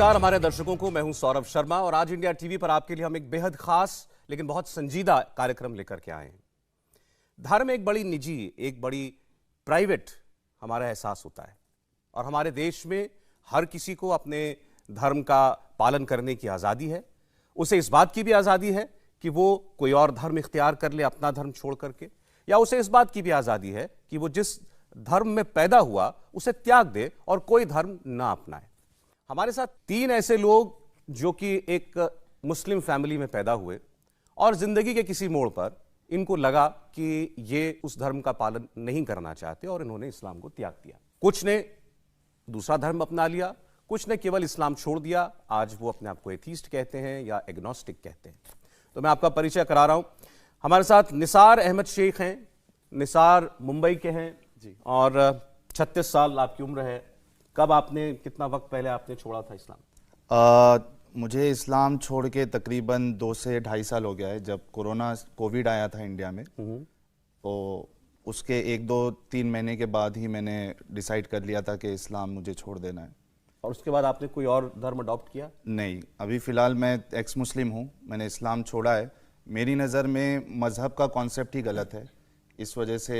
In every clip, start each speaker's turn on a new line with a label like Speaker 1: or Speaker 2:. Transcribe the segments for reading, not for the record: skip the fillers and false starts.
Speaker 1: नमस्कार हमारे दर्शकों को, मैं हूं सौरभ शर्मा और आज इंडिया टीवी पर आपके लिए हम एक बेहद खास लेकिन बहुत संजीदा कार्यक्रम लेकर के आए हैं। धर्म एक बड़ी निजी, एक बड़ी प्राइवेट हमारा एहसास होता है और हमारे देश में हर किसी को अपने धर्म का पालन करने की आज़ादी है। उसे इस बात की भी आज़ादी है कि वो कोई और धर्म इख्तियार कर ले अपना धर्म छोड़ करके, या उसे इस बात की भी आज़ादी है कि वो जिस धर्म में पैदा हुआ उसे त्याग दे और कोई धर्म ना अपनाए। हमारे साथ तीन ऐसे लोग जो कि एक मुस्लिम फैमिली में पैदा हुए और जिंदगी के किसी मोड़ पर इनको लगा कि ये उस धर्म का पालन नहीं करना चाहते और इन्होंने इस्लाम को त्याग दिया। कुछ ने दूसरा धर्म अपना लिया, कुछ ने केवल इस्लाम छोड़ दिया। आज वो अपने आप को एथीस्ट कहते हैं या एग्नोस्टिक कहते हैं। तो मैं आपका परिचय करा रहा हूं। हमारे साथ निसार अहमद शेख हैं। निसार मुंबई के हैं जी और 36 साल आपकी उम्र है। कब आपने, कितना वक्त पहले आपने छोड़ा था इस्लाम?
Speaker 2: मुझे इस्लाम छोड़ के तकरीबन 2 से 2.5 साल हो गया है। जब कोविड आया था इंडिया में, तो उसके 1-2-3 महीने के बाद ही मैंने डिसाइड कर लिया था कि इस्लाम मुझे छोड़ देना है।
Speaker 1: और उसके बाद आपने कोई और धर्म अडॉप्ट किया?
Speaker 2: नहीं, अभी फ़िलहाल मैं एक्स मुस्लिम हूँ। मैंने इस्लाम छोड़ा है। मेरी नज़र में मज़हब का कॉन्सेप्ट ही गलत है। इस वजह से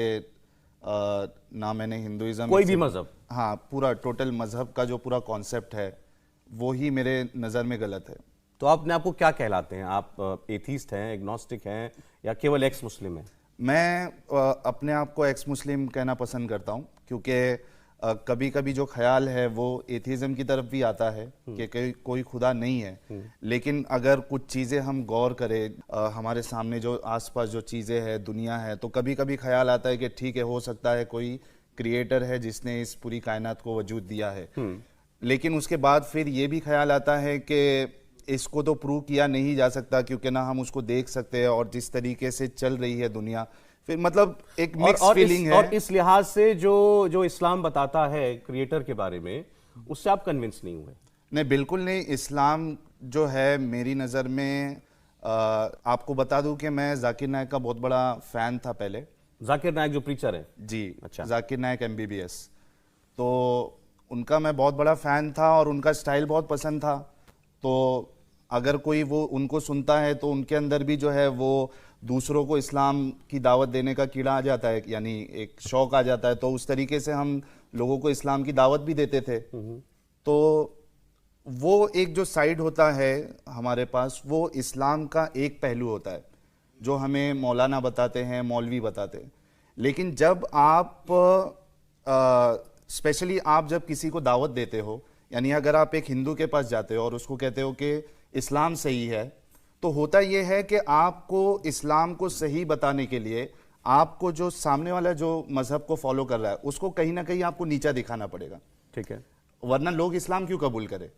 Speaker 2: ना मैंने हिंदुइज्म,
Speaker 1: कोई भी मज़हब,
Speaker 2: हाँ, पूरा टोटल मज़हब का जो पूरा कॉन्सेप्ट है वो ही मेरे नज़र में गलत है।
Speaker 1: तो अपने आपको क्या कहलाते हैं? आप एथीस्ट हैं, एग्नोस्टिक हैं या केवल एक्स मुस्लिम हैं?
Speaker 2: मैं अपने आप को एक्स मुस्लिम कहना पसंद करता हूँ, क्योंकि कभी कभी जो ख्याल है वो एथीज़म की तरफ भी आता है कि कोई खुदा नहीं है। लेकिन अगर कुछ चीज़ें हम गौर करें, हमारे सामने जो आसपास जो चीज़ें हैं, दुनिया है, तो कभी कभी ख्याल आता है कि ठीक है, हो सकता है कोई क्रिएटर है जिसने इस पूरी कायनात को वजूद दिया है। लेकिन उसके बाद फिर ये भी ख्याल आता है कि इसको तो प्रूव किया नहीं जा सकता, क्योंकि ना हम उसको देख सकते हैं और जिस तरीके से चल रही है दुनिया, फिर मतलब एक मिक्स फीलिंग है।
Speaker 1: और इस लिहाज से जो इस्लाम बताता है क्रिएटर के बारे में, उससे आप कन्विंस नहीं हुए?
Speaker 2: नहीं, बिल्कुल नहीं। इस्लाम जो है मेरी नज़र में, आपको बता दूं कि मैं जाकिर नायक का बहुत बड़ा फ़ैन था पहले।
Speaker 1: जाकिर नायक जो प्रीचर है?
Speaker 2: जी,
Speaker 1: अच्छा।
Speaker 2: जाकिर नायक MBBS, तो उनका मैं बहुत बड़ा फ़ैन था और उनका स्टाइल बहुत पसंद था। तो अगर कोई वो उनको सुनता है तो उनके अंदर भी जो है वो दूसरों को इस्लाम की दावत देने का कीड़ा आ जाता है, यानी एक शौक आ जाता है। तो उस तरीके से हम लोगों को इस्लाम की दावत भी देते थे। तो वो एक जो साइड होता है हमारे पास, वो इस्लाम का एक पहलू होता है जो हमें मौलाना बताते हैं, मौलवी बताते हैं। लेकिन जब आप स्पेशली आप जब किसी को दावत देते हो, यानी अगर आप एक हिंदू के पास जाते हो और उसको कहते हो कि इस्लाम सही है, तो होता यह है कि आपको इस्लाम को सही बताने के लिए आपको जो सामने वाला जो मजहब को फॉलो कर रहा है उसको कहीं ना कहीं आपको नीचा दिखाना पड़ेगा।
Speaker 1: ठीक है,
Speaker 2: वरना लोग इस्लाम क्यों कबूल करें?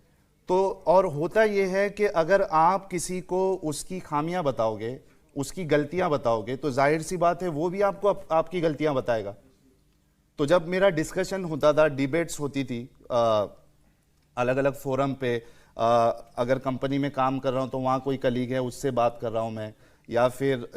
Speaker 2: तो और होता यह है कि अगर आप किसी को उसकी खामियां बताओगे, उसकी गलतियां बताओगे, तो जाहिर सी बात है वो भी आपको आपकी गलतियां बताएगा। तो जब मेरा डिस्कशन होता था, डिबेट्स होती थी अलग अलग फोरम पे, अगर कंपनी में काम कर रहा हूँ तो वहाँ कोई कलीग है उससे बात कर रहा हूँ मैं, या फिर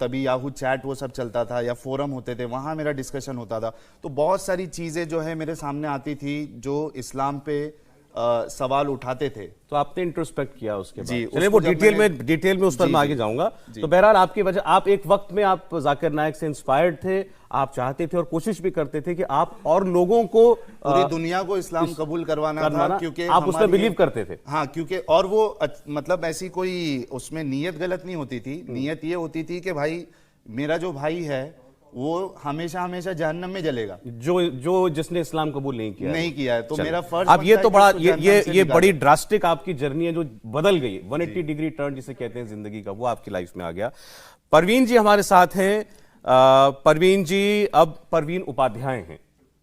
Speaker 2: तभी याहू चैट वो सब चलता था, या फोरम होते थे, वहाँ मेरा डिस्कशन होता था। तो बहुत सारी चीज़ें जो है मेरे सामने आती थी जो इस्लाम पे सवाल उठाते थे।
Speaker 1: तो आपने इंट्रोस्पेक्ट किया उसके बाद?
Speaker 2: जी,
Speaker 1: चलिए वो डिटेल में उस पर मैं आगे जाऊंगा। तो बहरहाल आपकी वजह, आप एक वक्त में आप जाकिर नायक से इंस्पायर्ड थे, आप चाहते थे और कोशिश भी करते थे कि आप और लोगों को,
Speaker 2: पूरी दुनिया को इस्लाम कबूल करवाना था, क्योंकि
Speaker 1: आप उसमें बिलीव करते थे।
Speaker 2: हाँ, क्योंकि और वो मतलब ऐसी कोई उसमें नीयत गलत नहीं होती थी। नीयत ये होती थी कि भाई मेरा जो भाई है वो हमेशा हमेशा जहन्नम में जलेगा,
Speaker 1: जो जिसने इस्लाम कबूल नहीं किया है।
Speaker 2: तो मेरा फर्ज
Speaker 1: अब ये तो बड़ा ये बड़ी ड्रास्टिक आपकी जर्नी है जो बदल गई, 180 डिग्री टर्न जिसे कहते हैं जिंदगी का, वो आपकी लाइफ में आ गया। परवीन जी हमारे साथ हैं। परवीन जी अब परवीन उपाध्याय हैं।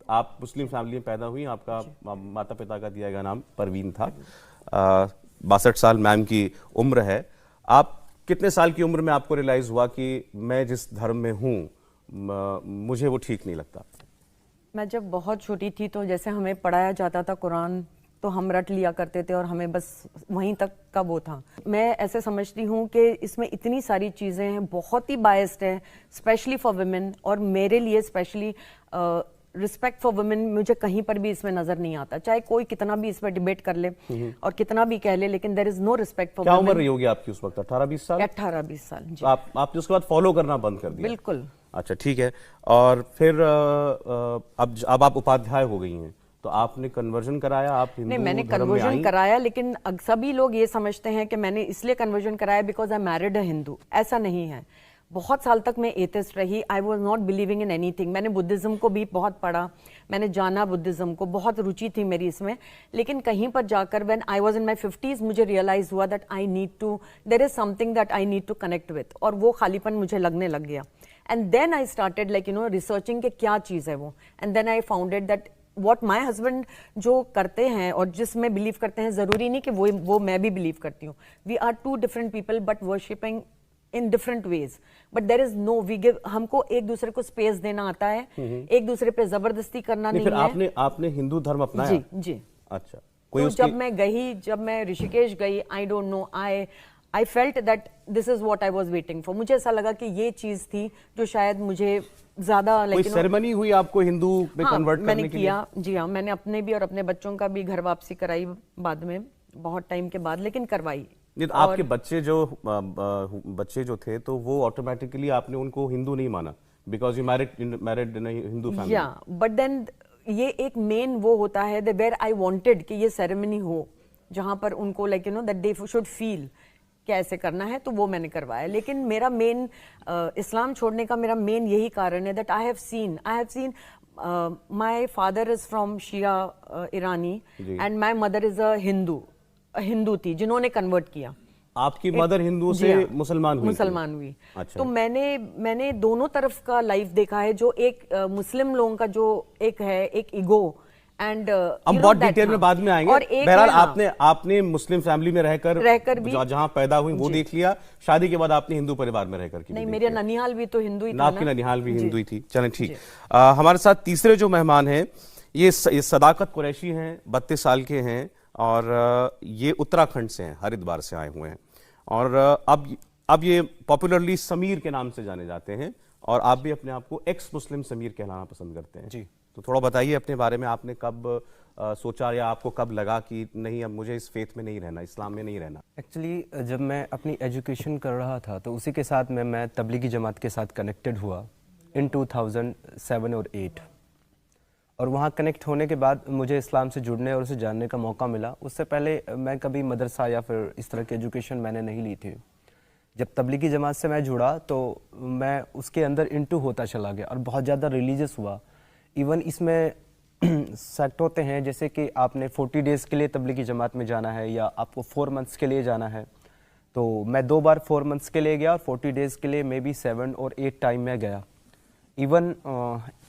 Speaker 1: आप मुस्लिम फैमिली में पैदा हुई, आपका माता पिता का दिया गया नाम परवीन था। 62 साल मैम की उम्र है। आप कितने साल की उम्र में आपको रियलाइज हुआ कि मैं जिस धर्म में हूँ मुझे वो ठीक नहीं लगता?
Speaker 3: मैं जब बहुत छोटी थी तो जैसे हमें पढ़ाया जाता था कुरान, तो हम रट लिया करते थे और हमें बस वहीं तक का वो था। मैं ऐसे समझती हूँ कि इसमें इतनी सारी चीज़ें हैं, बहुत ही बायस्ड है, स्पेशली फॉर वुमेन, और मेरे लिए स्पेशली रिस्पेक्ट फॉर वुमेन मुझे कहीं पर भी इसमें नजर नहीं आता, चाहे कोई कितना भी इसमें डिबेट कर ले और कितना भी कह ले, लेकिन there is no respect for
Speaker 1: क्या
Speaker 3: वुमेन।
Speaker 1: उम्र रही होगी आपकी उस वक्त? 18-20 साल?
Speaker 3: 18-20 साल जी।
Speaker 1: तो आपने उसके बाद फॉलो करना बंद कर दिया?
Speaker 3: बिल्कुल।
Speaker 1: अच्छा, ठीक है। और फिर अब आप उपाध्याय हो गई हैं, तो आपने कन्वर्जन कराया, आप हिंदू
Speaker 3: नहीं, मैंने
Speaker 1: धर्म में
Speaker 3: कन्वर्जन
Speaker 1: आईं?
Speaker 3: कराया, लेकिन सभी लोग ये समझते हैं कि मैंने इसलिए कन्वर्जन कराया बिकॉज आई मैरिड अ हिंदू। ऐसा नहीं है। बहुत साल तक मैं एथिस्ट रही, I was not believing in anything. मैंने बुद्धिज्म को भी बहुत पढ़ा, मैंने जाना बुद्धिज्म को, बहुत रुचि थी मेरी इसमें, लेकिन कहीं पर जाकर when I was in my 50s मुझे रियलाइज हुआ that I need to, there is something that I need to connect with, और वो खालीपन मुझे लगने लग गया। And then I started like researching कि क्या चीज़ है वो, and then I founded that what my husband जो करते हैं और जिसमें बिलीव करते हैं, ज़रूरी नहीं कि वो मैं भी बिलीव करती हूँ। We are two different people but worshipping in different ways, but there is no, we give, हमको एक दूसरे को स्पेस देना आता है, एक दूसरे पे जबरदस्ती करना नहीं
Speaker 1: फिर
Speaker 3: है।
Speaker 1: आपने हिंदू धर्म अपनाया?
Speaker 3: जी जी।
Speaker 1: अच्छा, कोई
Speaker 3: तो
Speaker 1: उसकी...
Speaker 3: जब मैं ऋषिकेश गई, I don't know, I felt that this is what I was waiting for. मुझे ऐसा लगा कि ये चीज थी जो शायद मुझे ज्यादा
Speaker 1: कोई सेरेमनी हुई आपको हिंदू में कन्वर्ट करने
Speaker 3: मैंने
Speaker 1: के लिए?
Speaker 3: किया जी हाँ, मैंने अपने भी और अपने बच्चों का भी घर वापसी कराई बाद में, बहुत टाइम के बाद, लेकिन करवाई।
Speaker 1: नहीं, तो आपके बच्चे जो थे, तो वो ऑटोमेटिकली आपने उनको हिंदू नहीं माना because you married in Hindu family?
Speaker 3: या बट देन ये एक मेन वो होता है वेयर आई वांटेड कि ये सेरेमनी हो, जहां पर उनको like that they should feel कि ऐसे करना है, तो वो मैंने करवाया। लेकिन मेरा मेन इस्लाम छोड़ने का मेरा मेन यही कारण है that I have seen my father is from Shia Irani and my mother is a Hindu थी जिन्होंने कन्वर्ट किया।
Speaker 1: आपकी मदर हिंदू से मुसलमान हुई? अच्छा।
Speaker 3: तो मैंने दोनों तरफ का लाइफ देखा है, जो एक मुस्लिम लोगों का जो एक है, एक ईगो एंड
Speaker 1: हम बहुत डिटेल में बाद में आएंगे। बहरहाल आपने मुस्लिम फैमिली में रहकर भी जहां पैदा हुई वो देख लिया, शादी के बाद आपने हिंदू परिवार में रहकर की?
Speaker 3: नहीं, मेरा ननिहाल भी तो हिंदू ही था।
Speaker 1: आपकी ननिहाल भी हिंदू ही थी। चलें, ठीक। हमारे साथ तीसरे जो मेहमान हैं ये सदाकत कुरैशी हैं, 32 साल के हैं और ये उत्तराखंड से हैं, हरिद्वार से आए हुए हैं और अब ये पॉपुलरली समीर के नाम से जाने जाते हैं और आप भी अपने आप को एक्स मुस्लिम समीर कहलाना पसंद करते हैं जी। तो थोड़ा बताइए अपने बारे में, आपने कब सोचा या आपको कब लगा कि नहीं, अब मुझे इस फेथ में नहीं रहना, इस्लाम में नहीं रहना?
Speaker 4: एक्चुअली जब मैं अपनी एजुकेशन कर रहा था तो उसी के साथ मैं तबलीगी जमात के साथ कनेक्टेड हुआ इन 2007 और 8, और वहाँ कनेक्ट होने के बाद मुझे इस्लाम से जुड़ने और उसे जानने का मौका मिला। उससे पहले मैं कभी मदरसा या फिर इस तरह की एजुकेशन मैंने नहीं ली थी। जब तबलीगी जमात से मैं जुड़ा तो मैं उसके अंदर इंटू होता चला गया और बहुत ज़्यादा रिलीजियस हुआ। इवन इसमें सेक्ट होते हैं जैसे कि आपने 40 डेज़ के लिए तबलीगी जमात में जाना है या आपको 4 मंथ्स के लिए जाना है। तो मैं 2 बार 4 मंथ्स के लिए गया और 40 डेज़ के लिए मे बी 7 और 8 टाइम में गया। इवन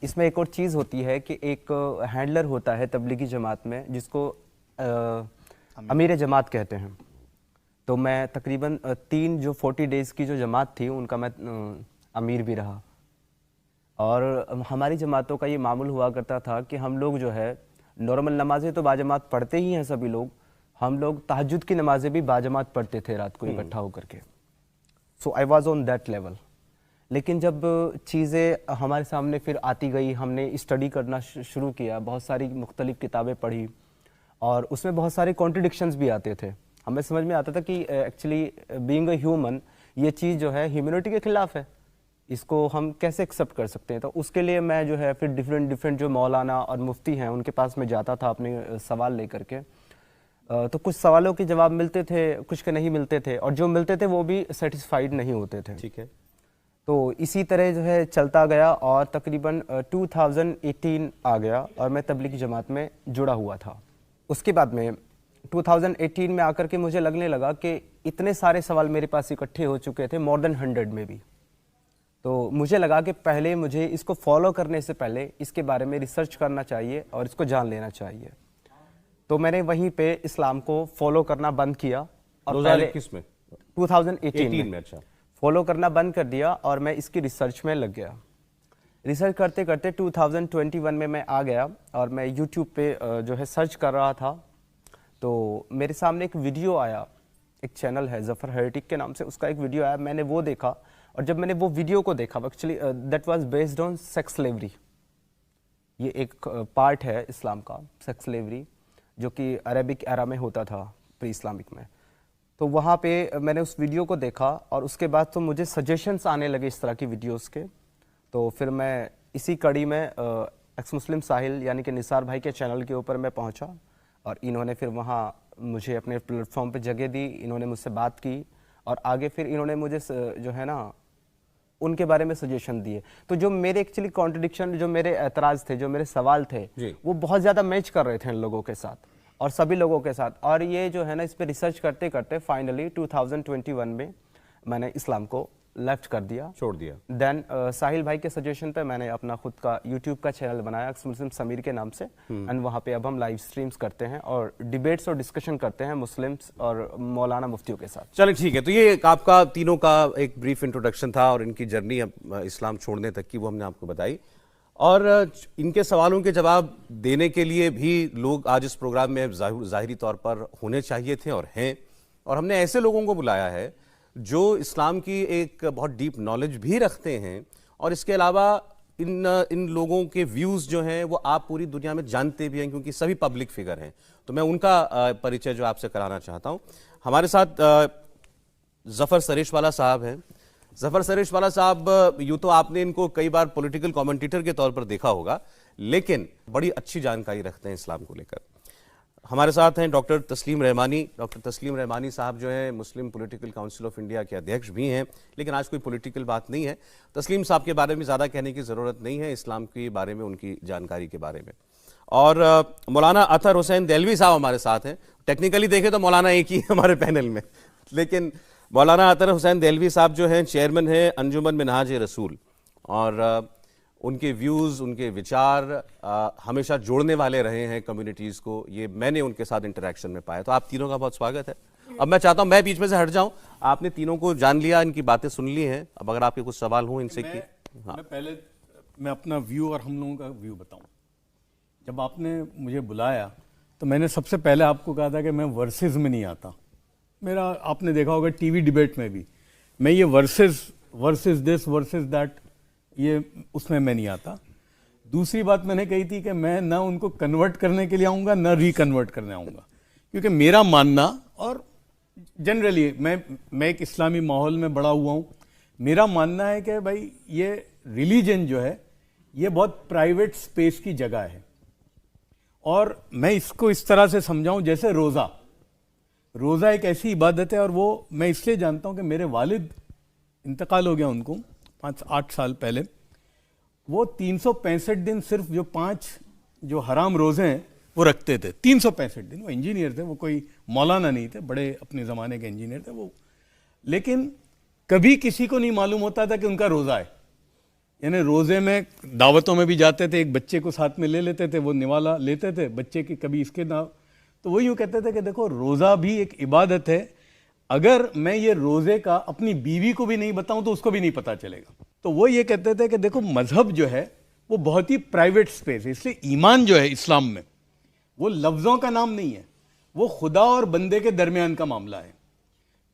Speaker 4: इसमें एक और चीज़ होती है कि एक हैंडलर होता है तबलीगी जमात में जिसको अमीर जमात कहते हैं। तो मैं तकरीबन 3 जो 40 डेज़ की जो जमात थी उनका मैं अमीर भी रहा। और हमारी जमातों का ये मामूल हुआ करता था कि हम लोग जो है नॉर्मल नमाजें तो बाजमात पढ़ते ही हैं सभी लोग, हम लोग तहज्जुद की नमाजें भी बाजमात पढ़ते थे रात को इकट्ठा होकर के। So I was on that level. लेकिन जब चीज़ें हमारे सामने फिर आती गई, हमने स्टडी करना शुरू किया, बहुत सारी मुख्तलिफ किताबें पढ़ी और उसमें बहुत सारे कॉन्ट्रडिक्शंस भी आते थे। हमें समझ में आता था कि एक्चुअली बीइंग अ ह्यूमन ये चीज़ जो है ह्यूमैनिटी के खिलाफ है, इसको हम कैसे एक्सेप्ट कर सकते हैं। तो उसके लिए मैं जो है फिर डिफरेंट जो मौलाना और मुफ्ती हैं उनके पास मैं जाता था अपने सवाल लेकर के। तो कुछ सवालों के जवाब मिलते थे, कुछ के नहीं मिलते थे, और जो मिलते थे वो भी सेटिस्फाइड नहीं होते थे।
Speaker 1: ठीक है।
Speaker 4: तो इसी तरह जो है चलता गया और तकरीबन 2018 आ गया और मैं तबलीगी जमात में जुड़ा हुआ था। उसके बाद में 2018 में आकर के मुझे लगने लगा कि इतने सारे सवाल मेरे पास इकट्ठे हो चुके थे, मोर देन 100 में भी। तो मुझे लगा कि पहले मुझे इसको फॉलो करने से पहले इसके बारे में रिसर्च करना चाहिए और इसको जान लेना चाहिए। तो मैंने वहीं पे इस्लाम को फॉलो करना बंद किया और
Speaker 1: 2021 में
Speaker 4: 2018 में
Speaker 1: अच्छा
Speaker 4: फॉलो करना बंद कर दिया और मैं इसकी रिसर्च में लग गया। रिसर्च करते करते 2021 में मैं आ गया और मैं यूट्यूब पे जो है सर्च कर रहा था। तो मेरे सामने एक वीडियो आया, एक चैनल है जफर हेरेटिक के नाम से, उसका एक वीडियो आया, मैंने वो देखा। और जब मैंने वो वीडियो को देखा, actually that was based on sex slavery. ये एक पार्ट है इस्लाम का, सेक्स स्लेवरी, जो कि अरेबिक एरा में होता था, प्री इस्लामिक में। तो वहाँ पे मैंने उस वीडियो को देखा और उसके बाद तो मुझे सजेशंस आने लगे इस तरह की वीडियोस के। तो फिर मैं इसी कड़ी में एक्स मुस्लिम साहिल यानी कि निसार भाई के चैनल के ऊपर मैं पहुँचा और इन्होंने फिर वहाँ मुझे अपने प्लेटफॉर्म पे जगह दी, इन्होंने मुझसे बात की और आगे फिर इन्होंने मुझे जो है ना उनके बारे में सजेशन दिए। तो जो मेरे एक्चुअली कॉन्ट्रडिक्शन, जो मेरे एतराज़ थे, जो मेरे सवाल थे, वो बहुत ज़्यादा मैच कर रहे थे इन लोगों के साथ और सभी लोगों के साथ। और ये जो है ना इस पर रिसर्च करते करते फाइनली 2021 में मैंने इस्लाम को लेफ्ट कर दिया,
Speaker 1: छोड़ दिया।
Speaker 4: देन साहिल भाई के सजेशन पे मैंने अपना खुद का यूट्यूब का चैनल बनाया एक्स मुस्लिम समीर के नाम से, एंड वहाँ पे अब हम लाइव स्ट्रीम्स करते हैं और डिबेट्स और डिस्कशन करते हैं मुस्लिम्स और मौलाना मुफ्तियों के साथ।
Speaker 1: चलिए ठीक है, तो ये आपका तीनों का एक ब्रीफ इंट्रोडक्शन था और इनकी जर्नी इस्लाम छोड़ने तक की वो हमने आपको बताई, और इनके सवालों के जवाब देने के लिए भी लोग आज इस प्रोग्राम में ज़ाहिरी तौर पर होने चाहिए थे और हैं, और हमने ऐसे लोगों को बुलाया है जो इस्लाम की एक बहुत डीप नॉलेज भी रखते हैं, और इसके अलावा इन लोगों के व्यूज़ जो हैं वो आप पूरी दुनिया में जानते भी हैं क्योंकि सभी पब्लिक फिगर हैं। तो मैं उनका परिचय जो आपसे कराना चाहता हूं। हमारे साथ ज़फ़र सरेशवाला साहब हैं। ज़फ़र सरेशवाला साहब, यूँ तो आपने इनको कई बार पॉलिटिकल कमेंटेटर के तौर पर देखा होगा, लेकिन बड़ी अच्छी जानकारी रखते हैं इस्लाम को लेकर। हमारे साथ हैं डॉक्टर तस्लीम रहमानी। डॉक्टर तस्लीम रहमानी साहब जो है मुस्लिम पॉलिटिकल काउंसिल ऑफ इंडिया के अध्यक्ष भी हैं, लेकिन आज कोई पॉलिटिकल बात नहीं है। तस्लीम साहब के बारे में ज़्यादा कहने की ज़रूरत नहीं है, इस्लाम के बारे में उनकी जानकारी के बारे में। और मौलाना अतहर हुसैन देलवी साहब हमारे साथ हैं। टेक्निकली देखें तो मौलाना एक ही है हमारे पैनल में, लेकिन मौलाना अतहर हुसैन देलवी साहब जो हैं चेयरमैन हैं अंजुमन मिनहाज रसूल, और उनके व्यूज़, उनके विचार हमेशा जोड़ने वाले रहे हैं कम्युनिटीज़ को। ये मैंने उनके साथ इंटरेक्शन में पाया। तो आप तीनों का बहुत स्वागत है। अब मैं चाहता हूं मैं बीच में से हट जाऊं, आपने तीनों को जान लिया, इनकी बातें सुन ली हैं, अब अगर आपके कुछ सवाल हों इनसे कि
Speaker 5: मैं पहले मैं अपना व्यू और हम लोगों का व्यू बताऊं। जब आपने मुझे बुलाया तो मैंने सबसे पहले आपको कहा था कि मैं वर्सेस में नहीं आता। मेरा आपने देखा होगा टीवी डिबेट में भी मैं ये वर्सेस दिस वर्सेस दैट, ये उसमें मैं नहीं आता। दूसरी बात मैंने कही थी कि मैं ना उनको कन्वर्ट करने के लिए आऊँगा ना रिकन्वर्ट करने आऊँगा, क्योंकि मेरा मानना, और जनरली मैं एक इस्लामी माहौल में बड़ा हुआ हूँ, मेरा मानना है कि भाई ये रिलीजन जो है ये बहुत प्राइवेट स्पेस की जगह है। और मैं इसको इस तरह से समझाऊं जैसे रोज़ा एक ऐसी इबादत है, और वो मैं इसलिए जानता हूं कि मेरे वालिद इंतकाल हो गया उनको 5-8 साल पहले। वो 365 दिन सिर्फ जो 5 जो हराम रोज़े हैं वो रखते थे, 365 दिन। वो इंजीनियर थे, वो कोई मौलाना नहीं थे, बड़े अपने ज़माने के इंजीनियर थे वो। लेकिन कभी किसी को नहीं मालूम होता था कि उनका रोज़ा है। यानी रोज़े में दावतों में भी जाते थे, एक बच्चे को साथ में ले लेते थे, वो निवाला लेते थे बच्चे की, कभी इसके ना, तो वो यूँ कहते थे कि देखो रोज़ा भी एक इबादत है, अगर मैं ये रोज़े का अपनी बीवी को भी नहीं बताऊं तो उसको भी नहीं पता चलेगा। तो वो ये कहते थे कि देखो मजहब जो है वो बहुत ही प्राइवेट स्पेस है, इसलिए ईमान जो है इस्लाम में वो लफ्ज़ों का नाम नहीं है, वो खुदा और बंदे के दरमियान का मामला है।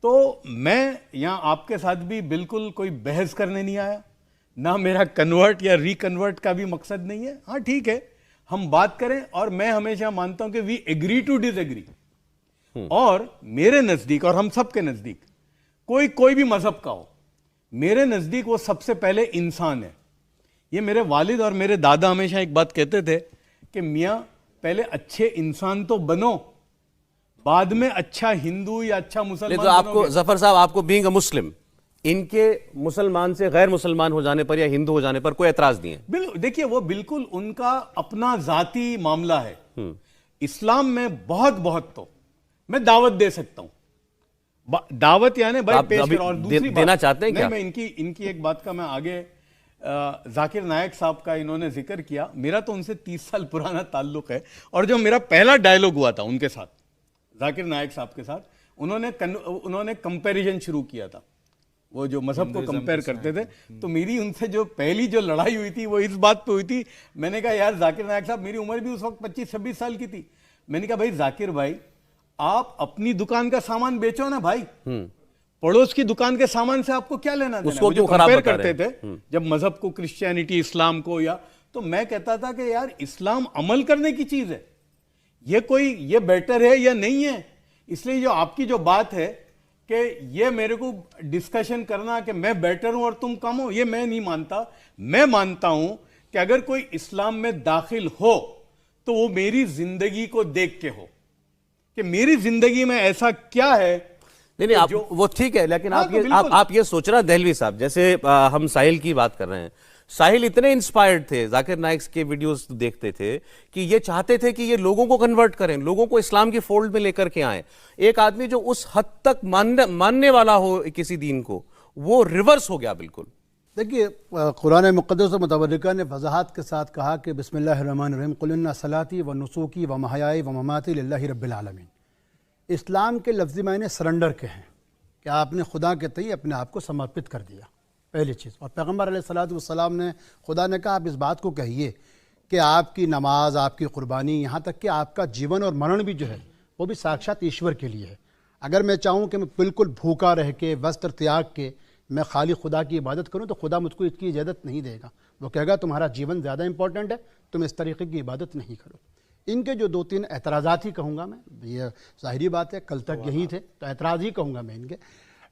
Speaker 5: तो मैं यहाँ आपके साथ भी बिल्कुल कोई बहस करने नहीं आया, ना मेरा कन्वर्ट या रिकन्वर्ट का भी मकसद नहीं है। हाँ ठीक है, हम बात करें, और मैं हमेशा मानता हूं कि वी एग्री टू डिसएग्री। और मेरे नजदीक और हम सब के नजदीक कोई भी मजहब का हो, मेरे नजदीक वो सबसे पहले इंसान है। ये मेरे वालिद और मेरे दादा हमेशा एक बात कहते थे कि मियाँ पहले अच्छे इंसान तो बनो, बाद में अच्छा हिंदू या अच्छा मुसलमान।
Speaker 1: तो आपको ज़फ़र साहब, आपको बीइंग अ मुस्लिम इनके मुसलमान से गैर मुसलमान हो जाने पर या हिंदू हो जाने पर कोई एतराज नहीं है?
Speaker 5: बिल्कुल, देखिए वो बिल्कुल उनका अपना जाती मामला है। इस्लाम में बहुत तो मैं दावत दे सकता हूं, दावत यानी भाई पेश करो। और दूसरी
Speaker 1: देना चाहते हैं क्या?
Speaker 5: मैं इनकी एक बात का मैं आगे जाकिर नायक साहब का इन्होंने जिक्र किया, मेरा तो उनसे 30 साल पुराना ताल्लुक है। और जो मेरा पहला डायलॉग हुआ था उनके साथ, जाकिर नायक साहब के साथ, उन्होंने कंपैरिजन शुरू किया था, वो जो मजहब को कंपेयर करते थे। तो मेरी उनसे जो पहली जो लड़ाई हुई थी वो इस बात पे हुई थी, मैंने कहा यार जाकिर नायक साहब, मेरी उम्र भी उस वक्त 25-26 साल की थी, मैंने कहा भाई जाकिर भाई, आप अपनी दुकान का सामान बेचो ना भाई, पड़ोस की दुकान के सामान से आपको क्या लेना देना।
Speaker 1: उसको
Speaker 5: जो
Speaker 1: खराब
Speaker 5: कंपेयर
Speaker 1: बता
Speaker 5: करते थे जब मजहब को, क्रिश्चियनिटी, इस्लाम को, या तो मैं कहता था कि यार इस्लाम अमल करने की चीज है, ये बेटर है या नहीं है। इसलिए जो आपकी जो बात है कि ये मेरे को डिस्कशन करना कि मैं बेटर हूं और तुम कम हो, ये मैं नहीं मानता। मैं मानता हूं कि अगर कोई इस्लाम में दाखिल हो तो वो मेरी जिंदगी को देख के हो कि मेरी जिंदगी में ऐसा क्या है।
Speaker 1: नहीं आप वो ठीक है, लेकिन
Speaker 5: हाँ,
Speaker 1: आप
Speaker 5: तो
Speaker 1: ये
Speaker 5: बिल्कुल।
Speaker 1: आप ये सोच रहे हैं दहलवी साहब, जैसे हम साहिल की बात कर रहे हैं, साहिल इतने इंस्पायर्ड थे, जाकिर नाइक के वीडियोस देखते थे कि ये चाहते थे कि ये लोगों को कन्वर्ट करें, लोगों को इस्लाम की फोल्ड में लेकर के आए। एक आदमी जो उस हद तक मानने वाला हो किसी दीन को, वो रिवर्स हो गया बिल्कुल।
Speaker 6: देखिए, कुरान मुक़द्दस और मुतवर्रिका ने वज़ाहत के साथ कहा कि बिस्मिल्लाहिर्रहमानिर्रहीम कुल इन्ना सलाती व नुसूकी व महयाई व ममाती लिल्लाहि रब्बिल आलमीन। इस्लाम के लफ्ज़ी मायने सरेंडर के हैं कि आपने खुदा के तय अपने आप को समर्पित कर दिया, पहली चीज़। और पैगम्बर अलैहिस्सलातु वस्सलाम ने, खुदा ने कहा आप इस बात को कहिए कि आपकी नमाज, आपकी कुर्बानी, यहाँ तक कि आपका जीवन और मरण भी जो है वो भी साक्षात ईश्वर के लिए है। अगर मैं चाहूँ कि मैं बिल्कुल भूखा रह के, वस्त्र त्याग के मैं खाली खुदा की इबादत करूँ तो खुदा मुझको इसकी इजाज़त नहीं देगा। वो कहेगा तुम्हारा जीवन ज़्यादा इंपॉर्टेंट है, तुम इस तरीके की इबादत नहीं करो। इनके जो 2-3 एतराज़ात ही कहूँगा मैं, ये ज़ाहिरी बात है, कल तक यही थे तो एतराज़ ही कहूँगा मैं इनके।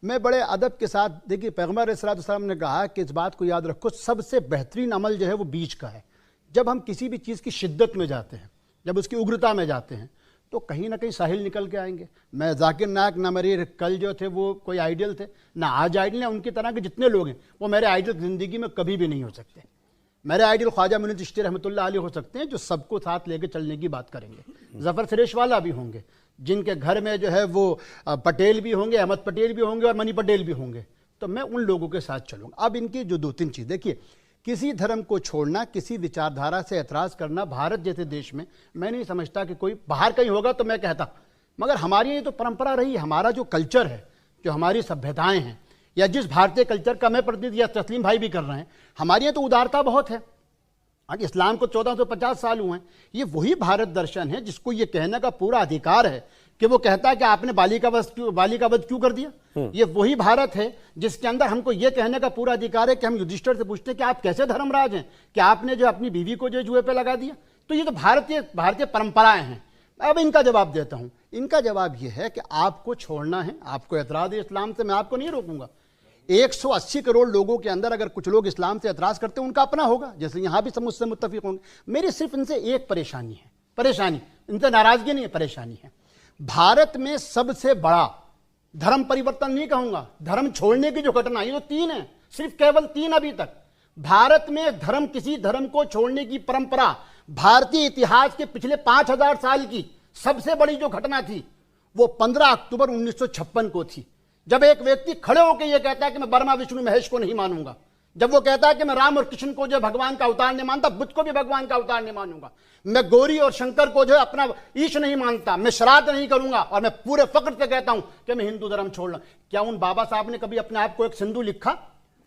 Speaker 6: मैं बड़े अदब के साथ, देखिए पैगम्बर अलैहिस्सलातु वस्सलाम ने कहा कि इस बात को याद रखो, सबसे बेहतरीन अमल जो है वो बीच का है। जब हम किसी भी चीज़ की शिद्दत में जाते हैं, जब उसकी उग्रता में जाते हैं, तो कहीं ना कहीं साहिल निकल के आएंगे। मैं जाकिर नायक ना मेरे कल जो थे वो कोई आइडियल थे, ना आज आइडियल है। उनकी तरह के जितने लोग हैं वो मेरे आइडियल ज़िंदगी में कभी भी नहीं हो सकते। मेरे आइडियल ख्वाजा मुनीर चिश्ती रहमतुल्लाह अलैह हो सकते हैं, जो सबको साथ लेके चलने की बात करेंगे। ज़फ़र सिरेश वाला भी होंगे, जिनके घर में जो है वो पटेल भी होंगे, अहमद पटेल भी होंगे और मनी पटेल भी होंगे। तो मैं उन लोगों के साथ चलूँगा। अब इनकी जो 2-3 चीज़, देखिए, किसी धर्म को छोड़ना, किसी विचारधारा से एतराज़ करना भारत जैसे देश में मैं नहीं समझता कि कोई बाहर कहीं होगा तो मैं कहता, मगर हमारी ये तो परंपरा रही है। हमारा जो कल्चर है, जो हमारी सभ्यताएं हैं, या जिस भारतीय कल्चर का मैं प्रतिनिधि या तस्लीम भाई भी कर रहे हैं, हमारे यहाँ तो उदारता बहुत है। आज इस्लाम को 1450 साल हुए हैं। ये वही भारत दर्शन है जिसको ये कहने का पूरा अधिकार है कि वो कहता है कि आपने बालिका वध क्यों कर दिया। ये वही भारत है जिसके अंदर हमको ये कहने का पूरा अधिकार है कि हम युधिष्ठिर से पूछते हैं कि आप कैसे धर्मराज हैं कि आपने जो अपनी बीवी को जो जुए पे लगा दिया। तो ये तो भारतीय परंपराएं हैं। अब इनका जवाब देता हूं। इनका जवाब ये है कि आपको छोड़ना है, आपको एतराज़ है इस्लाम से, मैं आपको नहीं रोकूंगा। 180 करोड़ लोगों के अंदर अगर कुछ लोग इस्लाम से एतराज़ करते हैं, उनका अपना होगा, जैसे यहाँ भी सब मुझसे मुत्तफिक होंगे। मेरी सिर्फ इनसे एक परेशानी इनसे नाराजगी नहीं है, परेशानी है। भारत में सबसे बड़ा धर्म परिवर्तन नहीं कहूंगा, धर्म छोड़ने की जो घटना, ये तो 3 है, सिर्फ केवल 3 अभी तक। भारत में किसी धर्म को छोड़ने की परंपरा भारतीय इतिहास के पिछले 5000 साल की सबसे बड़ी जो घटना थी वो 15 अक्टूबर 1956 को थी, जब एक व्यक्ति खड़े होकर यह कहता है कि मैं ब्रह्मा विष्णु महेश को नहीं मानूंगा। जब वो कहता है कि मैं राम और कृष्ण को जो भगवान का अवतार नहीं मानता, बुद्ध को भी भगवान का अवतार नहीं मानूंगा, मैं गौरी और शंकर को जो है अपना ईश नहीं मानता, मैं श्राद्ध नहीं करूंगा, और मैं पूरे फक्र से कहता हूं कि मैं हिंदू धर्म छोड़ रहा। क्या उन बाबा साहब ने कभी अपने आप को एक सिंधु लिखा?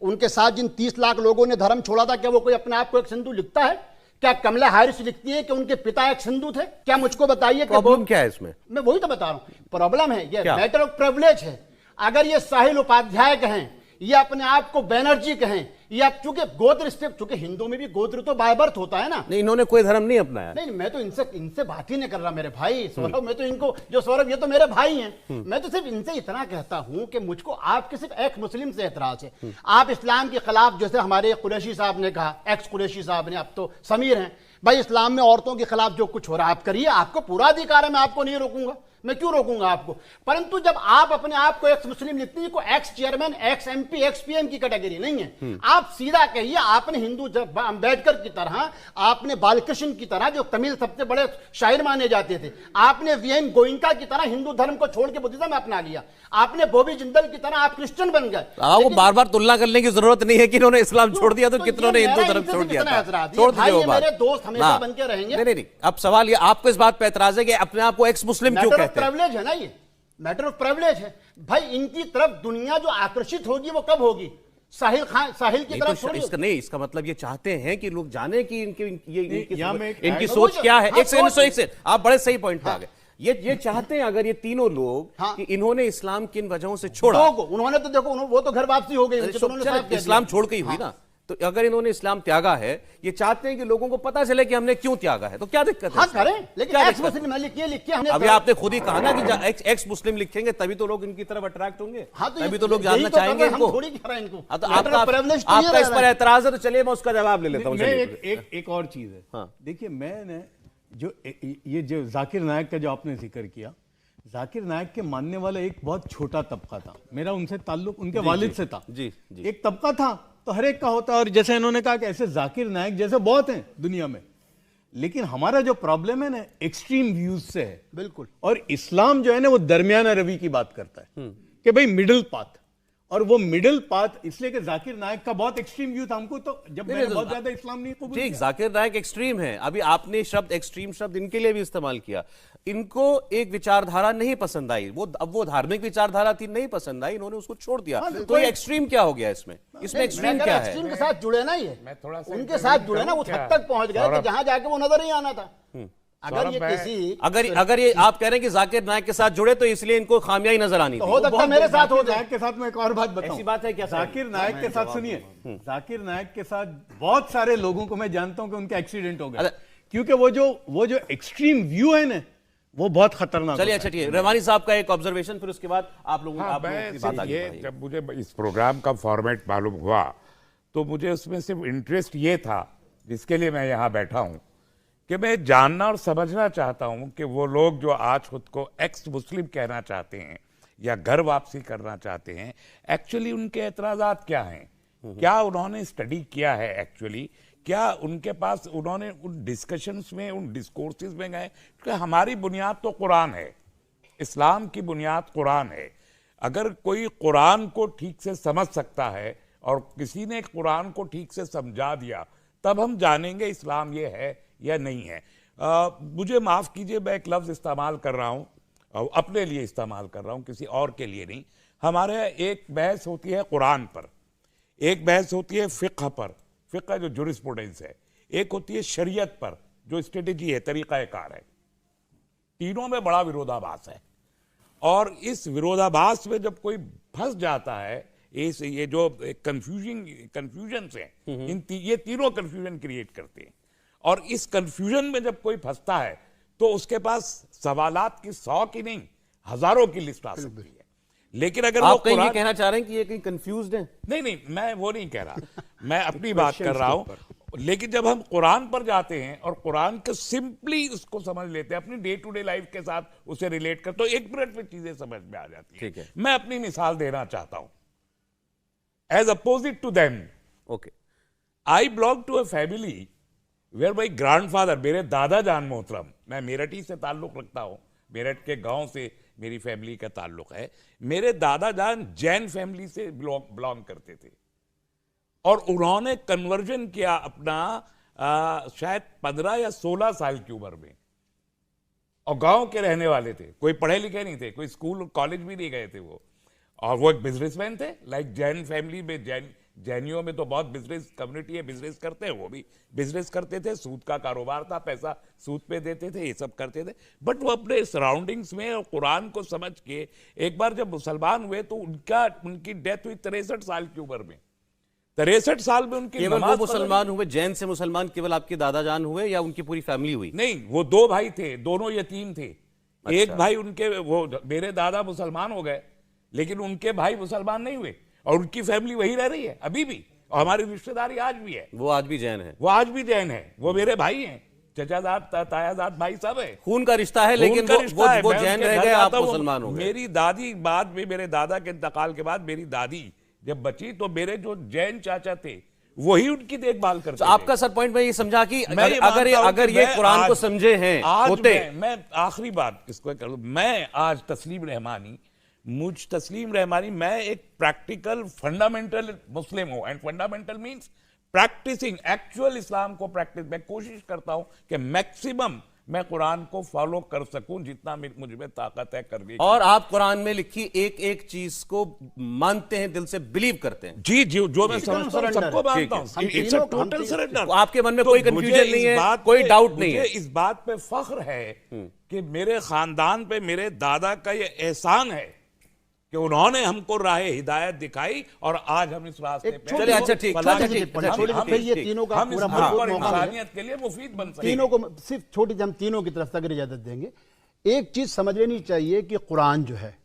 Speaker 6: उनके साथ जिन 30 लाख लोगों ने धर्म छोड़ा था, क्या वो कोई अपने आप को एक सिंधु लिखता है? क्या कमला हैरिस लिखती है कि उनके पिता एक सिंधु थे? क्या मुझको बताइए।
Speaker 1: प्रॉब्लम क्या है इसमें?
Speaker 6: मैं वही तो बता रहा हूं, प्रॉब्लम है ये मैटर ऑफ प्रिविलेज है। अगर ये साहिल उपाध्याय कहें, ये अपने आप को बैनर्जी कहें, या चूंकि गोत्र, चूंकि हिंदू में भी गोत्र तो बाय बर्थ होता है ना।
Speaker 1: नहीं, इन्होंने कोई धर्म नहीं अपनाया।
Speaker 6: नहीं, मैं तो इनसे बात ही नहीं कर रहा मेरे भाई सौरभ। मैं तो इनको, जो सौरभ, ये तो मेरे भाई हैं। मैं तो सिर्फ इनसे इतना कहता हूं कि मुझको आपके सिर्फ एक मुस्लिम से एतराज है। आप इस्लाम के खिलाफ, जैसे हमारे कुरैशी साहब ने कहा, एक्स कुरैशी साहब ने, अब तो समीर हैं भाई, इस्लाम में औरतों के खिलाफ जो कुछ हो रहा है आप करिए, आपको पूरा अधिकार है, मैं आपको नहीं रोकूंगा, मैं क्यों रोकूंगा आपको। परंतु जब आप अपने आप को एक्स मुस्लिम लिखते हैं, को x chairman, x MP, x PM की कैटेगरी नहीं है। आप सीधा कहिए, आपने हिंदू अंबेडकर की तरह, आपने बालकृष्ण की तरह, जो तमिल सबसे बड़े शायर माने जाते थे, आपने वीएन गोइंका की तरह हिंदू धर्म को छोड़ के बुद्धिज्म अपना लिया, आपने बॉबी जिंदल की तरह आप क्रिश्चियन बन गए।
Speaker 1: आपको बार बार तुलना करने की जरूरत नहीं है कि इन्होंने इस्लाम छोड़ दिया तो कितनों ने हिंदू धर्म छोड़ दिया था। छोड़ दिया वो बात।
Speaker 6: मेरे दोस्त हमेशा बन के रहेंगे।
Speaker 1: नहीं, अब सवाल ये, आपको इस बात पे एतराज है कि अपने आप को एक्स मुस्लिम क्यों कहते हैं?
Speaker 6: प्रिविलेज है ना, ये मैटर ऑफ प्रिविलेज है भाई। इनकी तरफ दुनिया जो आकर्षित होगी वो कब होगी? साहिल की तरफ
Speaker 1: तो इसका मतलब ये चाहते हैं कि लोग जाने कि इनकी
Speaker 5: सोच
Speaker 1: सोच क्या है। एक सेकंड, आप बड़े सही पॉइंट पे आ गए। ये चाहते हैं अगर ये तीनों लोग कि इन्होंने इस्लाम किन वजहों से छोड़ा।
Speaker 6: उन्होंने तो देखो, वो तो घर वापसी हो गई,
Speaker 1: इस्लाम छोड़ के ही हुई ना, तो अगर इन्होंने इस्लाम त्यागा है, ये चाहते हैं कि लोगों को पता चले कि हमने क्यों त्यागा है, तो क्या दिक्कत है?
Speaker 6: हाँ
Speaker 1: इसमें?
Speaker 6: करें, लेकिन
Speaker 1: क्या
Speaker 6: एक्स
Speaker 1: दिक्कत
Speaker 6: मुस्लिम लिखिए हमने
Speaker 1: अभी आपने खुद ही कहा ना कि एक्स मुस्लिम लिखेंगे तभी तो लोग इनकी तरफ अट्रैक्ट होंगे,
Speaker 6: हाँ, तो
Speaker 1: तभी
Speaker 6: ये-
Speaker 1: तो लोग
Speaker 6: यही
Speaker 1: जानना
Speaker 6: तो कर
Speaker 1: चाहेंगे
Speaker 6: रहे हैं, हम
Speaker 1: इनको।
Speaker 6: थोड़ी कह रहे हैं इनको।
Speaker 1: हाँ, तो
Speaker 6: Letter of privilege तो ये
Speaker 1: आपका
Speaker 6: रह
Speaker 1: इस
Speaker 6: रहा
Speaker 1: पर
Speaker 6: है।
Speaker 1: एतराज है तो चलिए मैं उसका जवाब ले लेता हूँ।
Speaker 5: मैं
Speaker 1: चलिए।
Speaker 5: एक और चीज है।
Speaker 1: हाँ।
Speaker 5: देखिए मैंने ये जो जाकिर नायक का जो आपने जिक्र किया, जाकिर नायक के मानने वाला एक बहुत छोटा तबका था। मेरा उनसे ताल्लुक उनके वालिद से था।
Speaker 1: जी, जी।
Speaker 5: एक तबका था तो हर एक का होता है, और जैसे इन्होंने कहा कि ऐसे जाकिर नायक जैसे बहुत हैं दुनिया में, लेकिन हमारा जो प्रॉब्लम है ना एक्सट्रीम व्यूज से है।
Speaker 6: बिल्कुल।
Speaker 5: और इस्लाम जो है ना वो दरमियाना रवि की बात करता है कि भाई मिडिल पाथ, और वो मिडिल पाथ इसलिए कि जाकिर नायक का बहुत एक्सट्रीम व्यू था। हमको तो जब मैंने बहुत ज्यादा इस्लाम नहीं कबूल
Speaker 1: ठीक,
Speaker 5: किया।
Speaker 1: जाकिर नायक एक्सट्रीम है। अभी आपने शब्द एक्सट्रीम शब्द इनके लिए भी इस्तेमाल किया। इनको एक विचारधारा नहीं पसंद आई, अब वो धार्मिक विचारधारा थी, नहीं पसंद आई, इन्होंने उसको छोड़ दिया। तो ये एक्सट्रीम क्या हो गया इसमें एक्सट्रीम क्या है?
Speaker 6: एक्सट्रीम के साथ जुड़े ना, ये
Speaker 7: मैं थोड़ा सा
Speaker 6: उनके साथ जुड़े ना, उस हद तक पहुंच गए कि जहां जाके वो नजर नहीं आना था। अगर ये किसी
Speaker 1: अगर ये आप कह रहे हैं कि जाकिर नायक के साथ जुड़े तो इसलिए इनको खामियां ही नजर आनी
Speaker 6: तो
Speaker 1: थी।
Speaker 6: हो सकता है मेरे साथ हो
Speaker 5: जाकिर
Speaker 6: जाए।
Speaker 5: नायक के साथ मैं एक और बात बताऊं।
Speaker 1: ऐसी बात है क्या?
Speaker 5: जाकिर नायक के साथ सुनिए, जाकिर नायक के साथ बहुत सारे लोगों को मैं जानता हूं कि उनका एक्सीडेंट हो गया,
Speaker 1: अरे-
Speaker 5: क्योंकि वो जो एक्सट्रीम व्यू है ना वो बहुत खतरनाक
Speaker 1: चलिए,
Speaker 5: होता
Speaker 1: अच्छा ठीक है, रहमानी साहब का एक ऑब्जर्वेशन, फिर उसके बाद आप लोगों
Speaker 7: हाँ,
Speaker 1: आप लोगों
Speaker 7: मैं
Speaker 1: की बात
Speaker 7: सिर्फ
Speaker 1: आगे
Speaker 7: ये
Speaker 1: बढ़ाइए।
Speaker 7: जब मुझे इस प्रोग्राम का फॉर्मेट मालूम हुआ तो मुझे उसमें सिर्फ इंटरेस्ट ये था, जिसके लिए मैं यहाँ बैठा हूँ, कि मैं जानना और समझना चाहता हूँ कि वो लोग जो आज खुद को एक्स मुस्लिम कहना चाहते हैं या घर वापसी करना चाहते हैं, एक्चुअली उनके एतराज़ात क्या हैं, क्या उन्होंने स्टडी किया है एक्चुअली, क्या उनके पास उन्होंने उन डिस्कशंस में, उन डिस्कोर्सेज में गए? क्योंकि हमारी बुनियाद तो कुरान है, इस्लाम की बुनियाद कुरान है। अगर कोई कुरान को ठीक से समझ सकता है और किसी ने कुरान को ठीक से समझा दिया, तब हम जानेंगे इस्लाम ये है या नहीं है। मुझे माफ़ कीजिए, मैं एक लफ्ज़ इस्तेमाल कर रहा हूँ, अपने लिए इस्तेमाल कर रहा हूँ, किसी और के लिए नहीं। हमारे एक बहस होती है कुरान पर, एक बहस होती है फ़िक़्ह पर, फ़िक़्ह जो जुरिस्प्रूडेंस है, एक होती है शरीयत पर जो स्ट्रेटेजी है, तरीक़ाकार है। तीनों में बड़ा विरोधाभास है, और इस विरोधाभास में जब कोई फंस जाता है, ये जो कंफ्यूजन है, ये तीनों कंफ्यूजन क्रिएट करते हैं, और इस कंफ्यूजन में जब कोई फंसता है तो उसके पास सवालात की 100 की नहीं, हजारों की लिस्ट आ सकती है। लेकिन अगर वो
Speaker 1: आप कहीं ये
Speaker 7: कुरान,
Speaker 1: कहना चाह रहे हैं कि ये कहीं कंफ्यूज्ड है?
Speaker 7: नहीं, मैं वो नहीं कह रहा, मैं अपनी बात कर रहा हूं। लेकिन जब हम कुरान पर जाते हैं और कुरान के सिंपली उसको समझ लेते हैं, अपनी डे टू डे लाइफ के साथ उसे रिलेट कर, तो 1 मिनट में चीजें समझ में आ जाती
Speaker 1: ठीक है।
Speaker 7: मैं अपनी मिसाल देना चाहता हूं, as opposite to them.
Speaker 1: Okay,
Speaker 7: I belong to a family where my grandfather, मेरे दादा जान मोहतरम, मैं मेरठ ही से ताल्लुक रखता हूं, मेरठ के गांव से मेरी फैमिली का ताल्लुक है। मेरे दादा जान जैन फैमिली से बिलोंग करते थे, और उन्होंने कन्वर्जन किया अपना शायद 15 या 16 साल की उम्र में, और गांव के रहने वाले थे, कोई पढ़े लिखे नहीं थे, कोई स्कूल कॉलेज भी नहीं गए थे वो, और वो एक बिजनेसमैन थे। लाइक जैन फैमिली में, जैनियों में तो बहुत बिजनेस कम्युनिटी है, बिजनेस करते हैं, वो भी बिजनेस करते थे, सूद का कारोबार था, पैसा सूद पे देते थे, ये सब करते थे। बट वो अपने सराउंडिंग्स में और कुरान को समझ के एक बार जब मुसलमान हुए तो उनकी डेथ हुई 63 साल की उम्र में। 63 साल में उनकी
Speaker 1: केवल वो
Speaker 7: नमाज
Speaker 1: मुसलमान हुए, जैन से मुसलमान केवल आपके दादा जान हुए या उनकी पूरी फैमिली हुई?
Speaker 7: नहीं, वो 2 भाई थे, दोनों यतीम थे। एक भाई उनके, वो मेरे दादा मुसलमान हो गए, लेकिन उनके भाई मुसलमान नहीं हुए, और उनकी फैमिली वही रह रही है अभी भी, और हमारी रिश्तेदारी आज भी है।
Speaker 1: वो आज भी जैन है?
Speaker 7: वो आज भी जैन है, वो मेरे भाई हैं, चचाजाद तायाजाद भाई सब है,
Speaker 1: खून का रिश्ता है, लेकिन
Speaker 7: उनका रिश्ता है।
Speaker 1: वो
Speaker 7: मैं
Speaker 1: जैन
Speaker 7: उनके
Speaker 1: रह
Speaker 7: घर
Speaker 1: गए, आप
Speaker 7: जाता हूं,
Speaker 1: मुसलमान हो गए।
Speaker 7: मेरी दादी बाद में, मेरे दादा के इंतकाल के बाद मेरी दादी जब बची तो मेरे जो जैन चाचा थे वही उनकी देखभाल करते
Speaker 1: तो
Speaker 7: थे।
Speaker 1: आपका सर पॉइंट मैं ये समझा कि
Speaker 7: मैं ये मानता हूं
Speaker 1: अगर
Speaker 7: कि
Speaker 1: ये
Speaker 7: मैं
Speaker 1: कुरान को
Speaker 7: आज-
Speaker 1: समझे हैं
Speaker 7: आज
Speaker 1: होते,
Speaker 7: मैं आखिरी बात इसको कर लूं, मैं आज तस्लीम रहमानी, मैं एक प्रैक्टिकल फंडामेंटल मुस्लिम हूं, and fundamental means practicing actual Islam को प्रैक्टिस। मैं कोशिश करता हूं कि मैक्सिमम मैं कुरान को फॉलो कर सकूं, जितना मुझ में ताकत है करने की।
Speaker 1: और आप कुरान में लिखी एक एक चीज को मानते हैं, दिल से बिलीव करते हैं?
Speaker 7: जी जी, जो मैं समझता हूं
Speaker 6: surrender
Speaker 7: सबको
Speaker 6: है।
Speaker 7: मानता
Speaker 6: हम
Speaker 7: हूं, इट्स अ
Speaker 6: तीनों-
Speaker 7: टोटल
Speaker 6: हम
Speaker 7: सरेंडर।
Speaker 1: तो आपके मन में कोई confusion नहीं है, कोई doubt नहीं है।
Speaker 7: इस बात पे फख्र है कि मेरे खानदान पे मेरे दादा का ये एहसान है कि उन्होंने हमको राह हिदायत दिखाई और आज हम इस रास्ते पे
Speaker 1: चलिए, अच्छा, ठीक,
Speaker 7: फलाह
Speaker 1: अच्छा,
Speaker 7: की-
Speaker 1: ठीक,
Speaker 7: हम-
Speaker 1: अच्छा, ठीक,
Speaker 7: हम-
Speaker 6: फिर ये तीनों का
Speaker 7: हम इस
Speaker 6: पूरा
Speaker 7: मुल्क
Speaker 6: मजबूत
Speaker 7: और
Speaker 6: मौका है।
Speaker 7: इंसानियत के लिए मुफीद बन सकते
Speaker 6: तीनों को सिर्फ छोटी सी हम तीनों की तरफ से अगर इजाजत देंगे, एक चीज समझ लेनी चाहिए कि कुरान जो है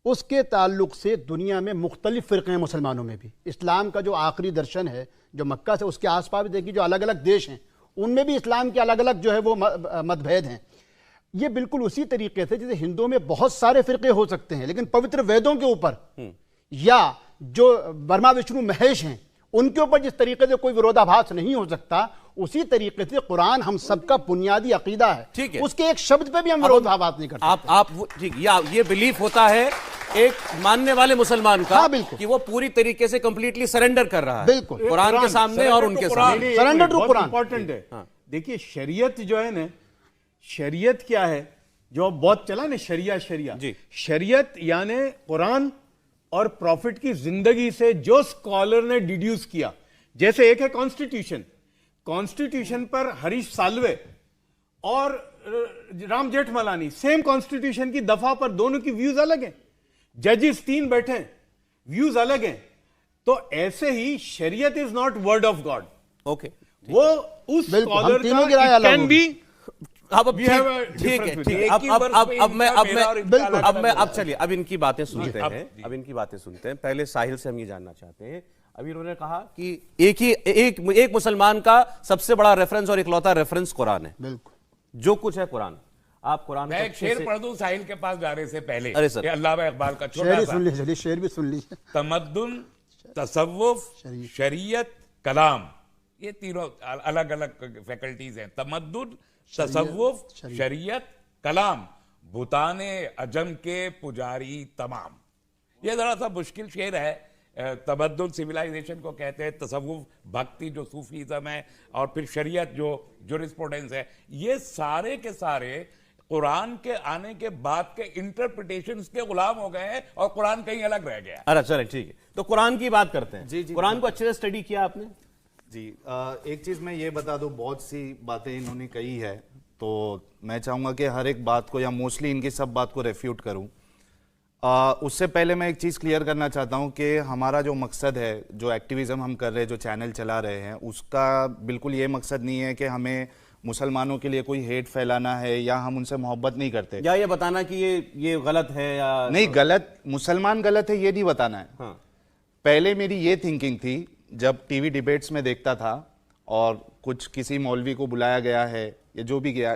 Speaker 6: उसके ताल्लुक से दुनिया में मुख्तलिफ फ़िरक़े हैं मुसलमानों में भी। इस्लाम का जो आखिरी दर्शन है जो मक्का से उसके आसपास देखिए जो अलग अलग देश हैं उनमें भी इस्लाम के अलग अलग जो है वो मतभेद हैं। ये बिल्कुल उसी तरीके से जैसे हिंदुओं में बहुत सारे फ़िरक़े हो सकते हैं लेकिन पवित्र वेदों के ऊपर या जो ब्रह्मा विष्णु महेश हैं उनके ऊपर जिस तरीके से कोई विरोधाभास नहीं हो सकता उसी तरीके से कुरान हम सबका बुनियादी अकीदा है।
Speaker 1: ठीक है।
Speaker 6: उसके एक शब्द पे भी हम विरोधाभास नहीं करते।
Speaker 1: आप ठीक, या ये बिलीफ होता है एक मानने वाले मुसलमान का,
Speaker 6: हाँ, बिल्कुल।
Speaker 1: कि वो पूरी तरीके से कंप्लीटली सरेंडर कर रहा है
Speaker 6: बिल्कुल।
Speaker 1: कुरान के सामने और उनके सामने।
Speaker 6: Surrender to Quran।
Speaker 5: इंपॉर्टेंट है। देखिए शरीयत जो है ना, शरीयत क्या है जो अब बहुत चला ना, शरिया
Speaker 1: जी।
Speaker 5: शरीयत यानी कुरान और प्रॉफिट की जिंदगी से जो स्कॉलर ने डिड्यूस किया। जैसे एक है कॉन्स्टिट्यूशन, कॉन्स्टिट्यूशन पर हरीश साल्वे और राम जेठमलानी सेम कॉन्स्टिट्यूशन की दफा पर दोनों की व्यूज अलग हैं, जजेस 3 बैठे हैं, व्यूज अलग हैं। तो ऐसे ही शरीयत is not word of God.
Speaker 1: Okay,
Speaker 5: वो उस
Speaker 6: बिल्कुल, हम
Speaker 5: स्कॉलर
Speaker 6: तीनों की राय
Speaker 5: का
Speaker 6: अलग
Speaker 5: कैन
Speaker 6: होगी।
Speaker 5: बी
Speaker 1: अब
Speaker 5: We have a
Speaker 1: ठीक है,
Speaker 5: difference
Speaker 1: ठीक है।
Speaker 5: with
Speaker 7: एक ही वर्ष पे इनका मेरा और इनका अलग अलग
Speaker 1: अब चलिए अब इनकी बातें सुनते हैं। अब इनकी बातें सुनते हैं। पहले साहिल से हम ये जानना चाहते हैं, अभी उन्होंने कहा कि एक मुसलमान का सबसे बड़ा रेफरेंस और इकलौता रेफरेंस कुरान है।
Speaker 6: बिल्कुल,
Speaker 1: जो कुछ है कुरान, आप कुरान
Speaker 7: मैं
Speaker 1: को
Speaker 7: एक
Speaker 1: अच्छे
Speaker 7: शेर
Speaker 1: से-
Speaker 7: पढ़ दूं साहिल के पास जाने से पहले।
Speaker 1: अरे सर।
Speaker 7: ये अल्लामा इकबाल का
Speaker 6: शेर
Speaker 7: छोटा
Speaker 6: ही
Speaker 7: सा
Speaker 6: सुन लीजिए, शेर भी सुन लीजिए।
Speaker 7: तमद्दुन, तसव्वुफ, शरीयत, कलाम, ये तीनों अलग अलग फैकल्टीज हैं। तमद्दुन, तसव्वुफ, शरीयत, कलाम, भूताने अजम के पुजारी तमाम। ये जरा सा मुश्किल शेर है। तमद्दुन सिविलाइजेशन को कहते हैं, तसव्वुफ भक्ति जो सूफीज़म है, और फिर शरीयत जो जुरिस्प्रूडेंस है। ये सारे के सारे कुरान के आने के बाद के इंटरप्रिटेशंस के गुलाम हो गए हैं और कुरान कहीं अलग रह गया।
Speaker 1: अरे चले ठीक है, तो कुरान की बात करते हैं।
Speaker 2: जी, जी,
Speaker 1: कुरान को अच्छे से स्टडी किया आपने?
Speaker 2: जी, एक चीज मैं ये बता दूं, बहुत सी बातें इन्होंने कही है तो मैं चाहूंगा कि हर एक बात को या मोस्टली इनकी सब बात को रेफ्यूट करूं। उससे पहले मैं एक चीज क्लियर करना चाहता हूं कि हमारा जो मकसद है, जो एक्टिविज्म हम कर रहे हैं, जो चैनल चला रहे हैं, उसका बिल्कुल ये मकसद नहीं है कि हमें मुसलमानों के लिए कोई हेट फैलाना है या हम उनसे मोहब्बत नहीं करते।
Speaker 1: या ये बताना कि ये गलत है या
Speaker 2: नहीं, गलत मुसलमान गलत है ये नहीं बताना है।
Speaker 1: हाँ।
Speaker 2: पहले मेरी ये थिंकिंग थी जब टीवी डिबेट्स में देखता था और कुछ किसी मौलवी को बुलाया गया है या जो भी गया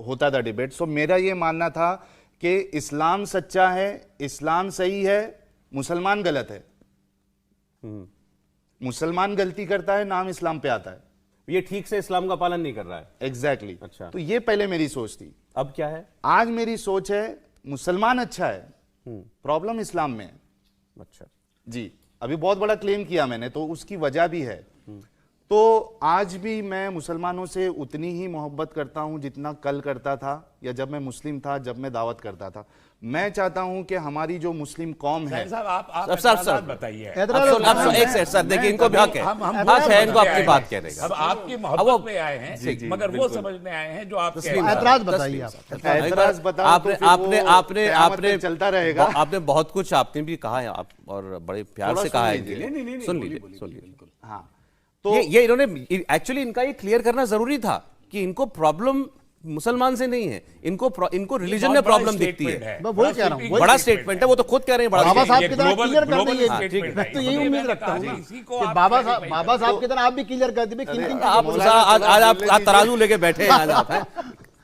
Speaker 2: होता था डिबेट, तो मेरा ये मानना था कि इस्लाम सच्चा है, इस्लाम सही है, मुसलमान गलत है। मुसलमान गलती करता है, नाम इस्लाम पे आता है।
Speaker 1: ये ठीक से इस्लाम का पालन नहीं कर रहा है।
Speaker 2: एग्जैक्टली
Speaker 1: अच्छा।
Speaker 2: तो ये पहले मेरी सोच थी।
Speaker 1: अब क्या है?
Speaker 2: आज मेरी सोच है मुसलमान अच्छा है, प्रॉब्लम इस्लाम में है।
Speaker 1: अच्छा
Speaker 2: जी, अभी बहुत बड़ा क्लेम किया मैंने, तो उसकी वजह भी है। तो आज भी मैं मुसलमानों से उतनी ही मोहब्बत करता हूं जितना कल करता था या जब मैं मुस्लिम था, जब मैं दावत करता था। मैं चाहता हूं कि हमारी जो मुस्लिम कौम है,
Speaker 7: साहब आप
Speaker 1: सर,
Speaker 7: एतराज़ात बताइए।
Speaker 1: एक सेकंड सर, देखिए इनको भी हक है, हक है इनको अपनी बात कहने का।
Speaker 7: अब आपकी मोहब्बत में आए हैं, मगर वो समझने आए हैं जो आप कह रहे हैं।
Speaker 6: ऐतराज बताइए आप।
Speaker 2: ऐतराज बताओ
Speaker 1: आपने
Speaker 2: तो फिर वो
Speaker 1: आपने आपने
Speaker 2: क़यामत
Speaker 1: आपने
Speaker 2: तक चलता रहेगा।
Speaker 1: आपने बहुत कुछ आपने भी कहा है, आप और बड़े प्यार
Speaker 2: थोड़ा
Speaker 1: से
Speaker 2: सुन
Speaker 1: कहा है
Speaker 2: लीजिए।
Speaker 1: इनके लिए।
Speaker 5: नहीं,
Speaker 1: सुन लीजिए।
Speaker 2: हाँ, तो
Speaker 1: ये इन्होंने एक्चुअली इनका ये क्लियर करना जरूरी था कि इनको प्रॉब्लम मुसलमान से नहीं है, इनको रिलीजन में प्रॉब्लम दिखती है।
Speaker 6: मैं वही कह रहा हूँ,
Speaker 1: बड़ा स्टेटमेंट है, वो तो खुद कह रहे हैं बड़ा
Speaker 6: बाबा
Speaker 1: statement
Speaker 6: साहब
Speaker 7: ये
Speaker 6: की तरह
Speaker 7: global-
Speaker 6: क्लियर कर
Speaker 7: global
Speaker 6: दीजिए।
Speaker 7: statement
Speaker 6: मैं
Speaker 7: है।
Speaker 6: तो यही
Speaker 7: इसलिए
Speaker 6: उम्मीद
Speaker 7: मैंने
Speaker 6: रखता हूँ
Speaker 7: कहा
Speaker 6: ना
Speaker 7: इसी को
Speaker 6: कि
Speaker 7: आप
Speaker 6: बाबा
Speaker 7: clarify
Speaker 6: साहब की तरह आप भी क्लियर कर दीजिए किन किन
Speaker 1: आप आज आप तराजू लेके बैठे हैं आज आप, हैं?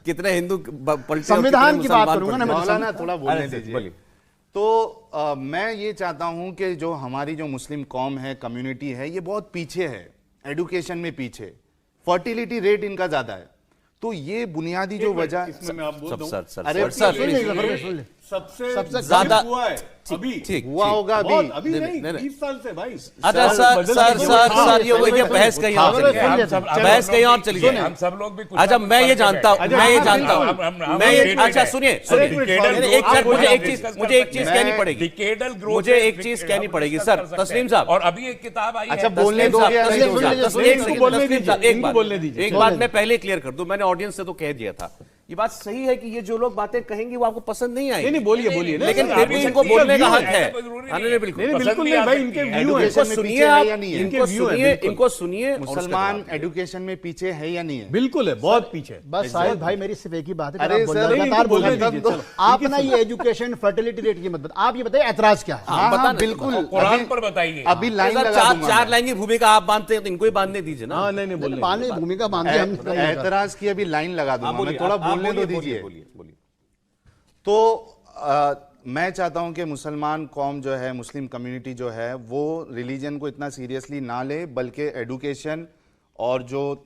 Speaker 1: कितने हिंदू पलटे और
Speaker 6: संविधान
Speaker 1: कितने
Speaker 6: की बात
Speaker 1: मुसलमान
Speaker 6: करूंगा ना
Speaker 1: पलटे।
Speaker 6: मैं।
Speaker 2: मौलाना थोड़ा बोलने
Speaker 1: अरे
Speaker 2: दीजिए।
Speaker 1: बोलिए।
Speaker 2: तो मैं ये चाहता हूं कि जो हमारी जो मुस्लिम कौम है, कम्युनिटी है, ये बहुत पीछे है, एडुकेशन में पीछे, फर्टिलिटी रेट इनका ज्यादा है। तो ये बुनियादी जो वजह,
Speaker 5: इसमें मैं आप बोल दूं,
Speaker 1: सर
Speaker 2: अरे
Speaker 1: सर
Speaker 6: सुन लीजिए, सुन लीजिए।
Speaker 5: सबसे
Speaker 1: ज्यादा
Speaker 5: हुआ है अभी,
Speaker 1: ठीक
Speaker 2: हुआ होगा
Speaker 5: बहुत
Speaker 2: अभी।
Speaker 5: अभी
Speaker 1: नहीं,
Speaker 5: नहीं,
Speaker 1: नहीं।
Speaker 5: 20 साल से भाई।
Speaker 1: अच्छा सर ये बहस कहीं और चली
Speaker 6: सुन
Speaker 1: गई।
Speaker 6: लेते हैं।
Speaker 1: बहस कहीं और चली गई।
Speaker 7: हम सब लोग भी कुछ
Speaker 1: अच्छा मैं ये जानता हूँ, मैं ये जानता हूँ, मैं ये अच्छा सुनिए मुझे एक चीज कहनी पड़ेगी, मुझे एक चीज कहनी पड़ेगी सर। तस्लीम साहब,
Speaker 7: और अभी एक किताब आई
Speaker 2: अच्छा,
Speaker 7: है,
Speaker 2: बोलने दो या नहीं दोगे?
Speaker 5: इनको बोलने दीजिए, इनको बोलने दीजिए।
Speaker 1: एक बात मैं पहले क्लियर कर दूं, मैंने ऑडियंस से तो कह दिया था ये बात सही है कि ये जो लोग बातें कहेंगे वो आपको पसंद नहीं आएगी।
Speaker 5: नहीं बोलिए बोलिए ना,
Speaker 1: लेकिन
Speaker 5: सर,
Speaker 1: फिर भी
Speaker 5: आप-
Speaker 1: इनको
Speaker 5: इनका
Speaker 1: बोलने का
Speaker 5: view
Speaker 1: हक है।
Speaker 7: ऐसा कोई जरूरी
Speaker 1: हाँ,
Speaker 7: नहीं
Speaker 1: नहीं, बिल्कुल।
Speaker 5: नहीं, बिल्कुल नहीं भाई, इनके व्यू
Speaker 1: इनको
Speaker 5: है।
Speaker 2: एजुकेशन में
Speaker 1: सुनिए
Speaker 2: पीछे
Speaker 1: आप,
Speaker 2: है या नहीं है?
Speaker 1: इनको
Speaker 5: view है,
Speaker 1: सुनिए,
Speaker 5: बिल्कुल।
Speaker 1: इनको सुनिए और उसका
Speaker 2: मुसलमान
Speaker 1: जवाब दें।
Speaker 2: एजुकेशन में पीछे है या नहीं है?
Speaker 5: बिल्कुल है, बहुत पीछे।
Speaker 6: बस साहिल भाई मेरी सिर्फ एक ही बात है कि
Speaker 2: अरे
Speaker 6: आप बोल-
Speaker 2: सर,
Speaker 6: लगातार
Speaker 5: इनको
Speaker 6: बोल
Speaker 5: बोलने
Speaker 6: रहे हैं।
Speaker 5: दीजिए, चलो।
Speaker 6: आप ना ये एजुकेशन फर्टिलिटी रेट की मत बताइए, आप ये बताइए ऐतराज क्या है।
Speaker 2: हाँ
Speaker 1: बता
Speaker 2: हाँ
Speaker 1: ना,
Speaker 2: बिल्कुल।
Speaker 7: कुरान
Speaker 2: अभी-
Speaker 7: पर बताइए।
Speaker 2: अभी लाइन
Speaker 1: सर,
Speaker 2: लगा
Speaker 1: चार
Speaker 2: दूंगा
Speaker 1: चार
Speaker 2: मैं।
Speaker 1: लैंगिक भूमिका आप बांधते हैं तो इनको ही बांधने दीजिए ना।
Speaker 5: हाँ नहीं नहीं बोलने
Speaker 6: बाने भूमिका बांधे हम
Speaker 2: एतराज की अभी लाइन लगा दूंगा मैं, थोड़ा बोलने तो दीजिए।
Speaker 1: बोलिए बोलिए।
Speaker 2: तो मैं चाहता हूं कि मुसलमान कौम जो है, मुस्लिम कम्युनिटी जो है, वो रिलीजन को इतना सीरियसली ना ले, बल्कि एडुकेशन और जो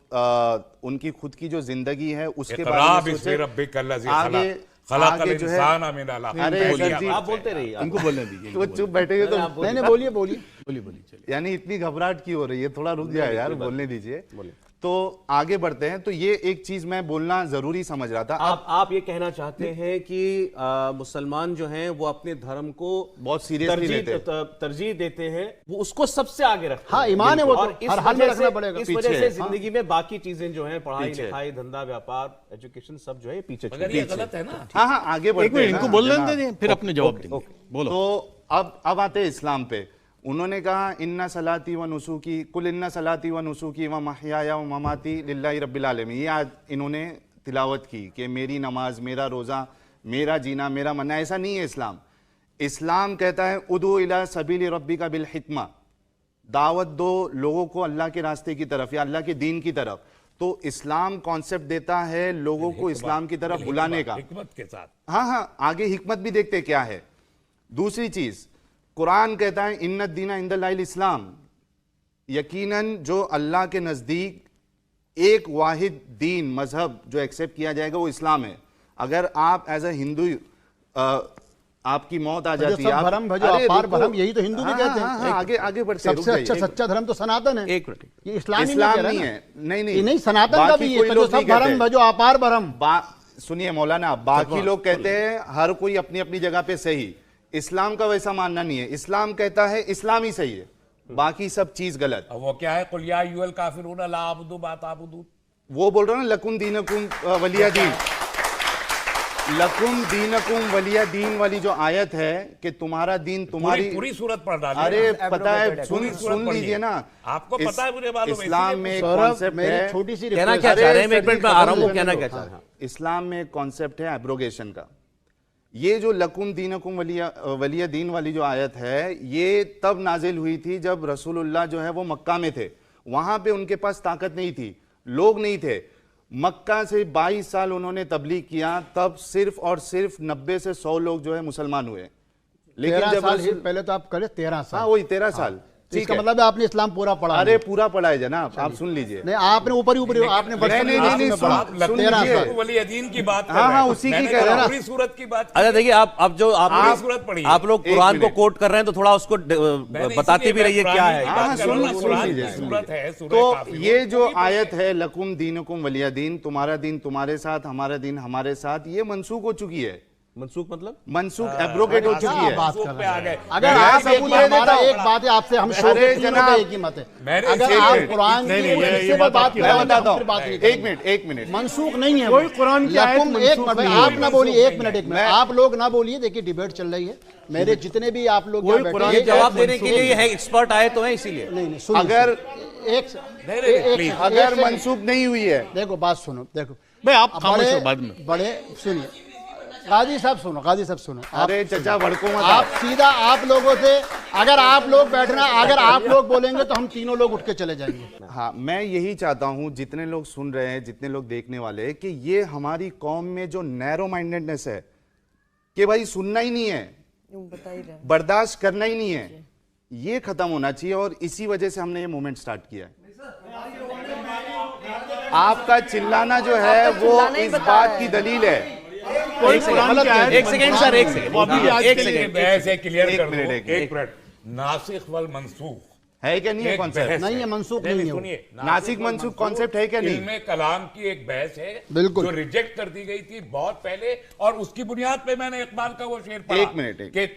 Speaker 2: उनकी खुद की जो जिंदगी है उसके बारे
Speaker 7: इक़रा
Speaker 2: में
Speaker 7: बिस्मि
Speaker 2: सोचे।
Speaker 7: रब्बिकल्लज़ी
Speaker 2: आगे
Speaker 7: खलक़ल
Speaker 2: आगे जो है,
Speaker 7: इंसान मिन अलक़।
Speaker 2: अरे
Speaker 7: बोलिए
Speaker 2: सर जी,
Speaker 1: आप बोलते रहिए।
Speaker 5: इनको बोलने दीजिए,
Speaker 2: वो चुप बैठे हुए तो
Speaker 6: नहीं बोलिए बोलिए।
Speaker 5: बोलिए बोलिए चलिए।
Speaker 2: यानी इतनी घबराहट क्यों हो रही है? थोड़ा रुक जाए यार, बोलने दीजिए। तो आगे बढ़ते हैं। तो ये एक चीज मैं बोलना जरूरी समझ रहा था।
Speaker 1: आप ये कहना चाहते हैं कि मुसलमान जो हैं वो अपने धर्म को
Speaker 2: बहुत सीरियसली लेते हैं।
Speaker 1: तरजीह देते हैं, वो उसको सबसे आगे रखते
Speaker 6: हाँ,
Speaker 1: हैं।
Speaker 6: ईमान है वो तो,
Speaker 1: और इस
Speaker 6: हर हाल में
Speaker 1: वजह
Speaker 6: रखना
Speaker 1: से-
Speaker 6: पड़ेगा।
Speaker 1: इस वजह
Speaker 2: पीछे
Speaker 1: से
Speaker 2: है।
Speaker 1: जिंदगी में बाकी चीजें जो हैं, पढ़ाई
Speaker 2: पीछे है।
Speaker 1: लिखाई, धंधा व्यापार, एजुकेशन, सब जो है पीछे
Speaker 7: मगर ये गलत है ना।
Speaker 2: हाँ हाँ आगे बढ़ते
Speaker 5: एक मिनट
Speaker 2: हैं
Speaker 5: इनको
Speaker 2: ना,
Speaker 5: बोलने
Speaker 2: जनाब।
Speaker 5: दीजिए, फिर अपने जवाब देंगे। बोलो।
Speaker 2: तो अब आते हैं इस्लाम पे। उन्होंने कहा इन्ना सलाती व नुसूकी कुल इन्ना सलाती व नुसूकी व महयाया व ममाती लिल्लाहि रब्बिल आलमीन। ये आज इन्होंने तिलावत की कि मेरी नमाज, मेरा रोज़ा, मेरा जीना, मेरा मरना। ऐसा नहीं है इस्लाम। इस्लाम कहता है उदू इला सबील रब्बिका बिल हिकमा, दावत दो लोगों को अल्लाह के रास्ते की तरफ या अल्लाह के दीन की तरफ। तो इस्लाम कॉन्सेप्ट देता है लोगों को इस्लाम की तरफ बुलाने का।
Speaker 7: हिकमत के साथ।
Speaker 2: हाँ हाँ आगे हिकमत भी देखते क्या है। दूसरी चीज, कुरान कहता है इन्नद दीना इंदल्लाहिल इस्लाम, यकीनन जो अल्लाह के नजदीक एक वाहिद दीन मजहब जो एक्सेप्ट किया जाएगा वो इस्लाम है। अगर आप एज अ हिंदू आपकी मौत आ जाती है,
Speaker 6: सब धर्म भजो
Speaker 2: अरे
Speaker 6: अपार
Speaker 2: रुको।
Speaker 6: भरम, यही तो हिंदू भी
Speaker 2: हाँ,
Speaker 6: कहते हैं।
Speaker 2: हाँ, हाँ, आगे आगे बढ़ते हैं, रुक
Speaker 6: सबसे अच्छा
Speaker 2: जाइए।
Speaker 6: सच्चा धर्म तो सनातन है।
Speaker 1: एक मिनट।
Speaker 6: ये इस्लाम ही
Speaker 2: इस्लाम
Speaker 6: कह रहा
Speaker 2: नहीं
Speaker 6: ना।
Speaker 2: है, नहीं
Speaker 6: ये नहीं, सनातन का
Speaker 2: बाकी
Speaker 6: भी
Speaker 2: कोई
Speaker 6: है,
Speaker 2: लोग
Speaker 6: तो सब
Speaker 2: नहीं कहते।
Speaker 6: धर्म भजो अपार भरम।
Speaker 2: सुनिए मौलाना, बाकी लोग कहते हैं हर कोई अपनी अपनी जगह पे सही। इस्लाम का वैसा मानना नहीं है। इस्लाम कहता है इस्लाम ही सही है, बाकी सब चीज गलत।
Speaker 7: अब वो क्या है, कुल या अय्युहल काफिरून ला अअबुदु मा ताबुदून।
Speaker 2: वो बोल रहा हूँ ना, लकुम दीनकुम वलिया दीन, लकुम दीनकुम वलिया दीन वाली जो आयत है कि तुम्हारा दीन तुम्हारी
Speaker 7: पूरी सूरत पढ़ डाली।
Speaker 2: अरे पता है,
Speaker 7: पूरी
Speaker 2: सुन
Speaker 7: सूरत
Speaker 2: सुन
Speaker 7: पढ़िए।
Speaker 2: लीजिए ना।
Speaker 7: आपको पता है, मुझे मालूम है,
Speaker 2: इस्लाम
Speaker 7: इसीलिए
Speaker 2: में एक
Speaker 6: सौरभ,
Speaker 2: कॉन्सेप्ट
Speaker 6: मेरी
Speaker 2: है।
Speaker 6: छोटी सी
Speaker 1: कहना
Speaker 6: रिक्वेस्ट
Speaker 1: क्या
Speaker 6: है।
Speaker 1: चाह रहे हैं? मैं एक
Speaker 2: सर
Speaker 1: मिनट
Speaker 2: जी,
Speaker 1: में आ रहा हूँ, वो
Speaker 2: खत्म
Speaker 1: कहना
Speaker 2: करने
Speaker 1: क्या
Speaker 2: दो।
Speaker 1: चाह रहे हैं?
Speaker 2: इस्लाम में एक कॉन्सेप्ट है एब्रोगेशन का। ये जो लकुम दीनकुम वलिया दीन वाली जो आयत है, ये तब नाजिल हुई थी जब रसूलुल्लाह जो है वो मक्का में थे। वहां पे उनके पास ताकत नहीं थी, लोग नहीं थे। मक्का से 22 साल उन्होंने तबलीग किया, तब सिर्फ और सिर्फ 90 से 100 लोग जो है मुसलमान हुए। लेकिन
Speaker 6: 13
Speaker 2: जब
Speaker 6: साल
Speaker 2: रसूल-
Speaker 6: पहले तो आप करे 13 साल।
Speaker 2: हाँ वही 13 साल।
Speaker 6: तो
Speaker 2: ठीक
Speaker 6: इसका
Speaker 2: है।
Speaker 6: मतलब है आपने इस्लाम पूरा पढ़ा
Speaker 2: अरे
Speaker 6: नहीं।
Speaker 2: पूरा पढ़ा है जनाब, आप सुन लीजिए।
Speaker 6: नहीं, आपने ऊपर ऊपर आपने
Speaker 2: नहीं,
Speaker 6: बचपन
Speaker 2: नहीं,
Speaker 6: में
Speaker 2: नहीं,
Speaker 6: में पढ़ा।
Speaker 2: सुन
Speaker 6: 13
Speaker 2: लीजिए।
Speaker 6: साल।
Speaker 7: वली अदीन की बात कर
Speaker 2: हाँ,
Speaker 7: रहे हैं।
Speaker 2: हाँ, उसी की
Speaker 7: मैंने
Speaker 2: कह
Speaker 7: कहा
Speaker 2: रहा।
Speaker 7: पूरी सूरत की बात
Speaker 1: अच्छा देखिए, आप जो
Speaker 7: पूरी सूरत पढ़िए।
Speaker 1: आप लोग
Speaker 2: एक
Speaker 1: कुरान को
Speaker 2: मिनट।
Speaker 1: कोट कर रहे हैं तो थोड़ा उसको बताते भी रहिए क्या है।
Speaker 2: हाँ, सुन लीजिए, सुन
Speaker 7: सूरत है,
Speaker 2: लीजिए।
Speaker 7: सूरह
Speaker 2: तो
Speaker 7: काफिरून।
Speaker 2: ये जो आयत है लकुम दीनुकुम वलिया दीन, तुम्हारा दिन तुम्हारे साथ, हमारा दिन हमारे साथ, ये मनसूख हो चुकी है।
Speaker 1: मनसूख मतलब
Speaker 2: मनसूख एब्रोगेट हो चुकी है।
Speaker 6: बात कर
Speaker 7: पे
Speaker 6: रहे
Speaker 7: आ
Speaker 6: हैं।
Speaker 7: गए।
Speaker 6: अगर
Speaker 2: मैं
Speaker 6: आप
Speaker 2: सबूत दे
Speaker 6: हमारा
Speaker 2: देता हूं।
Speaker 6: एक बात है आपसे, हम शो
Speaker 2: अरे
Speaker 6: के तीनों
Speaker 2: जनाब,
Speaker 6: का एक ही मत है।
Speaker 7: मैंने
Speaker 6: अगर
Speaker 7: एक
Speaker 6: आप
Speaker 7: मिनट,
Speaker 6: कुरान
Speaker 5: नहीं,
Speaker 6: की
Speaker 5: नहीं, ये
Speaker 6: हिस्से पे
Speaker 5: बात
Speaker 6: बात
Speaker 5: आपकी
Speaker 6: कर रहे
Speaker 2: मैं
Speaker 6: हैं,
Speaker 2: बताता
Speaker 6: हम फिर बात
Speaker 2: हूँ,
Speaker 6: नहीं
Speaker 2: एक
Speaker 6: करेंगे।
Speaker 2: मिनट, एक मिनट।
Speaker 6: मनसूख नहीं है।
Speaker 5: कोई कुरान की आयत
Speaker 6: लकुम, एक
Speaker 5: मनसूख
Speaker 6: मिनट,
Speaker 5: नहीं
Speaker 6: आप
Speaker 5: है।
Speaker 6: ना बोलिए, एक
Speaker 7: मनसूख
Speaker 6: मिनट, एक मिनट,
Speaker 2: मैं-
Speaker 6: आप लोग ना बोलिए। देखिए डिबेट चल रही है, मेरे जितने भी आप लोग
Speaker 5: कोई
Speaker 6: यहाँ बैठे
Speaker 5: कुरान
Speaker 6: हैं,
Speaker 5: की
Speaker 1: जवाब
Speaker 5: आयत
Speaker 1: देने के लिए है, एक्सपर्ट आए तो हैं इसीलिए।
Speaker 6: नहीं नहीं, सुनिए,
Speaker 2: अगर
Speaker 6: सुनिए। एक
Speaker 7: नहीं,
Speaker 2: अगर मनसूख नहीं हुई है,
Speaker 6: देखो बात सुनो, देखो
Speaker 5: भाई आप खामोश हो बाद में।
Speaker 6: बड़े सुनिए, गाजी साहब सुनो, गाजी साहब सुनो।
Speaker 2: अरे चचा भड़को मत।
Speaker 6: आप सीधा आप लोगों से, अगर आप लोग बैठना, अगर आप लोग बोलेंगे तो हम तीनों लोग उठ के चले जाएंगे।
Speaker 2: हाँ, मैं यही चाहता हूं, जितने लोग सुन रहे हैं, जितने लोग देखने वाले हैं, कि ये हमारी कौम में जो नैरो माइंडेडनेस है कि भाई सुनना ही नहीं है, बर्दाश्त करना ही नहीं है, ये खत्म होना चाहिए। और इसी वजह से हमने ये मूवमेंट स्टार्ट किया है। आपका चिल्लाना जो है वो
Speaker 3: चिल्लाना ही
Speaker 2: इस
Speaker 3: बता
Speaker 2: बात
Speaker 3: रहा
Speaker 2: की
Speaker 3: है।
Speaker 2: दलील है।
Speaker 5: कोई कुरान की आयत
Speaker 1: एक सेकंड सर, एक सेकंड,
Speaker 5: वो अभी भी आज
Speaker 1: एक
Speaker 5: के लिए
Speaker 1: सेकंड।
Speaker 7: मैं ऐसे क्लियर
Speaker 2: एक
Speaker 7: कर दूं।
Speaker 2: मिनट, एक
Speaker 7: एक मिनट। नासिख वल मनसूख
Speaker 2: है क्या नहीं है
Speaker 7: एक
Speaker 2: कॉन्सेप्ट?
Speaker 7: बहस
Speaker 6: नहीं है, मनसूख नहीं है वो।
Speaker 7: सुनिए,
Speaker 2: नासिक मनसूख कॉन्सेप्ट है क्या नहीं?
Speaker 7: इल्मे कलाम की एक बहस है
Speaker 6: बिल्कुल।
Speaker 7: जो रिजेक्ट कर दी गई थी बहुत पहले, और उसकी बुनियाद पे मैंने इकबाल का वो शेर पढ़ा
Speaker 2: एक मिनट, एक।
Speaker 7: कि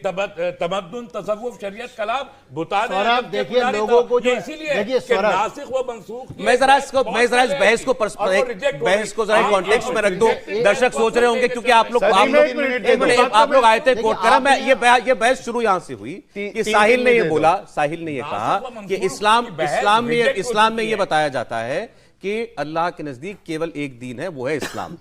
Speaker 7: तमद्दुन तसव्वुफ शरीयत कलाम बुताने
Speaker 6: सौरभ,
Speaker 7: अदब के
Speaker 6: देखिए,
Speaker 7: पुजारी
Speaker 6: लोगों
Speaker 7: था।
Speaker 6: को जो-
Speaker 7: ये इसीलिए
Speaker 6: देखिए,
Speaker 7: कि
Speaker 6: सौरभ,
Speaker 7: नासिख व मनसूख की
Speaker 1: मैं जरा
Speaker 7: एक
Speaker 1: इसको
Speaker 7: बहुत
Speaker 1: मैं जरा इस
Speaker 7: पहले
Speaker 1: बहस को
Speaker 7: और वो reject हो
Speaker 1: बहस को
Speaker 7: गई।
Speaker 1: जरा कॉन्टेक्स्ट में रख दूं। दर्शक सोच रहे होंगे क्योंकि आप लोग
Speaker 2: सर, एक मिनट,
Speaker 1: आप लोग आयतें
Speaker 6: देखिए,
Speaker 1: कोट करा। मैं
Speaker 6: आपने-
Speaker 1: ये बहस शुरू यहां से हुई कि
Speaker 2: तीन
Speaker 1: साहिल ने ये
Speaker 2: मिनट दे दो।
Speaker 1: बोला, साहिल ने ये कहा
Speaker 7: नासिख व
Speaker 1: कि
Speaker 7: मंसूख
Speaker 1: इस्लाम
Speaker 7: की बहस
Speaker 1: इस्लाम में
Speaker 7: reject हो
Speaker 1: इस्लाम में
Speaker 7: चुकी
Speaker 1: ये
Speaker 7: है।
Speaker 1: बताया जाता है कि अल्लाह के नजदीक केवल एक दीन है, वो है इस्लाम।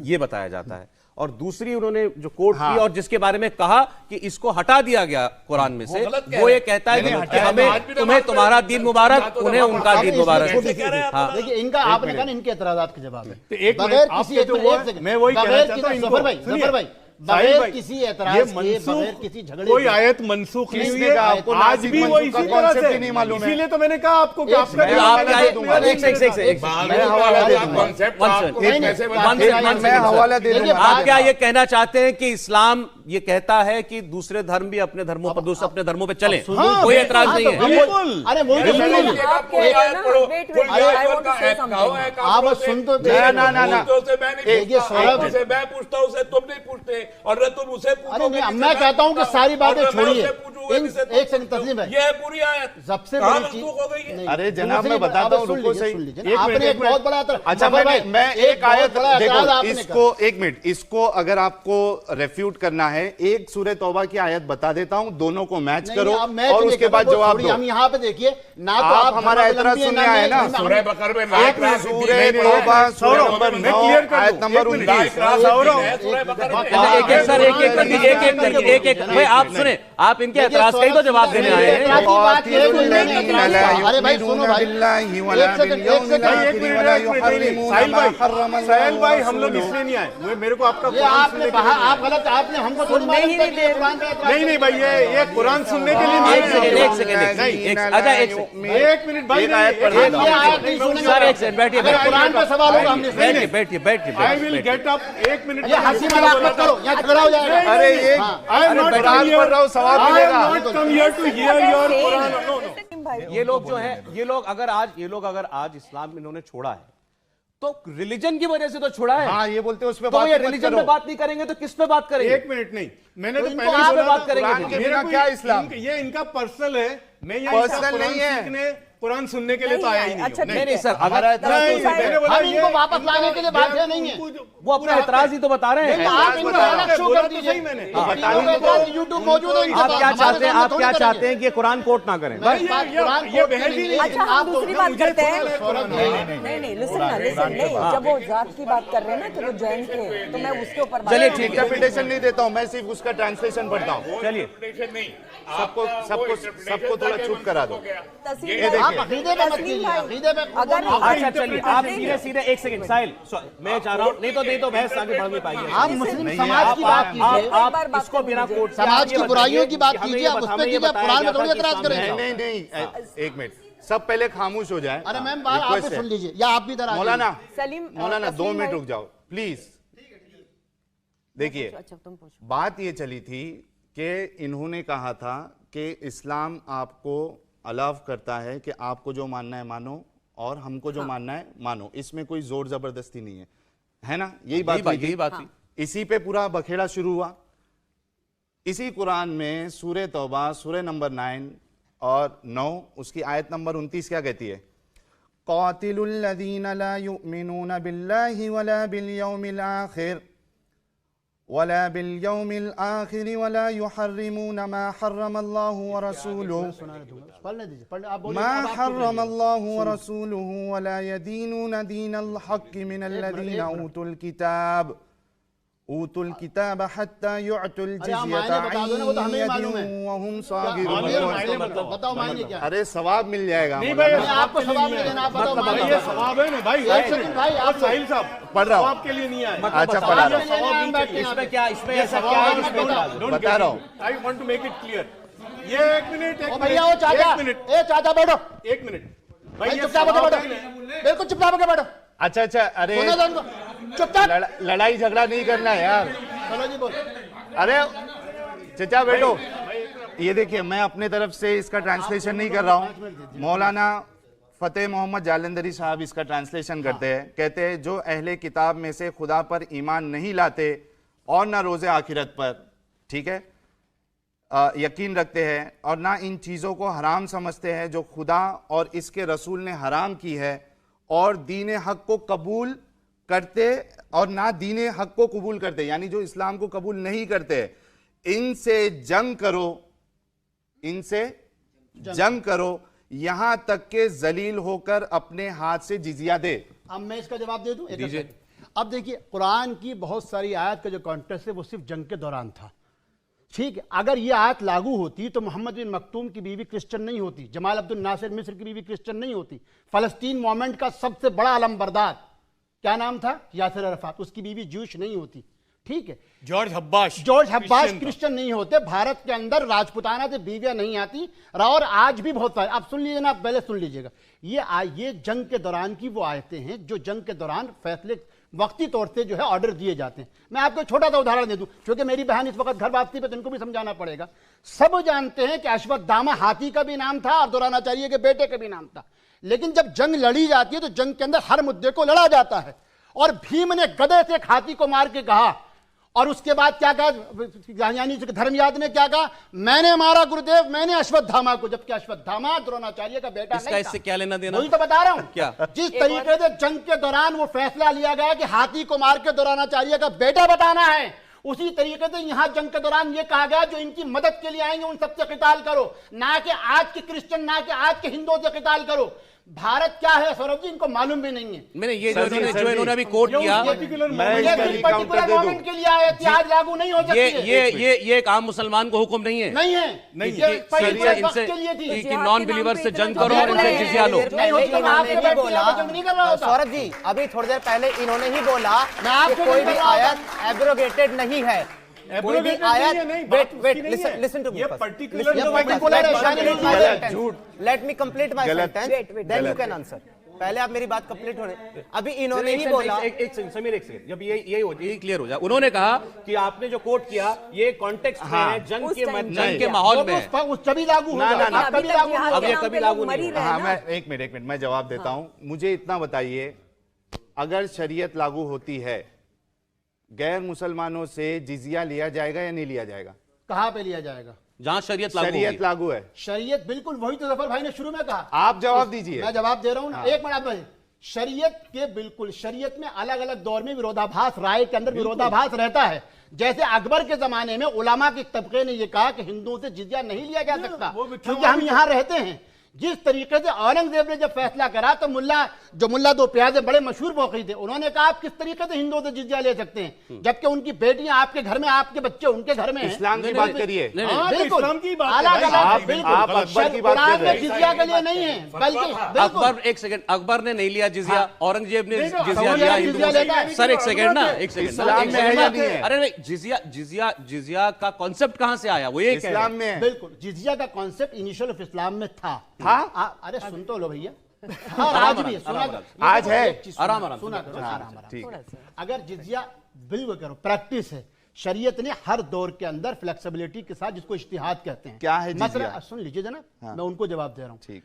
Speaker 1: ये बताया जाता है। और दूसरी उन्होंने जो कोट की और जिसके बारे में कहा कि इसको हटा दिया गया कुरान में से,
Speaker 7: गलत कह
Speaker 1: वो
Speaker 7: रहे
Speaker 1: ये
Speaker 7: हैं।
Speaker 1: कहता है
Speaker 7: नहीं,
Speaker 1: कि
Speaker 7: हटाया तो आज
Speaker 1: हमें
Speaker 7: भी
Speaker 1: तुम्हें
Speaker 7: नमाज
Speaker 1: तुम्हारा
Speaker 7: में
Speaker 1: दीन
Speaker 7: नहीं,
Speaker 1: मुबारक,
Speaker 7: हटाया तो
Speaker 1: उन्हें
Speaker 7: नमाज
Speaker 1: उनका
Speaker 7: में
Speaker 1: दीन
Speaker 6: इसमें
Speaker 1: मुबारक।
Speaker 6: छोटी सी-
Speaker 1: हाँ।
Speaker 6: देखिए, इनका आपने कहा ना, इनके एतराजात के जवाब है।
Speaker 5: तो एक मिनट,
Speaker 6: बगैर
Speaker 5: आप
Speaker 6: किसी
Speaker 5: कहते हो,
Speaker 6: एक सेकंड,
Speaker 5: मैं वही कहना
Speaker 6: बगैर
Speaker 5: चाहता
Speaker 6: किसी-
Speaker 5: हूं इनको।
Speaker 6: जफर भाई,
Speaker 5: सुनिए,
Speaker 6: जफर भाई,
Speaker 5: साहिल
Speaker 6: बगैर
Speaker 5: भाई,
Speaker 6: किसी
Speaker 5: ये
Speaker 6: एतराज के,
Speaker 5: मनसूख
Speaker 6: बगैर किसी झगड़े
Speaker 5: कोई
Speaker 6: के-
Speaker 5: आयत मनसूख नहीं हुई
Speaker 2: किसने
Speaker 5: है।
Speaker 2: कहा आपको
Speaker 5: आज
Speaker 2: नासिक
Speaker 5: भी वो
Speaker 2: मनसूख
Speaker 5: इसी
Speaker 2: का
Speaker 5: तरह
Speaker 2: concept
Speaker 5: से,
Speaker 2: ही नहीं मालूम है?
Speaker 5: इसीलिए तो मैंने कहा आपको कि
Speaker 6: एक
Speaker 5: आपका
Speaker 6: सेकंड,
Speaker 5: जवाब
Speaker 1: आप
Speaker 5: मैंने
Speaker 1: क्या
Speaker 5: दे दूंगा।
Speaker 1: एक सेकंड, एक सेकंड।
Speaker 2: मैं हवाला दे दूंगा।
Speaker 7: कॉन्सेप्ट
Speaker 1: One
Speaker 7: आप
Speaker 1: second,
Speaker 7: एक
Speaker 6: नहीं,
Speaker 7: पैसे
Speaker 6: नहीं,
Speaker 7: बता
Speaker 1: one
Speaker 7: दें।
Speaker 1: second,
Speaker 2: मैं हवाला दे
Speaker 6: देखिए,
Speaker 2: दूंगा।
Speaker 1: आप क्या ये कहना चाहते हैं कि इस्लाम ये कहता है कि दूसरे धर्म भी अपने धर्मों पर अपने धर्मों पे चलें,
Speaker 5: हाँ,
Speaker 1: कोई एतराज
Speaker 6: हाँ,
Speaker 1: नहीं
Speaker 6: तो
Speaker 1: है?
Speaker 5: बिल्कुल।
Speaker 6: अरे वही तो सुन लीजिए।
Speaker 3: आप कह रहे हैं ना, wait, wait, I want to say something.
Speaker 6: आप बस सुन तो
Speaker 2: ना।
Speaker 6: देखिए, सौरभ,
Speaker 7: से मैं पूछता हूं, तुम नहीं पूछते, और न तुम उसे पूछोगे
Speaker 6: अरे नहीं,
Speaker 7: जिससे
Speaker 6: मैं कहता हूं कि
Speaker 7: पूछता
Speaker 6: सारी
Speaker 7: हूं,
Speaker 6: बातें
Speaker 7: और मैं
Speaker 6: छोड़िए।
Speaker 7: उससे पूछूंगा
Speaker 6: इन-
Speaker 7: जिससे तुम
Speaker 6: एक सेकंड,
Speaker 7: पूछते हो।
Speaker 6: तस्लीम भाई।
Speaker 7: ये है पूरी आयत
Speaker 6: सबसे
Speaker 7: कहाँ
Speaker 6: बड़ी चीज
Speaker 7: मनसूख हो गई है?
Speaker 6: नहीं,
Speaker 2: अरे जनाब,
Speaker 6: दूसरी
Speaker 2: मैं
Speaker 6: बात,
Speaker 2: बताता
Speaker 6: अब
Speaker 2: हूं,
Speaker 6: सुन
Speaker 2: रुको
Speaker 6: लीजिए,
Speaker 2: सही।
Speaker 6: सुन लीजिए।
Speaker 5: एक
Speaker 6: आपने
Speaker 5: मिनट,
Speaker 6: एक
Speaker 5: एक
Speaker 6: बहुत
Speaker 5: मिनट।
Speaker 6: बड़ा एतराज-
Speaker 2: अच्छा,
Speaker 6: जफर भाई,
Speaker 2: मैं एक आयत
Speaker 6: बहुत बड़ा एतराज
Speaker 2: देखो,
Speaker 6: आपने
Speaker 2: इसको एक मिनट, इसको अगर आपको रेफ्यूट करना है, एक सूरह तौबा की आयत बता देता हूं, दोनों को मैच
Speaker 6: नहीं,
Speaker 2: करो
Speaker 6: आप मैच
Speaker 2: और
Speaker 6: नहीं
Speaker 2: उसके
Speaker 6: कर
Speaker 2: बाद
Speaker 6: रहे,
Speaker 2: जवाब
Speaker 6: छोड़िए,
Speaker 2: दो।
Speaker 6: हम यहाँ पे देखिए ना, तो
Speaker 2: आप हमारा
Speaker 6: धर्मावलंबी
Speaker 2: एतराज
Speaker 6: हैं,
Speaker 2: सुनने आए ना।
Speaker 6: हम-
Speaker 7: सूरह बकर में
Speaker 5: एक मिनट,
Speaker 2: सूरह तौबा सूरह नंबर
Speaker 5: मैं क्लियर कर
Speaker 2: 9 आयत
Speaker 5: दूं।
Speaker 2: नंबर
Speaker 5: एक मिनट,
Speaker 2: 19।
Speaker 7: सूरह बकर में
Speaker 1: एक एक सर, एक एक करके एक एक भाई, आप सुने, आप इनके एतराज का ही तो जवाब देने आए हैं।
Speaker 6: एतराज की बात है, कोई नहीं एतराज का। अरे भाई सुनो भाई, एक सेकंड,
Speaker 5: साहिल भाई, हम लोग इसलिए नहीं आए, मेरे को आपका
Speaker 6: ये
Speaker 5: कुरान
Speaker 6: आपने
Speaker 5: सुनने के
Speaker 6: कहा,
Speaker 5: लिए
Speaker 6: आप गलत, आपने हमको थोड़ी
Speaker 3: सुनने ही
Speaker 6: मालूम था
Speaker 3: नहीं
Speaker 6: कि ये
Speaker 3: दे
Speaker 6: कुरान का एतराज
Speaker 5: नहीं भाई, ये कुरान सुनने के लिए
Speaker 1: एक
Speaker 5: नहीं
Speaker 1: सेकंड,
Speaker 5: आए।
Speaker 1: एक सेकंड, अच्छा एक सेकंड,
Speaker 5: एक मिनट भाई,
Speaker 2: एक आयत पढ़
Speaker 5: नहीं,
Speaker 2: देता हूं।
Speaker 6: ये आयत नहीं सुनेंगे।
Speaker 1: सर एक सेकंड, बैठिए
Speaker 6: अगर कुरान पे सवाल होगा हमने सुनी
Speaker 1: बैठिए
Speaker 6: नहीं।
Speaker 1: बैठिए बैठिए
Speaker 5: आई विल
Speaker 1: बैठिए।
Speaker 5: Get up. एक मिनट,
Speaker 6: ये हंसी मजाक मत करो, यहाँ झगड़ा हो जाएगा।
Speaker 2: अरे ये
Speaker 5: आई एम नॉट
Speaker 2: कुरान पढ़ रहा हूं, सवाब मिलेगा।
Speaker 5: Not come here to hear your Quran. No no,
Speaker 1: ये लोग जो है, ये लोग अगर आज इस्लाम इन्होंने छोड़ा है तो रिलीजन की वजह से तो छोड़ा है।
Speaker 2: हाँ, ये बोलते हैं, उस पे
Speaker 1: तो
Speaker 2: बात
Speaker 1: ये
Speaker 2: मत
Speaker 1: रिलीजन
Speaker 2: करो।
Speaker 1: पे बात नहीं करेंगे तो किस पे बात करेंगे?
Speaker 5: एक मिनट नहीं, मैंने तो
Speaker 6: इनको
Speaker 5: पहले
Speaker 6: आप
Speaker 5: ही
Speaker 6: पे
Speaker 5: बोला
Speaker 1: बात
Speaker 5: था,
Speaker 1: करेंगे
Speaker 2: कुरान के
Speaker 1: फिर।
Speaker 2: बिना क्या इस्लाम?
Speaker 5: ये इनका पर्सनल है, मैं यहाँ
Speaker 2: पर्सनल
Speaker 5: इनका कुरान
Speaker 2: नहीं है।
Speaker 5: सीखने, कुरान सुनने के लिए तो आया ही नहीं
Speaker 3: अच्छा,
Speaker 5: हूँ।
Speaker 1: नहीं नहीं सर, अगर
Speaker 2: हमारा एतराज
Speaker 5: नहीं,
Speaker 2: तो
Speaker 5: मैंने बोला
Speaker 6: हम
Speaker 5: ये
Speaker 6: इनको वापस
Speaker 5: इनका-
Speaker 6: लाने के लिए बात है नहीं है।
Speaker 5: उनको जो-
Speaker 1: वो अपना एतराज ही तो बता रहे हैं।
Speaker 6: आप इनको अलग शो
Speaker 5: बोला
Speaker 6: कर
Speaker 5: तो
Speaker 6: दीजिए।
Speaker 5: सही मैंने।
Speaker 6: यूट्यूब मौजूद है, इनके
Speaker 1: आप
Speaker 6: पास।
Speaker 1: क्या
Speaker 6: हमारे
Speaker 1: चाहते हैं,
Speaker 6: सामने
Speaker 1: आप
Speaker 6: थोड़ी
Speaker 1: क्या
Speaker 6: करेंगे।
Speaker 1: चाहते हैं कि ये कुरान कोट ना करें?
Speaker 6: मैं बात
Speaker 5: ये-
Speaker 6: कुरान
Speaker 5: ये
Speaker 6: कोट की
Speaker 5: बहस ही
Speaker 6: नहीं
Speaker 5: नहीं
Speaker 6: है।
Speaker 5: है।
Speaker 3: अच्छा, हम
Speaker 6: आप तो-
Speaker 3: दूसरी बात करते हैं।
Speaker 6: नहीं,
Speaker 3: नहीं लिसन ना, लिसन नहीं, जब वो जात की बात कर रहे हैं ना कि वो जैन थे, तो मैं उसके ऊपर बात
Speaker 1: चलिए
Speaker 3: कर रही
Speaker 1: ठीक है,
Speaker 2: इंटरप्रिटेशन नहीं देता हूं, मैं सिर्फ उसका ट्रांसलेशन पढ़ता हूं।
Speaker 1: चलिए
Speaker 7: नहीं,
Speaker 2: सबको थोड़ा चुप करा दो।
Speaker 3: हूं। तस्लीम
Speaker 2: ये
Speaker 3: भाई,
Speaker 6: आप अकीदे पे मत कीजिए, अकीदे पे
Speaker 3: अगर
Speaker 1: अच्छा चलिए, आप सीधे एक सेकंड साहिल, मैं चाह रहा हूं, नहीं तो बहस आगे बढ़ नहीं पाएगी।
Speaker 6: आप मुस्लिम समाज की बात कीजिए,
Speaker 1: आप इसको बिना कोट के
Speaker 6: समाज
Speaker 1: आप ये
Speaker 6: की बुराइयों की बात
Speaker 1: बताइए कि
Speaker 6: कीजिए,
Speaker 1: हमें
Speaker 6: आप उस
Speaker 1: ये
Speaker 6: पे कीजिए,
Speaker 1: बताया
Speaker 6: कुरान में
Speaker 1: गया
Speaker 6: थोड़ी
Speaker 1: था कि
Speaker 6: एतराज
Speaker 1: इस्लाम
Speaker 6: करेंगे।
Speaker 2: नहीं नहीं, एक मिनट, सब पहले खामोश हो जाए।
Speaker 6: अरे मैम बात आप
Speaker 2: Request
Speaker 6: भी
Speaker 2: है।
Speaker 6: सुन लीजिए, या आप भी इधर आ जाइए।
Speaker 2: मौलाना
Speaker 3: सलीम,
Speaker 2: मौलाना 2
Speaker 3: तस्लीम
Speaker 2: मिनट
Speaker 3: भाई-
Speaker 2: रुक जाओ प्लीज। देखिए,
Speaker 3: अच्छा तुम पूछो।
Speaker 2: बात ये चली थी कि इन्होंने कहा था कि इस्लाम आपको अलाव करता है कि आपको जो मानना है मानो और हमको जो मानना है मानो, इसमें कोई जोर जबरदस्ती नहीं है ना? यही बात हुई थी।
Speaker 1: यही बात थी।
Speaker 2: इसी पे पूरा बखेड़ा शुरू हुआ। इसी कुरान में सूरह तौबा सूरह नंबर 9 और 9 उसकी आयत नंबर 29 क्या कहती है? क़ातिलुल लज़ीना ला युमिनूना बिल्लाहि वला बिल यौमिल आखिर वला बिल यौमिल आखिर वला युहर्रिमूना मा हर्रमल्लाहु व रसूलुहु
Speaker 6: पढ़ने दीजिए, पढ़ने आप बोलिए,
Speaker 2: मा
Speaker 6: अब आप
Speaker 2: हर्रमल्लाहु व रसूलुहु वला यदीनूना दीनल हक़्क़ि मिनल लज़ीना ऊतुल किताब हत्ता युअतुल
Speaker 6: अरे आप
Speaker 2: जिज़्यता
Speaker 6: मायने बता दो ना, वो तो हमें ही मालूम है।
Speaker 2: वहुम
Speaker 6: बताओ, बताओ मायने क्या है?
Speaker 2: अरे सवाब मिल जाएगा।
Speaker 5: नहीं भाई,
Speaker 2: मौलाना।
Speaker 6: आपको सवाब नहीं देना, आप बताओ मायने
Speaker 5: ये
Speaker 6: क्या है?
Speaker 5: सवाब है ना भाई।
Speaker 6: एक सेकंड भाई, आप
Speaker 5: साहिल साहब
Speaker 2: पढ़ रहा हूं।
Speaker 5: आपके लिए नहीं आए।
Speaker 2: अच्छा पढ़ा रहा हूं।
Speaker 6: सवाब नहीं चाहिए।
Speaker 1: इसमें क्या, इसमें ऐसा क्या है जिसमें
Speaker 2: बता रहा हूं।
Speaker 5: I want to make it clear. ये एक मिनट,
Speaker 6: ओ भैया, ओ चाचा,
Speaker 5: एक मिनट,
Speaker 6: ए चाचा बैठो,
Speaker 5: एक मिनट
Speaker 6: भाई
Speaker 5: ये
Speaker 6: चुपचाप होकर
Speaker 5: सवाब
Speaker 6: बैठो,
Speaker 5: है ना।
Speaker 6: बिल्कुल चुपचाप होकर बैठो,
Speaker 2: अच्छा अरे
Speaker 6: सुनो तो उनको, चुपचाप।
Speaker 2: लड़ाई झगड़ा नहीं करना है यार।
Speaker 6: चलो जी बोल।
Speaker 2: अरे चचा बैठो। ये देखिए, मैं अपने तरफ से इसका ट्रांसलेशन नहीं कर रहा हूँ। मौलाना फतेह मोहम्मद जालंधरी साहब इसका ट्रांसलेशन करते हैं। कहते हैं जो अहले किताब में से खुदा पर ईमान नहीं लाते और ना रोज़े आखिरत पर, ठीक है, यकीन रखते हैं और ना इन चीज़ों को हराम समझते हैं जो खुदा और इसके रसूल ने हराम की है, और दीन हक को कबूल करते और ना दीन हक को कबूल करते, यानी जो इस्लाम को कबूल नहीं करते, इनसे जंग करो, इनसे जंग करो, यहां तक के जलील होकर अपने हाथ से जिजिया दे।
Speaker 6: अब मैं इसका जवाब दे दूं। अब देखिए, कुरान की बहुत सारी आयत का जो कॉन्टेक्स्ट है वो सिर्फ जंग के दौरान था, ठीक है। अगर ये आयत लागू होती तो मोहम्मद बिन मखतूम की बीवी क्रिश्चियन नहीं होती, जमाल अब्दुल नासिर मिस्र की बीवी क्रिश्चियन नहीं होती, फलस्तीन मूवमेंट का सबसे बड़ा अलमबरदार क्या नाम था, यासिर अरफात, उसकी बीवी ज्यूश नहीं होती, ठीक है।
Speaker 5: जॉर्ज हब्बाश
Speaker 6: क्रिश्चियन नहीं होते। भारत के अंदर राजपुताना से बीवियां नहीं आती, और आज भी बहुत सारे। आप सुन लीजिए ना, पहले सुन लीजिएगा। ये जंग के दौरान की वो आयतें हैं जो जंग के दौरान फैसले वक्ती तौर से जो है ऑर्डर दिए जाते हैं। मैं आपको एक छोटा सा उदाहरण दे दूं, क्योंकि मेरी बहन इस वक्त घर वापसी पे, तो इनको भी समझाना पड़ेगा। सब जानते हैं कि अश्वत्थामा हाथी का भी नाम था और द्रोणाचार्य के बेटे का भी नाम था, लेकिन जब जंग लड़ी जाती है तो जंग के अंदर हर मुद्दे को लड़ा जाता है। और भीम ने गदे से एक हाथी को मार के कहा, और उसके बाद क्या कहा, यानी धर्मयाद ने क्या कहा, मैंने मारा गुरुदेव, मैंने अश्वत्थामा को, जबकि अश्वत्थामा द्रोणाचार्य का बेटा नहीं था।
Speaker 1: इससे क्या लेना देना?
Speaker 6: वही तो बता रहा हूं।
Speaker 1: क्या
Speaker 6: जिस तरीके से जंग के दौरान वो फैसला लिया गया कि हाथी को मार के द्रोणाचार्य का बेटा बताना है, उसी तरीके से यहां जंग के दौरान ये कहा गया जो इनकी मदद के लिए आएंगे उन सबसे क़िताल करो, ना कि आज के क्रिश्चियन, ना कि आज के हिंदुओं से क़िताल करो। भारत क्या है सौरभ जी, इनको मालूम भी नहीं है।
Speaker 1: मैंने ये जो इन्होंने अभी कोट किया,
Speaker 6: पर्टिकुलर मोमेंट के लिए आए थे, आज लागू नहीं हो सकती है।
Speaker 1: ये एक आम मुसलमान को हुक्म नहीं है,
Speaker 6: नहीं है,
Speaker 1: नहीं है। इनसे कि नॉन बिलीवर से जंग करो और इनसे जिजिया लो।
Speaker 8: सौरभ जी, अभी थोड़ी देर पहले इन्होंने ही बोला कि कोई भी आयत एब्रोगेटेड नहीं है, कोई भी आयत। Wait listen to me, let me complete my sentence, then you can answer. पहले आप मेरी बात कंप्लीट होने, अभी इन्होंने ही बोला।
Speaker 1: एक समीर, एक सेकंड, जब ये क्लियर हो जाए। उन्होंने कहा कि आपने जो कोट किया ये कॉन्टेक्स्ट में है, जंग के माहौल में है,
Speaker 6: तभी लागू होगा,
Speaker 1: अब ये कभी लागू नहीं।
Speaker 2: हाँ, मैं एक मिनट मैं जवाब देता हूं। मुझे इतना बताइए, अगर शरीयत लागू होती है, गैर मुसलमानों से जिजिया लिया जाएगा या नहीं लिया जाएगा?
Speaker 6: कहां पे लिया जाएगा?
Speaker 1: जहां शरीयत लागू है।
Speaker 6: शरीयत बिल्कुल, वही तो जफर भाई ने शुरू में कहा।
Speaker 2: आप जवाब दीजिए।
Speaker 6: मैं जवाब दे रहा हूं ना, एक मिनट भाई। शरीयत के बिल्कुल, शरीयत में अलग अलग दौर में विरोधाभास, राय के अंदर विरोधाभास रहता है। जैसे अकबर के जमाने में उलामा के तबके ने यह कहा कि हिंदुओं से जिजिया नहीं लिया जा सकता क्योंकि हम यहां रहते हैं। जिस तरीके से औरंगजेब ने जब फैसला करा तो मुल्ला दो प्याजे बड़े मशहूर वक़ी थे, उन्होंने कहा आप किस तरीके से हिंदुओं से जिजिया ले सकते हैं जबकि उनकी बेटियां आपके घर में, आपके बच्चे उनके घर में हैं।
Speaker 2: इस्लाम की बात करिए।
Speaker 6: बिल्कुल
Speaker 5: इस्लाम की बात
Speaker 6: अलग अलग, बिल्कुल
Speaker 2: आप अकबर की बात कर रहे हैं।
Speaker 6: जिजिया के लिए नहीं है, बल्कि
Speaker 1: अकबर, एक सेकंड, अकबर ने नहीं लिया जिजिया, औरंगजेब ने जिजिया लिया हिंदुओं से। सर एक सेकंड ना, एक सेकंड, अरे नहीं, जिजिया का कॉन्सेप्ट कहां से आया? वो ये
Speaker 2: इस्लाम में है।
Speaker 6: बिल्कुल, जिजिया का कॉन्सेप्ट इनिशियल ऑफ इस्लाम में था। अरे सुन तो लो भैया, आज भी सुना,
Speaker 2: आज है,
Speaker 1: आराम
Speaker 6: सुना करो,
Speaker 2: ठीक।
Speaker 6: अगर जिजिया बिल्कुल करो, प्रैक्टिस है। शरीयत ने हर दौर के अंदर फ्लेक्सिबिलिटी के साथ, जिसको इज्तिहाद कहते हैं।
Speaker 2: क्या है जिजिया?
Speaker 6: मसला सुन लीजिए जनाब, मैं उनको जवाब दे रहा हूं।
Speaker 2: ठीक।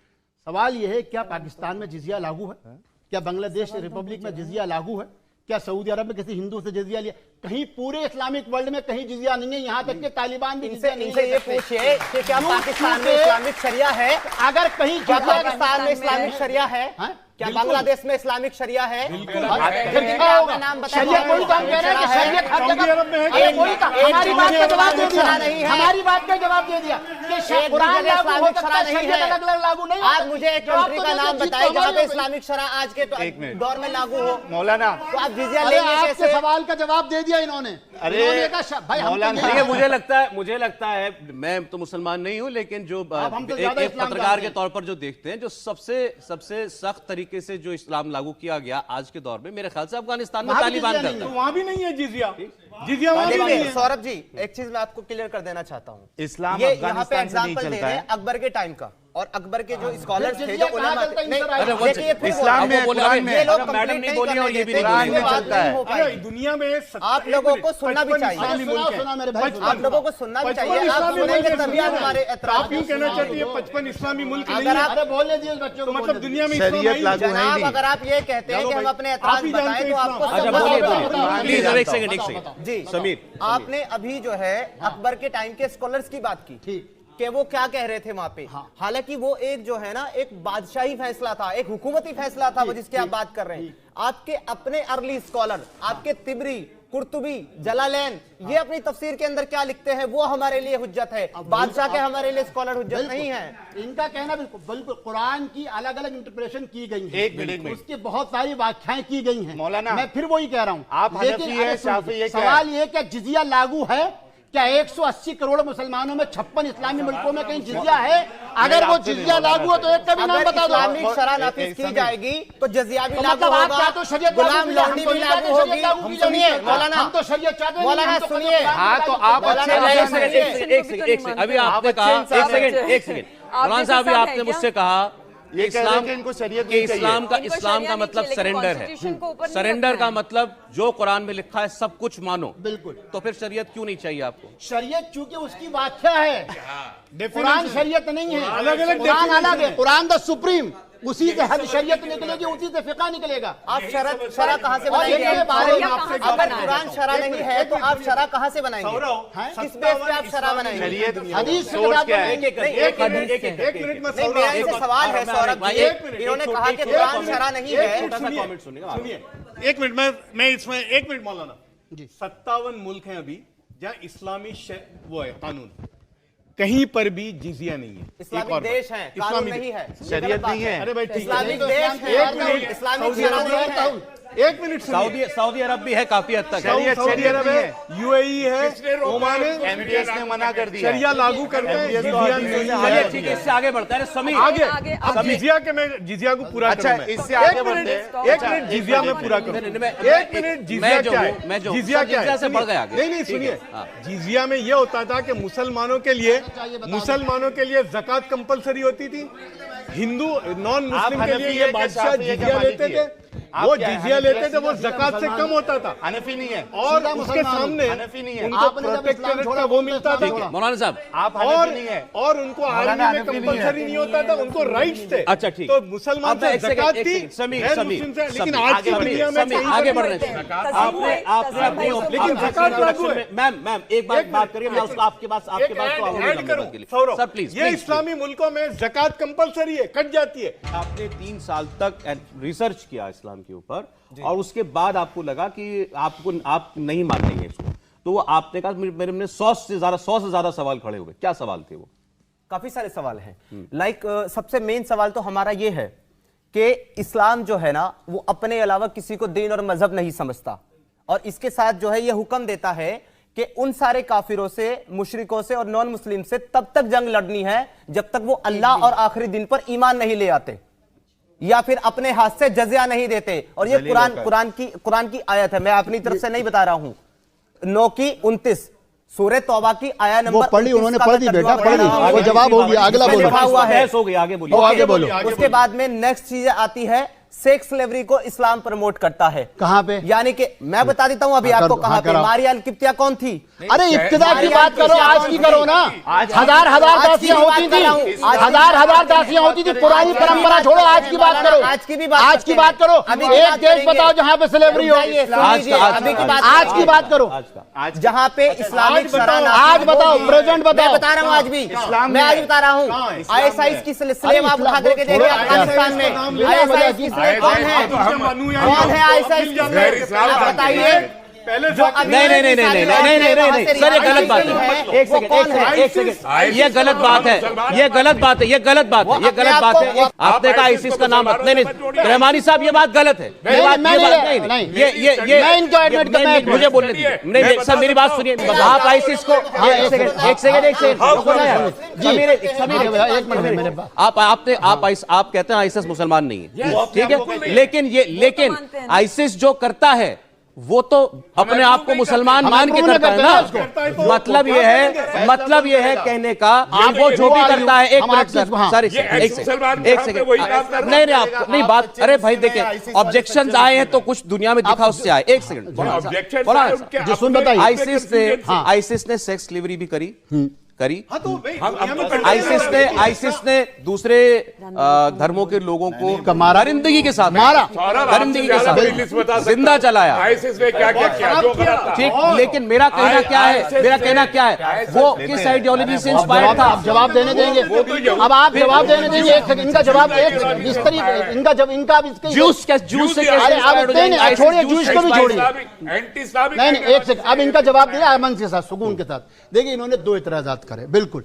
Speaker 6: सवाल यह है, क्या पाकिस्तान में जिजिया लागू है? क्या बांग्लादेश रिपब्लिक में जिजिया लागू है? क्या सऊदी अरब में किसी हिंदू से जिजिया लिया? कहीं पूरे इस्लामिक वर्ल्ड में कहीं जिजिया नहीं है, यहाँ तक कि तालिबान भी
Speaker 8: इनसे ये पूछिए कि क्या पाकिस्तान में इस्लामिक शरिया है?
Speaker 6: अगर कहीं
Speaker 8: क्या पाकिस्तान में इस्लामिक शरिया है? क्या बांग्लादेश में इस्लामिक शरिया है?
Speaker 6: नाम बताइए। कोई काम कह रहा है कि शरीयत हर जगह हमारी बात का जवाब दे दिया, हमारी बात का जवाब दे दिया कि कुरान लागू हो सकता है, शरीयत अलग-अलग लागू नहीं।
Speaker 8: आज मुझे एक कंट्री का नाम बताइए जहाँ पे इस्लामिक शरिया आज के दौर में लागू हो।
Speaker 2: मौलाना,
Speaker 8: तो आप जिजिया लेंगे कैसे?
Speaker 6: सवाल का जवाब दे दिया इन्होंने।
Speaker 2: अरे
Speaker 1: मौलाना, मुझे लगता है मैं तो मुसलमान नहीं हूं, लेकिन जो एक पत्रकार के तौर पर जो देखते हैं, जो सबसे सख्त तरीके से जो इस्लाम लागू किया गया आज के दौर में, मेरे ख्याल से अफगानिस्तान में तालिबान करता है।
Speaker 5: वहां भी नहीं है जिजिया, जिजिया वहां भी नहीं है।
Speaker 8: सौरभ जी, एक चीज मैं आपको क्लियर कर देना चाहता हूँ।
Speaker 2: इस्लाम
Speaker 8: ये यहाँ पे
Speaker 2: अफगानिस्तान से नहीं
Speaker 8: एग्जाम्पल दे
Speaker 2: चलता
Speaker 8: रहे
Speaker 2: है।
Speaker 8: हैं अकबर के टाइम का। और अकबर के जो स्कॉलर्स थे, जो उलमा थे, नहीं,
Speaker 2: अरे
Speaker 8: देखिए ये फिर
Speaker 2: इस्लाम में, कुरान में
Speaker 8: ये लोग
Speaker 1: मैडम
Speaker 8: कंप्लीट
Speaker 1: नहीं
Speaker 8: नहीं
Speaker 1: बोली और
Speaker 8: करने
Speaker 1: ये भी
Speaker 8: देते,
Speaker 2: कुरान में
Speaker 8: इसलिए बात
Speaker 2: चलता
Speaker 8: नहीं
Speaker 2: है।
Speaker 8: हो पाएगी।
Speaker 5: दुनिया में
Speaker 8: आप लोगों को सुनना भी चाहिए, आप लोगों को सुनना भी चाहिए, आप सुनेंगे तभी हमारे एतराज।
Speaker 5: आप यूं कहना चाहती है 55 इस्लामी मुल्क नहीं
Speaker 8: अगर
Speaker 5: है,
Speaker 8: आप
Speaker 6: बोलने दिए बच्चों
Speaker 5: तो
Speaker 6: को
Speaker 5: मतलब दुनिया में
Speaker 2: शरीयत
Speaker 5: इस्लाम
Speaker 2: लागू है ही
Speaker 8: जनाब,
Speaker 2: नहीं।
Speaker 8: अगर आप ये कहते हैं कि हम अपने
Speaker 5: आप
Speaker 8: एतराज
Speaker 5: ही जानते
Speaker 8: बताएं तो
Speaker 5: हैं
Speaker 8: आपको
Speaker 5: इस्लाम।
Speaker 1: अच्छा
Speaker 8: सब
Speaker 1: बोलिए
Speaker 8: बताओ।
Speaker 1: बोलिए प्लीज, अब एक सेकंड
Speaker 8: जी
Speaker 1: समीर,
Speaker 8: आपने अभी जो है अकबर के टाइम के स्कॉलर्स की बात की कि वो क्या कह रहे थे वहां पे। हालांकि वो एक जो है ना एक बादशाही फैसला था, एक हुकूमती फैसला था वो जिसकी आप बात कर रहे हैं। आपके अपने अर्ली स्कॉलर, आपके तिबरी, कुर्तुबी, जलालैन, ये अपनी तफसीर के अंदर क्या लिखते हैं वो हमारे लिए हुज्जत है, बादशाह के हमारे लिए स्कॉलर हुज्जत नहीं है।
Speaker 6: इनका कहना बिल्कुल बिल्कुल कुरान की अलग अलग इंटरप्रिटेशन की गई है,
Speaker 2: एक मिनट,
Speaker 6: उसकी बहुत सारी व्याख्याएं की गई हैं।
Speaker 2: मौलाना,
Speaker 6: मैं फिर वही कह रहा हूं,
Speaker 2: आप
Speaker 6: लेकिन
Speaker 2: हनफी हैं,
Speaker 6: अरे सुनिए,
Speaker 2: शाफी है, क्या
Speaker 6: सवाल ये क्या जिजिया लागू है? क्या 180 करोड़ मुसलमानों में 56 इस्लामी मुल्कों में कहीं जिजिया है? अगर वो जिजिया लागू हो तो एक का भी नाम
Speaker 8: अगर
Speaker 6: बता दो।
Speaker 8: इस्लामिक शरह नाफिज की जाएगी तो जजिया भी
Speaker 6: तो
Speaker 8: लागू
Speaker 6: मतलब आप
Speaker 8: होगा,
Speaker 6: क्या तो शरीयत
Speaker 8: गुलाम लौंडी भी लागू होगी। सुनिए मौलाना,
Speaker 6: हम तो शरीयत चाहते हैं,
Speaker 8: मौलाना
Speaker 6: हम तो
Speaker 8: सुनिए।
Speaker 2: हाँ तो आप
Speaker 8: मौलाना,
Speaker 2: अच्छे
Speaker 8: एक
Speaker 2: इंसान हैं।
Speaker 8: सेकंड,
Speaker 1: एक सेकंड अभी आपने कहा, एक सेकंड मौलाना साहब, अभी आपने मुझसे कहा
Speaker 2: ये कह रहे हैं कि इनको शरीयत नहीं चाहिए।
Speaker 1: इस्लाम का
Speaker 3: इनको
Speaker 1: मतलब
Speaker 3: शरिया नहीं
Speaker 1: सरेंडर
Speaker 3: चाहिए,
Speaker 1: है।
Speaker 3: Constitution को ऊपर नहीं
Speaker 1: सरेंडर
Speaker 3: रखना
Speaker 1: का
Speaker 3: है।
Speaker 1: मतलब जो कुरान में लिखा है सब कुछ मानो।
Speaker 6: बिल्कुल।
Speaker 1: तो फिर शरीयत क्यों नहीं चाहिए आपको?
Speaker 6: शरीयत चूंकि उसकी व्याख्या है, कुरान शरीयत नहीं है,
Speaker 5: अलग-अलग
Speaker 6: कुरान
Speaker 5: definition
Speaker 6: अलग है, कुरान द सुप्रीम, उसी से हद शरीयत निकलेगी, उसी से फिका निकलेगा।
Speaker 8: आप शरह कहां से
Speaker 6: और
Speaker 8: बनाएंगे?
Speaker 6: ये बारे में
Speaker 3: आपसे
Speaker 8: अगर कुरान शरह नहीं है तो आप शरह कहां से बनाएंगे? किस बेस पे आप शरह बनाएंगे?
Speaker 2: शरीयत
Speaker 6: हदीस से
Speaker 2: सोच क्या है?
Speaker 5: एक मिनट में
Speaker 8: नहीं, मेरा इनसे सवाल है सौरभ जी, इन्होंने कहा कि कुरान शरह नहीं है।
Speaker 1: कमेंट सुनिएगा।
Speaker 5: सुनिए, एक मिनट मैं इसमें एक मिनट मौलाना, 57 मुल्क हैं अभी जहां इस्लामी वो है कानून, कहीं पर भी जिजिया नहीं है।
Speaker 8: इस्लामिक देश है, कानून नहीं है,
Speaker 2: शरीयत नहीं है।
Speaker 5: अरे भाई ठीक है,
Speaker 8: इस्लामिक देश है,
Speaker 5: एक मिनट,
Speaker 8: इस्लामिक
Speaker 5: सऊदी
Speaker 8: शरह
Speaker 5: अरब
Speaker 8: नहीं है।
Speaker 5: एक मिनट सुनिए,
Speaker 1: सऊदी अरब भी है काफी हद तक।
Speaker 2: शरीयत
Speaker 5: सऊदी अरब है, यूएई है, ओमान है,
Speaker 2: एमटीएस ने मना कर दिया।
Speaker 5: शरिया लागू करते हैं,
Speaker 2: MTS तो
Speaker 5: जिजिया
Speaker 2: हदीस
Speaker 5: नहीं
Speaker 2: से
Speaker 5: है।
Speaker 1: चलिए ठीक है, इससे आगे बढ़ता है। समीर
Speaker 5: आगे
Speaker 3: आगे,
Speaker 5: अब जिजिया के मैं जिजिया को पूरा
Speaker 2: अच्छा,
Speaker 5: करूं मैं।
Speaker 2: इससे आगे
Speaker 5: एक
Speaker 2: बढ़ते
Speaker 5: मिनट,
Speaker 2: हैं।
Speaker 5: एक मिनट जिजिया में पूरा करूं। एक मिनट जिजिया क्या है? जिजिया क्या है?
Speaker 1: जिजिया से बढ़ गया आगे।
Speaker 5: नहीं नहीं
Speaker 1: ठीक है,
Speaker 5: सुनिए,
Speaker 1: हाँ।
Speaker 5: जिजिया में ये होता था कि मुसलमानों के लिए ज़कात कंपलसरी होती थी, हिंदू नॉन मुस्लिम के लिए
Speaker 2: हनफी
Speaker 5: ये
Speaker 2: है कि
Speaker 5: बादशाह
Speaker 2: शाफी है कि
Speaker 5: जिजिया लेते
Speaker 2: मालिकी है?
Speaker 5: थे, वो जिजिया लेते थे, वो
Speaker 2: हनफी
Speaker 5: ज़कात से कम होता था,
Speaker 2: हनफी नहीं है।
Speaker 5: और
Speaker 6: सीधा
Speaker 5: उसके
Speaker 6: मुसलमान
Speaker 5: सामने
Speaker 2: हनफी नहीं है।
Speaker 5: उनको
Speaker 6: आपने जब इस्लाम
Speaker 5: प्रोटेक्टरेट
Speaker 6: छोड़ा,
Speaker 5: का वो मिलता
Speaker 6: ठीक
Speaker 5: था।
Speaker 6: है।
Speaker 1: मौलाना साहब,
Speaker 2: आप
Speaker 5: और
Speaker 2: हनफी नहीं है।
Speaker 5: और उनको आर्मी
Speaker 2: मौलाना
Speaker 5: में
Speaker 2: हनफी नहीं है।
Speaker 5: कंपलसरी नहीं होता था, उनको राइट्स थे।
Speaker 1: अच्छा, ठीक।
Speaker 5: तो मुसलमान
Speaker 1: अब
Speaker 5: से
Speaker 1: एक सेकंड,
Speaker 5: ज़कात
Speaker 1: एक
Speaker 5: थी,
Speaker 1: सेकंड, समीर,
Speaker 5: गैर
Speaker 1: समीर,
Speaker 5: मुस्लिम से, लेकिन
Speaker 1: समीर,
Speaker 5: आज
Speaker 1: आगे
Speaker 5: की
Speaker 1: बढ़िए,
Speaker 5: दुनिया में
Speaker 1: समीर,
Speaker 5: कहीं
Speaker 1: आगे
Speaker 5: पर
Speaker 1: बढ़
Speaker 5: भी-
Speaker 1: रहे हैं।
Speaker 3: तस्लीम
Speaker 1: आपने
Speaker 3: है,
Speaker 1: आपने
Speaker 3: तस्लीम
Speaker 1: अपनी
Speaker 3: है,
Speaker 1: लेकिन
Speaker 5: ज़कात लागू है।
Speaker 1: मैम एक बात करिए, मैं उसको आपके पास तो
Speaker 5: ऐड
Speaker 1: आऊंगा
Speaker 5: करूं
Speaker 1: सर, प्लीज।
Speaker 5: ये इस्लामी मुल्कों में ज़कात कंपलसरी है, कट जाती है।
Speaker 1: आपने 3 साल तक रिसर्च किया इस्लाम के ऊपर और उसके बाद आपको लगा कि आप नहीं मानेंगे इसको, तो वो आपने कहा मेरे में 100 से ज्यादा सवाल खड़े हो गए। क्या सवाल थे वो?
Speaker 8: काफी सारे सवाल हैं। लाइक सबसे मेन सवाल तो हमारा ये है कि इस्लाम जो है ना वो अपने अलावा किसी को दीन और मजहब नहीं समझता, और इसके साथ जो है ये हुक्म देता है कि उन सारे काफिरों से, मुशरिकों से और नॉन मुस्लिम से तब तक जंग लड़नी है जब तक वो अल्लाह और आखिरी दिन पर ईमान नहीं ले आते या फिर अपने हाथ से जजिया नहीं देते। और ये कुरान की आयत है, मैं अपनी तरफ से नहीं बता रहा हूं। 9 की 29 सूरह तौबा की आया नंबर
Speaker 6: वो पढ़ी,
Speaker 8: 29
Speaker 6: उन्होंने
Speaker 8: का
Speaker 6: पढ़
Speaker 8: मैं
Speaker 6: दी
Speaker 8: तर्जुमा
Speaker 6: बेटा, पढ़ दी,
Speaker 8: पढ़ रहा हूं।
Speaker 6: वो जवाब हो गया, अगला
Speaker 8: इसमें
Speaker 6: बोलो।
Speaker 8: लिखा हुआ है,
Speaker 1: हो गई, आगे बोलिए।
Speaker 6: वो आगे बोलो।
Speaker 8: उसके बाद में नेक्स्ट चीज आती है, सेक्स स्लेवरी को इस्लाम प्रमोट करता है।
Speaker 6: कहां पे?
Speaker 8: यानी कि मैं बता देता हूं अभी
Speaker 6: हाँ,
Speaker 8: आपको
Speaker 6: कर-
Speaker 8: कहां
Speaker 6: हाँ,
Speaker 8: पे।
Speaker 6: कराओ।
Speaker 8: मारिया अल किप्तिया कौन थी?
Speaker 6: अरे इब्तिदा की बात करो, आज की करो ना। हजार
Speaker 8: आज की
Speaker 6: दासियां
Speaker 8: बात
Speaker 6: होती
Speaker 8: कर रहा हूं।
Speaker 6: थी,
Speaker 8: आज की
Speaker 6: हजार दासियां होती थी। पुरानी परंपरा छोड़ो, आज की बात करो।
Speaker 8: आज की भी बात
Speaker 6: आज की
Speaker 8: करते
Speaker 6: बात
Speaker 8: हैं।
Speaker 6: करो।
Speaker 8: अभी की
Speaker 6: एक
Speaker 8: बात
Speaker 6: देश
Speaker 8: करेंगे।
Speaker 6: बताओ जहां पे स्लेवरी हो।
Speaker 8: सुन लीजिए, अभी की बात
Speaker 6: आज की बात करो।
Speaker 8: जहां पे इस्लामिक शरह
Speaker 6: आज बताओ, प्रेजेंट बताओ।
Speaker 8: मैं बता रहा हूं आज भी, मैं आज बता रहा हूं। आईएसआई की स्लेव आप उठा करके देखिए अफगानिस्तान में। आईएसआई की स्लेव कौन है? कौन है आईएसआई की स्लेव? आप बताइए। जो अभी
Speaker 1: नहीं, सर ये गलत बात है। एक सेकंड, ये गलत बात है, ये गलत बात है। आपने कहा आईसिस का नाम नहीं, रहमानी साहब ये बात गलत है। ये मुझे बोलने दीजिए। नहीं सर, मेरी बात सुनिए। आप आईसिस को एक सेकंड आप कहते हैं आईसिस मुसलमान नहीं है, ठीक है, लेकिन आईसिस जो करता है वो तो अपने आप को मुसलमान मान के करता है ना। मतलब ये है कहने का आप वो जो भी करता है। एक मिनट सर, एक सेकंड नहीं आप नहीं बात। अरे भाई देखिए, ऑब्जेक्शंस आए हैं तो कुछ दुनिया में दिखा उससे आए। एक सेकंड, आईसिस ने सेक्स स्लेवरी भी करी। आईसिस ने दूसरे धर्मों के लोगों को दरिंदगी के साथ दरिंदगी के साथ जिंदा चलाया।
Speaker 7: आईसिस ने क्या किया?
Speaker 1: ठीक, लेकिन मेरा कहना क्या है, वो किस आइडियोलॉजी से इंस्पायर्ड था?
Speaker 6: जवाब देने देंगे, अब आप जवाब देने देंगे। एक सेकंड, इनका जवाब इस तरीके इनका
Speaker 1: जूस से
Speaker 6: छोड़िए, जूस को भी छोड़िए।
Speaker 7: एंटी इस्लामिक
Speaker 6: नहीं एक सेकंड, अब इनका जवाब दिया अमन के साथ, सुकून के साथ। देखिए, इन्होंने दो इतराजात करे। बिल्कुल,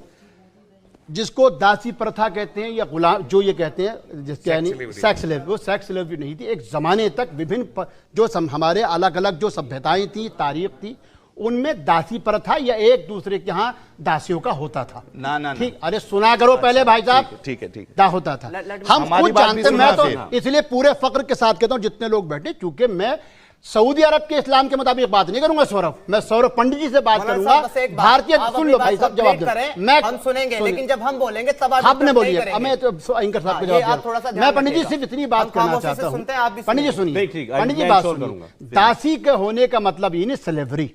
Speaker 6: जिसको दासी प्रथा कहते हैं या गुलाम जो ये कहते हैं, जिसके यानी सेक्स स्लेव, वो सेक्स स्लेव भी नहीं थी। एक जमाने तक विभिन्न जो हमारे अलग अलग जो सभ्यताएं थी, तारीख थी, उनमें दासी प्रथा या एक दूसरे के यहाँ दासियों का होता था।
Speaker 2: ना
Speaker 6: ठीक, अरे सुना करो पहले भाई साहब।
Speaker 2: ठीक है
Speaker 6: दा होता था। हम खुद जानते, मैं तो इसलिए पूरे फक्र के साथ कहता हूं जितने लोग बैठे, चूंकि मैं सऊदी अरब के इस्लाम के मुताबिक बात नहीं करूंगा सौरभ, मैं सौरभ पंडित जी से बात करूंगा। भारतीय, सुन लो भाई साहब, जवाब दे। मैं
Speaker 8: हम सुनेंगे, लेकिन जब हम बोलेंगे तब
Speaker 6: आपने बोलिए। मैं तो एंकर साहब को जवाब, मैं पंडित जी सिर्फ इतनी बात करना चाहता हूँ। पंडित जी सुनिए, पंडित जी बात सुनिए। दासी के होने का मतलब ये नहीं स्लेवरी,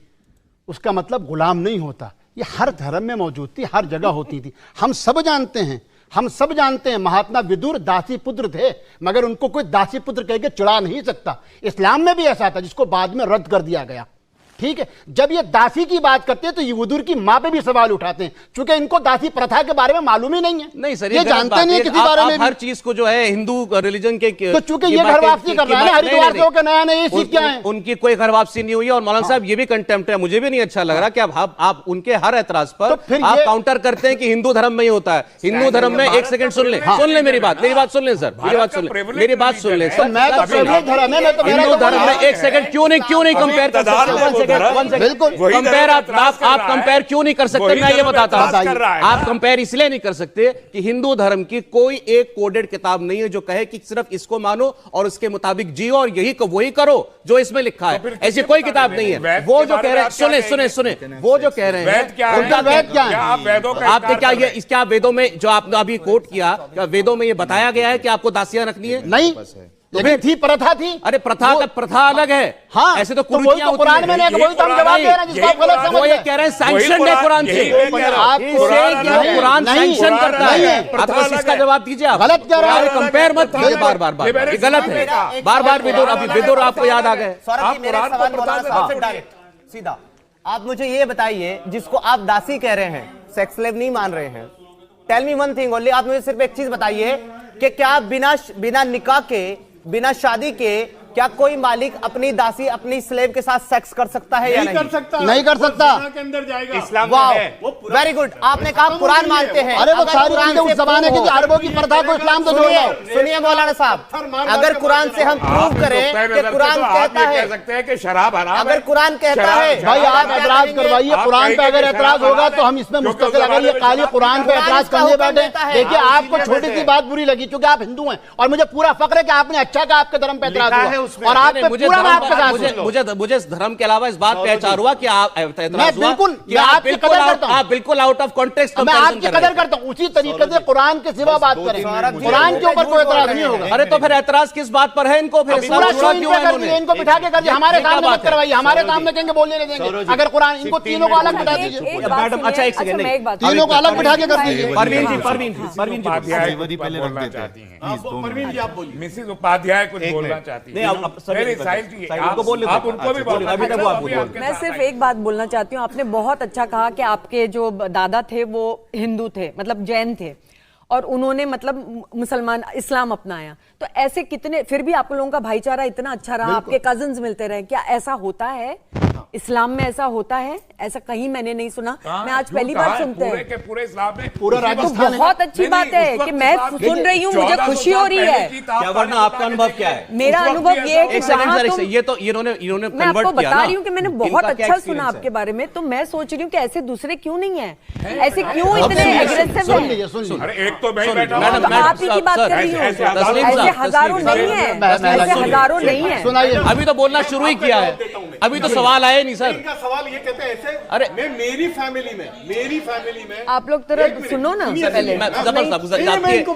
Speaker 6: उसका मतलब गुलाम नहीं होता। ये हर धर्म में मौजूद थी, हर जगह होती थी। हम सब जानते हैं महात्मा विदुर दासी पुत्र थे, मगर उनको कोई दासी पुत्र कह के चिढ़ा नहीं सकता। इस्लाम में भी ऐसा था, जिसको बाद में रद्द कर दिया गया। ठीक है, जब ये दासी की बात करते हैं तो ये विदुर की मां पे भी सवाल उठाते हैं, क्योंकि इनको दासी प्रथा के बारे में मालूम ही नहीं है।
Speaker 1: नहीं सर,
Speaker 6: ये जानते नहीं है किसी बारे में।
Speaker 1: हर चीज को जो है हिंदू रिलीजन के
Speaker 6: तो चूंकि ये घर वापसी कर रहा है ना, हरिद्वार से होकर नया नया सीख क्या है?
Speaker 1: उनकी कोई घर वापसी नहीं हुई है। और मौलाना साहब ये भी कंटेम्प्ट है, मुझे भी नहीं अच्छा लग रहा कि आप उनके हर एतराज पर आप काउंटर करते हैं कि हिंदू धर्म में ही होता है। हिंदू धर्म में, एक सेकंड सुन ले मेरी बात सुन ले सर, मेरी बात सुन ले सर। हिंदू धर्म में, एक सेकंड, क्यों नहीं कंपेयर कर सकते? बिल्कुल कंपेयर आप कंपेयर क्यों नहीं कर सकते? मैं ये बताता हूं, आप कंपेयर इसलिए नहीं कर सकते कि हिंदू धर्म की कोई एक कोडेड किताब नहीं है जो कहे कि सिर्फ इसको मानो और उसके मुताबिक जियो और वही करो जो इसमें लिखा है। ऐसी कोई किताब नहीं है। वो जो कह रहे हैं, सुने, वो जो कह रहे हैं उनका वेद क्या है? आपने क्या वेदों में जो आपने अभी कोट किया, क्या वेदों में ये बताया गया है कि आपको दासियां रखनी है?
Speaker 6: नहीं, लेकिन थी, प्रथा थी।
Speaker 1: अरे प्रथा अलग है।
Speaker 6: हाँ,
Speaker 1: ऐसे तो
Speaker 6: कुरान में नहीं, वही तो हम जवाब दे रहे हैं, जिसको आप गलत समझ रहे हैं।
Speaker 1: ये कह रहे हैं सैंक्शन है कुरान से, कुरान सैंक्शन करता है। आप बस इसका जवाब दीजिए। आप
Speaker 6: गलत कह रहे हैं,
Speaker 1: कंपेयर मत कीजिए बार-बार, ये गलत है। बार-बार विदुर आपको याद आ गए।
Speaker 8: सीधा आप मुझे ये बताइए, जिसको आप दासी कह रहे हैं, सेक्स स्लेव नहीं मान रहे हैं, tell me one thing only, आप मुझे सिर्फ एक चीज बताइए कि क्या बिना निकाह के, बिना शादी के, क्या कोई मालिक अपनी दासी, अपनी स्लेव के साथ सेक्स कर सकता है या नहीं?
Speaker 6: नहीं कर सकता।
Speaker 5: के अंदर जाएगा।
Speaker 8: इस्लाम वेरी गुड, आपने कहा कुरान मानते हैं।
Speaker 6: अरे वो सारी चीजें उस जमाने की अरबों की प्रथा को इस्लाम तो
Speaker 8: सुनिए मौलाना साहब, अगर कुरान से हम प्रूव करें कि कुरान कहता है,
Speaker 7: कह सकते हैं कि शराब हराम है।
Speaker 8: अगर कुरान कहता है,
Speaker 6: भाई आप एतराज करवाइए। कुरान पे अगर एतराज होगा तो हम इसमें मुस्तकिल, अगर ये खाली कुरान पे एतराज करने बैठे। देखिए, आपको छोटी सी बात बुरी लगी क्योंकि आप हिंदू हैं, और मुझे पूरा फक्र है कि आपने अच्छा कहा, आपके धर्म पे एतराज हुआ, और आप
Speaker 1: मुझे धर्म के अलावा इस बात पे एतराज हुआ कि आप बिल्कुल आउट ऑफ कॉन्टेक्स्ट।
Speaker 6: मैं आपकी कदर करता हूं, उसी तरीके से कुरान के सिवा बात करें, कुरान के ऊपर कोई एतराज नहीं होगा।
Speaker 1: अरे तो फिर एतराज किस बात पर है इनको? फिर
Speaker 6: इनको बिठा के कर दिया, हमारे सामने मत करवाइए, हमारे सामने कहेंगे बोलने नहीं देंगे। अगर कुरान, इनको तीनों को अलग बिठा दीजिए।
Speaker 1: मैडम अच्छा एक सेकंड,
Speaker 6: तीनों को अलग बिठा के कर दीजिए।
Speaker 1: परवीन जी
Speaker 7: मिसेस उपाध्याय कुछ बोलना चाहती है। आप उनको भी बोलिए।
Speaker 3: मैं सिर्फ एक बात बोलना चाहती हूँ। आपने बहुत अच्छा कहा कि आपके जो दादा थे वो हिंदू थे, मतलब जैन थे, और उन्होंने मतलब मुसलमान इस्लाम अपनाया। तो ऐसे कितने, फिर भी आप लोगों का भाईचारा इतना अच्छा रहा, आपके कजिन्स मिलते रहे, क्या ऐसा होता है? इस्लाम में ऐसा होता है? ऐसा कहीं मैंने नहीं सुना, मैं आज पहली बार सुनते हैं।
Speaker 7: के पूरे इस्लाम में
Speaker 6: पूरा
Speaker 3: तो
Speaker 6: राजस्थान
Speaker 3: बहुत अच्छी बात है कि मैं सुन रही हूँ, मुझे खुशी हो रही है।
Speaker 1: क्या वरना आपका अनुभव क्या है?
Speaker 3: मेरा अनुभव ये है कि
Speaker 1: एक सेकंड
Speaker 3: जहाँ
Speaker 1: सर,
Speaker 3: तुम,
Speaker 1: ये तो इन्होंने
Speaker 3: मैं आपको
Speaker 1: convert किया
Speaker 3: बता
Speaker 1: ना।
Speaker 3: रही हूँ कि मैंने बहुत
Speaker 1: इनका क्या
Speaker 3: अच्छा
Speaker 1: experience
Speaker 3: सुना
Speaker 1: है?
Speaker 3: आपके बारे में, तो मैं सोच रही हूँ कि ऐसे दूसरे क्यों नहीं है, ऐसे क्यों इतने एग्रेसिव
Speaker 6: सुन
Speaker 3: हैं?
Speaker 6: लीजिए सुन लीजिए
Speaker 7: अरे एक तो मैं ही बैठा
Speaker 1: मैडम,
Speaker 7: हूं।
Speaker 3: तो आप ही की बात कर रही हूँ,
Speaker 7: ऐसे
Speaker 3: ऐसे हजारों नहीं है, ऐसे हजारों नहीं है।
Speaker 6: सुनाइए।
Speaker 1: अभी तो बोलना शुरू ही किया है, अभी तो सवाल आए नहीं सर।
Speaker 9: इनका सवाल ये कहते हैं ऐसे,
Speaker 1: अरे
Speaker 9: मैं मेरी फैमिली में
Speaker 3: आप लोग तरह सुनो ना पहले।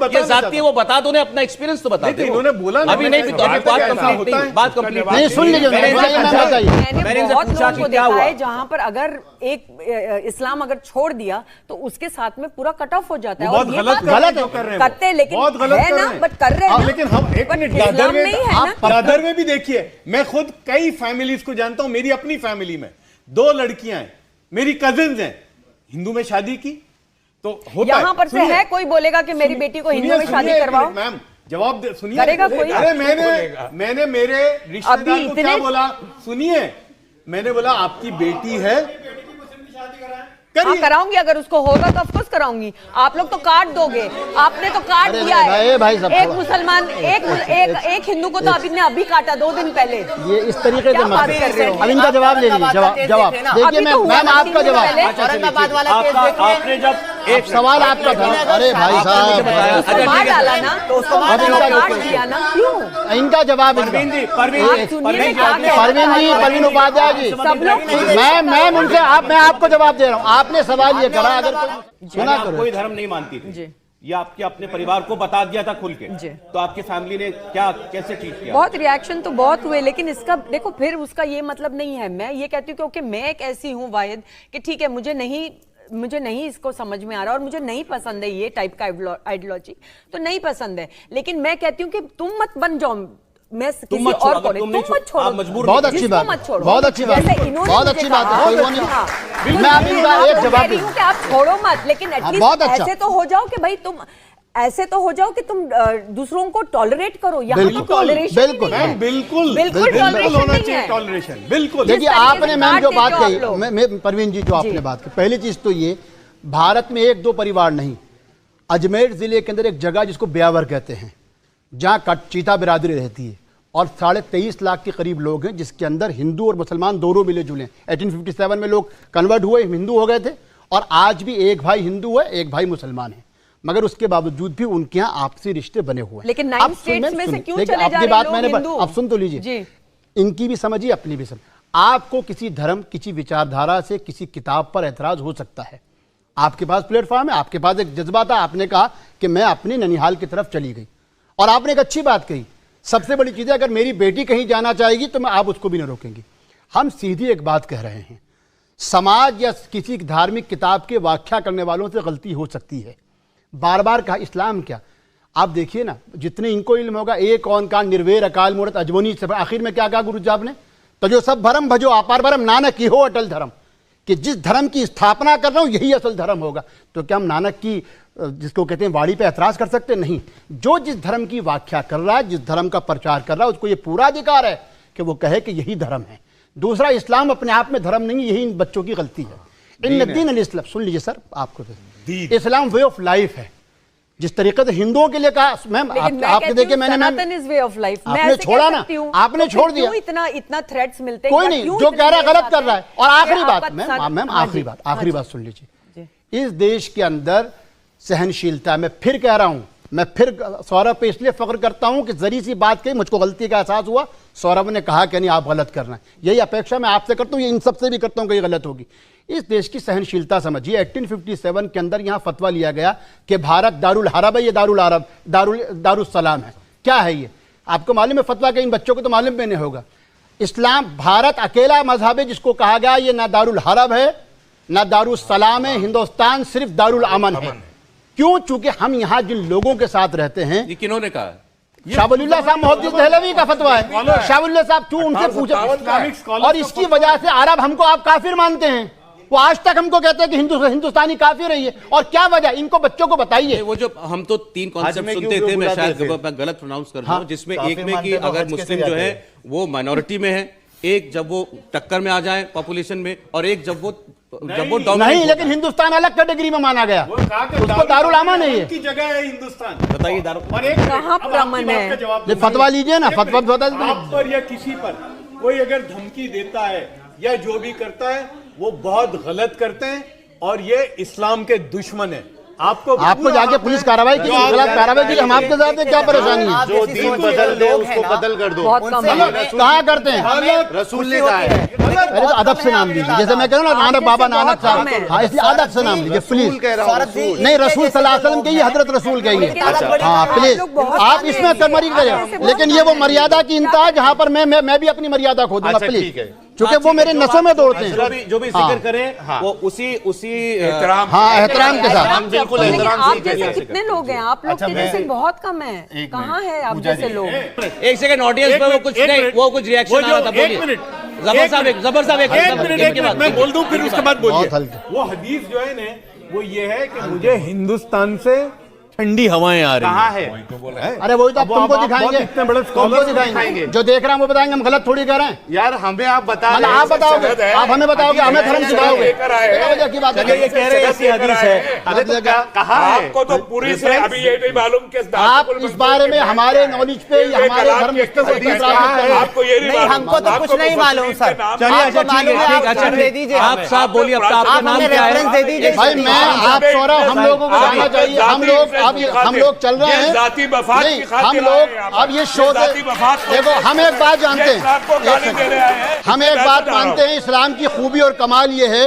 Speaker 1: ये जाती है, वो बता दो, अपना एक्सपीरियंस तो बता दो।
Speaker 9: इन्होंने बोला ना,
Speaker 1: अभी नहीं,
Speaker 9: मैंने
Speaker 1: अभी बात
Speaker 9: ऐसा
Speaker 1: कंप्लीट
Speaker 9: होता
Speaker 1: नहीं,
Speaker 9: है।
Speaker 1: बात कंप्लीट
Speaker 6: नहीं, सुन लीजिए,
Speaker 1: मैंने इनसे
Speaker 6: मैंने
Speaker 1: पूछा-
Speaker 6: बताइए।
Speaker 3: मैंने
Speaker 1: मैंने इनसे
Speaker 3: बहुत
Speaker 1: पूछा
Speaker 3: लोगों
Speaker 1: कि
Speaker 3: को
Speaker 1: क्या
Speaker 3: देखा
Speaker 1: हुआ?
Speaker 3: है जहां पर अगर एक इस्लाम अगर छोड़ दिया तो उसके साथ में पूरा कट ऑफ हो जाता है।
Speaker 9: बहुत
Speaker 3: और ये
Speaker 9: गलत
Speaker 3: बात
Speaker 9: कर रहे हैं,
Speaker 3: करते हैं, लेकिन
Speaker 9: बहुत गलत
Speaker 3: है
Speaker 9: कर
Speaker 3: ना,
Speaker 9: रहे हैं।
Speaker 3: बट कर रहे हैं
Speaker 9: हाँ,
Speaker 3: ना।
Speaker 9: लेकिन हम एक
Speaker 3: बट
Speaker 9: मिनट
Speaker 3: इस्लाम
Speaker 9: दादर में
Speaker 3: नहीं है ना।
Speaker 9: दादर में भी देखिए, मैं खुद कई फैमिलीज को जानता हूं, मेरी अपनी फैमिली में 2 लड़कियां हैं, मेरी कजिन्स हैं, हिंदू में शादी की तो होता
Speaker 3: यहाँ पर से है कोई बोलेगा कि मेरी बेटी को हिंदू में शादी करवाओ?
Speaker 9: मैम जवाब सुनिए,
Speaker 3: करेगा कोई?
Speaker 9: अरे मैंने मेरे रिश्तेदार को
Speaker 3: इतने-
Speaker 9: क्या बोला, सुनिए, मैंने बोला आपकी बेटी है,
Speaker 3: हाँ
Speaker 9: करिए।
Speaker 3: कराऊंगी, अगर उसको होगा तो ऑफकोर्स कराऊंगी। आप लोग तो काट दोगे, आपने तो काट
Speaker 6: अरे
Speaker 3: दिया है।
Speaker 6: भाई साहब,
Speaker 3: एक मुसलमान एक हिंदू को तो अभी काटा 2 दिन पहले।
Speaker 6: ये इस तरीके
Speaker 3: क्या
Speaker 6: से
Speaker 3: बात
Speaker 6: मत
Speaker 3: कर रहे हो?
Speaker 6: अब इनका जवाब ले लीजिए। जवाब देखिए,
Speaker 3: अभी
Speaker 6: मैं
Speaker 3: तो हुआ
Speaker 6: मैम
Speaker 3: ना
Speaker 6: आपका
Speaker 3: 3 दिन
Speaker 6: जवाब,
Speaker 3: पहले।
Speaker 8: औरंगाबाद वाला केस
Speaker 1: आपने जब
Speaker 6: एक सवाल आपका था। अरे भाई साहब,
Speaker 3: उसको मार डाला ना, तो उसको मार
Speaker 6: अब
Speaker 3: डाला,
Speaker 6: इनका
Speaker 3: काट दिया ना, क्यों?
Speaker 6: इनका जवाब इनका।
Speaker 3: आप सुनिए मैं क्या कह रही हूँ।
Speaker 6: परवीन उपाध्याय जी,
Speaker 3: सब लोग
Speaker 6: मैं उनसे मैं आपको जवाब दे रहा हूँ। आपने सवाल ये करा, अगर सुना
Speaker 1: आप
Speaker 6: करो।
Speaker 1: कोई धर्म नहीं मानती थी,
Speaker 3: जी।
Speaker 1: ये आपके अपने परिवार को बता दिया था खुल के,
Speaker 3: जी।
Speaker 1: तो आपकी फैमिली ने क्या कैसे ट्रीट किया?
Speaker 3: बहुत रिएक्शन तो बहुत हुए, लेकिन इसका देखो फिर उसका ये मतलब नहीं है। मैं ये कहती हूँ क्योंकि मैं एक ऐसी हूँ वाहिद कि ठीक है, मुझे नहीं इसको समझ में आ रहा और मुझे नहीं पसंद है ये टाइप का आइडियोलॉजी, तो नहीं पसंद है। लेकिन मैं कहती हूँ कि तुम मत बन जाओ, मैं किसी
Speaker 1: मत छोड़ो,
Speaker 3: और को
Speaker 1: अगर
Speaker 3: नहीं,
Speaker 1: तुम नहीं
Speaker 3: तुम मत
Speaker 1: छोड़ो,
Speaker 3: छोड़ो,
Speaker 1: आप मजबूर
Speaker 6: बहुत
Speaker 1: नहीं,
Speaker 6: अच्छी
Speaker 3: जिसको
Speaker 6: बात
Speaker 3: मत छोड़ो।
Speaker 6: बहुत अच्छी बात
Speaker 3: जैसे इन्होंने
Speaker 6: बहुत
Speaker 3: मुझे
Speaker 6: अच्छी बात
Speaker 3: कहा,
Speaker 6: है, कोई वो नहीं।
Speaker 3: हाँ, तो
Speaker 6: मैं आप इनका
Speaker 3: आपको
Speaker 6: एक
Speaker 3: कह
Speaker 6: जवाब
Speaker 3: रही
Speaker 6: दूं।
Speaker 3: हूं कि आप छोड़ो मत, लेकिन एटलीस्ट
Speaker 6: बहुत अच्छा।
Speaker 3: ऐसे तो हो जाओ कि भाई तुम ऐसे तो हो जाओ कि तुम दूसरों को टॉलरेट करो। यहाँ तो
Speaker 6: बिल्कुल,
Speaker 3: टॉलरेशन
Speaker 6: बिल्कुल,
Speaker 3: नहीं है।
Speaker 9: बिल्कुल
Speaker 3: बिल्कुल
Speaker 9: बिल्कुल
Speaker 3: टॉलरेशन
Speaker 9: होना
Speaker 3: नहीं
Speaker 9: चाहिए
Speaker 3: है।
Speaker 9: टॉलरेशन, बिल्कुल।
Speaker 6: देखिए,
Speaker 3: तरीके से
Speaker 6: आपने मैम
Speaker 3: काट
Speaker 6: जो
Speaker 3: देते
Speaker 6: बात
Speaker 3: हो आप
Speaker 6: कही,
Speaker 3: लोग।
Speaker 6: मैं परवीन जी, जो आपने बात की, पहली चीज तो ये, भारत में 1-2 परिवार नहीं, अजमेर जिले के अंदर एक जगह जिसको ब्यावर कहते हैं, जहाँ चीता बिरादरी रहती है और 23.5 लाख के करीब लोग हैं, जिसके अंदर हिंदू और मुसलमान दोनों मिले जुले हैं। 1857 में लोग कन्वर्ट हुए, हिंदू हो गए थे, और आज भी एक भाई हिंदू है, एक भाई मुसलमान है, मगर उसके बावजूद भी उनके यहाँ आपसी रिश्ते बने हुए हैं।
Speaker 3: लेकिन 9
Speaker 6: अब
Speaker 3: स्टेट्स में से
Speaker 6: सुनिए,
Speaker 3: क्यों
Speaker 6: देखिए,
Speaker 3: चले जा
Speaker 6: अपनी
Speaker 3: रहे
Speaker 6: बात
Speaker 3: लोग
Speaker 6: मैंने
Speaker 3: हिंदू?
Speaker 6: अब सुन तो लीजिए,
Speaker 3: जी।
Speaker 6: इनकी भी समझिए, अपनी भी समझ। आपको किसी धर्म, किसी विचारधारा से, किसी किताब पर एतराज हो सकता है, आपके पास प्लेटफॉर्म है, आपके पास एक जज्बा था, आपने कहा कि मैं अपनी ननिहाल की तरफ चली गई, और आपने एक अच्छी बात कही। सबसे बड़ी चीज़ है, अगर मेरी बेटी कहीं जाना चाहेगी तो मैं आप उसको भी न रोकेंगी। हम सीधी एक बात कह रहे हैं, समाज या किसी धार्मिक किताब के व्याख्या करने वालों से गलती हो सकती है। बार बार कहा इस्लाम क्या, आप देखिए ना, जितने इनको इल्म होगा, एक कौन कान निर्वेर अकाल मूरत अजमोनी से, आखिर में क्या कहा गुरु साहब ने, तो जो सब भरम भजो अपार भरम नानक की हो अटल धर्म, कि जिस धर्म की स्थापना कर रहा हूं यही असल धर्म होगा। तो क्या हम नानक की, जिसको कहते हैं, वाणी पे ऐतराज कर सकते? नहीं। जो जिस धर्म की व्याख्या कर रहा है, जिस धर्म का प्रचार कर रहा है, उसको ये पूरा अधिकार है कि वो कहे कि यही धर्म है। दूसरा, इस्लाम अपने आप में धर्म नहीं, यही इन बच्चों की गलती है। इन दीन अल इस्लाम, सुन लीजिए सर, आपको इस्लाम वे ऑफ लाइफ है। जिस तरीके से हिंदुओं के लिए कहा, मैम आपने देखिए, मैंने
Speaker 3: सनातन इज वे ऑफ लाइफ,
Speaker 6: आपने छोड़ा ना, आपने छोड़ दिया,
Speaker 3: इतना थ्रेट्स मिलते,
Speaker 6: कोई नहीं, जो कह रहा है गलत कर रहा है। और आखिरी बात, मैम आखिरी बात सुन लीजिए, इस देश के अंदर सहनशीलता, मैं फिर कह रहा हूं, मैं फिर सौरभ पे इसलिए फख्र करता हूं कि जरी सी बात कही, मुझको गलती का एहसास हुआ, सौरभ ने कहा कि नहीं आप गलत कर रहे हैं, यही अपेक्षा मैं आपसे करता हूं, ये इन सबसे भी करता हूं कि ये गलत होगी। इस देश की सहनशीलता समझिए। 1857 के अंदर यहां फतवा लिया गया कि भारत दारुल हरब है, ये दारुल अरब, दारुल सलाम है। क्या है ये? आपको मालूम है फतवा के? इन बच्चों को तो मालूम भी नहीं होगा। इस्लाम, भारत अकेला मजहब है जिसको कहा गया ये ना दारुल हरब है ना दारुल सलाम है, हिंदुस्तान सिर्फ दारुल अमन है। क्यों? चूंकि हम यहाँ जिन लोगों के साथ रहते हैं,
Speaker 1: ये किन्होंने कहा?
Speaker 6: शाहबुल्लाह साहब मोहद्दिस दहलवी का फतवा है। शाहबुल्लाह साहब क्यों उनसे पूछे? और इसकी वजह से अरब हमको आप काफिर मानते हैं, वो आज तक हमको कहते हैं कि हिंदुस्तानी काफिर है ये। और क्या वजह? इनको बच्चों को बताइए।
Speaker 1: वो जो हम तो 3 कॉन्सेप्ट सुनते थे, मैं शायद गलत प्रोनाउंस कर रहा हूं, जिसमें एक में कि अगर मुस्लिम जो है वो माइनॉरिटी में है, एक जब वो टक्कर में आ जाए पॉपुलेशन में, और एक जब वो
Speaker 6: नहीं,
Speaker 1: dominate
Speaker 6: लेकिन
Speaker 1: होता
Speaker 6: हिंदुस्तान अलग कैटेगरी में माना गया,
Speaker 9: वो कहा कि
Speaker 6: उसको दारुल अमा नहीं है।
Speaker 9: की जगह है हिंदुस्तान।
Speaker 1: है। बताइए दारू
Speaker 9: और एक
Speaker 3: कहाँ
Speaker 9: अब
Speaker 3: प्रमाण
Speaker 9: आपकी बात
Speaker 3: है?
Speaker 9: का जवाब
Speaker 6: ये
Speaker 9: दूंगा।
Speaker 6: फतवा लीजिए ना,
Speaker 9: एक
Speaker 6: फतवा
Speaker 9: मिनट,
Speaker 6: बता दीजिए।
Speaker 9: आप पर या किसी पर कोई अगर धमकी देता है या जो भी करता है वो बहुत गलत करते हैं और ये इस्लाम के दुश्मन है। आपको
Speaker 6: जाके पुलिस कार्रवाई की, खिलाफ कार्रवाई की, हम आपके साथ हैं, क्या परेशानी है?
Speaker 8: आप
Speaker 2: जो
Speaker 8: जैसी
Speaker 2: दीन
Speaker 8: सोच के
Speaker 2: बदल दे
Speaker 8: लोग
Speaker 2: उसको
Speaker 8: हैं ना,
Speaker 2: बदल कर दो।
Speaker 3: बहुत कम
Speaker 8: उनसे
Speaker 3: है।
Speaker 8: हमें-
Speaker 6: कहाँ करते हैं?
Speaker 8: हमें
Speaker 2: रसूल
Speaker 8: खुशी
Speaker 2: ने
Speaker 8: होती
Speaker 2: कहा है।
Speaker 8: लेकिन
Speaker 6: अरे तो
Speaker 8: बहुत
Speaker 6: अदब
Speaker 8: कम
Speaker 6: से
Speaker 8: है
Speaker 6: नाम
Speaker 8: अभी
Speaker 6: लीजिए,
Speaker 8: तक।
Speaker 6: जैसे मैं कह रहा हूँ ना, नानक बाबा नानक
Speaker 3: बहुत कम
Speaker 6: साहब,
Speaker 3: है।
Speaker 6: हाँ, इसलिए अदब से नाम लीजिए प्लीज।
Speaker 2: रसूल कह रहा हूँ,
Speaker 8: सौरभ जी,
Speaker 2: रसूल।
Speaker 6: नहीं,
Speaker 8: इनके
Speaker 6: रसूल
Speaker 8: जैसे
Speaker 6: सल्लल्लाहु अलैहि वसल्लम
Speaker 8: लोग
Speaker 6: कहिए, हजरत रसूल कहिए।
Speaker 8: लेकिन आप बड़ी
Speaker 6: हाँ
Speaker 8: बात है,
Speaker 6: प्लीज,
Speaker 3: लोग बहुत
Speaker 6: आप
Speaker 3: आगे
Speaker 6: इसमें
Speaker 3: हैं।
Speaker 6: कमरी
Speaker 3: आप ऐसे
Speaker 6: करें,
Speaker 3: बहुत
Speaker 6: लेकिन ये वो
Speaker 3: आगे
Speaker 6: मर्यादा की इंतहा है जहाँ पर मैं भी अपनी मर्यादा खो दूंगा,
Speaker 2: अच्छा,
Speaker 6: प्लीज,
Speaker 2: ठीक है।
Speaker 6: क्योंकि वो मेरे नसों में दौड़ते हैं।
Speaker 1: जो भी जिक्र करें वो उसी
Speaker 7: एहतराम
Speaker 6: हाँ, एहतराम के साथ।
Speaker 2: हम बिल्कुल
Speaker 3: लेकिन
Speaker 2: एहतराम
Speaker 3: आप
Speaker 2: से
Speaker 3: जैसे
Speaker 2: करिए।
Speaker 3: कितने लोग हैं? आप लोग
Speaker 2: अच्छा,
Speaker 3: के
Speaker 2: मैं-
Speaker 3: जैसे बहुत कम है। कहाँ है आप जैसे लोग?
Speaker 1: एक सेकंड ऑडियंस पे वो कुछ नहीं, वो कुछ रिएक्शन आ रहा था, बोलिए। जबर साहब एक
Speaker 9: मिनट मैं बोल दूं फिर उसके बाद
Speaker 6: बहुत
Speaker 9: बोलिए।
Speaker 6: हल्के।
Speaker 9: वो हदीस जो है ना वो ये है कि मुझे हिंदुस्तान से ठंडी हवाएं आ रही
Speaker 2: कहाँ है?
Speaker 6: अरे वही तो
Speaker 9: अब
Speaker 6: तुमको
Speaker 9: आप
Speaker 6: दिखाएंगे,
Speaker 9: इतने बड़े
Speaker 6: तुमको
Speaker 9: स्कॉलर
Speaker 6: दिखाएंगे, जो देख रहे हैं वो बताएंगे, हम गलत थोड़ी कह रहे हैं।
Speaker 2: यार हमें आप बता
Speaker 6: मतलब
Speaker 2: रहे हैं।
Speaker 6: आप बताओगे, आप हमें बताओगे, हमें धर्म सिखाओगे,
Speaker 7: लेकर आए हैं।
Speaker 6: क्या वजह की बात है?
Speaker 1: ये कह रहे हैं ऐसी हदीस है।
Speaker 2: अरे तो कहाँ है?
Speaker 7: आपको तो पूरी से अभी ये नहीं मालूम कि
Speaker 6: आप इस बारे में हमारे नॉलेज पे या हमारे धर्म पे
Speaker 7: आपको ये
Speaker 8: नहीं, हमको तो कुछ नहीं मालूम सर।
Speaker 1: चलिए अच्छा ठीक है, ठीक है,
Speaker 8: दे दीजिए
Speaker 1: आप
Speaker 8: हमें।
Speaker 1: साहब बोलिए, अब आपका
Speaker 8: आप
Speaker 1: नाम
Speaker 8: हमें
Speaker 1: क्या
Speaker 8: रेफरेंस दे
Speaker 1: है?
Speaker 8: दीजिए।
Speaker 6: भाई मैं आप सौरभ, हम लोगों को जानना चाहिए, हम लोग चल रहे हैं,
Speaker 7: जाति मफाद
Speaker 6: नहीं,
Speaker 7: की खातिर
Speaker 6: हम
Speaker 7: आए
Speaker 6: लोग
Speaker 7: हैं आप।
Speaker 6: अब ये शो
Speaker 7: जाति मफाद को-
Speaker 6: देखो, हम एक बात जानते
Speaker 7: ये इस्लाम को गाली
Speaker 6: हैं,
Speaker 7: देने आए हैं।
Speaker 6: हम एक
Speaker 7: मैं
Speaker 6: बात
Speaker 7: बता रहा हूं।
Speaker 6: मानते हैं, इस्लाम की खूबी और कमाल ये है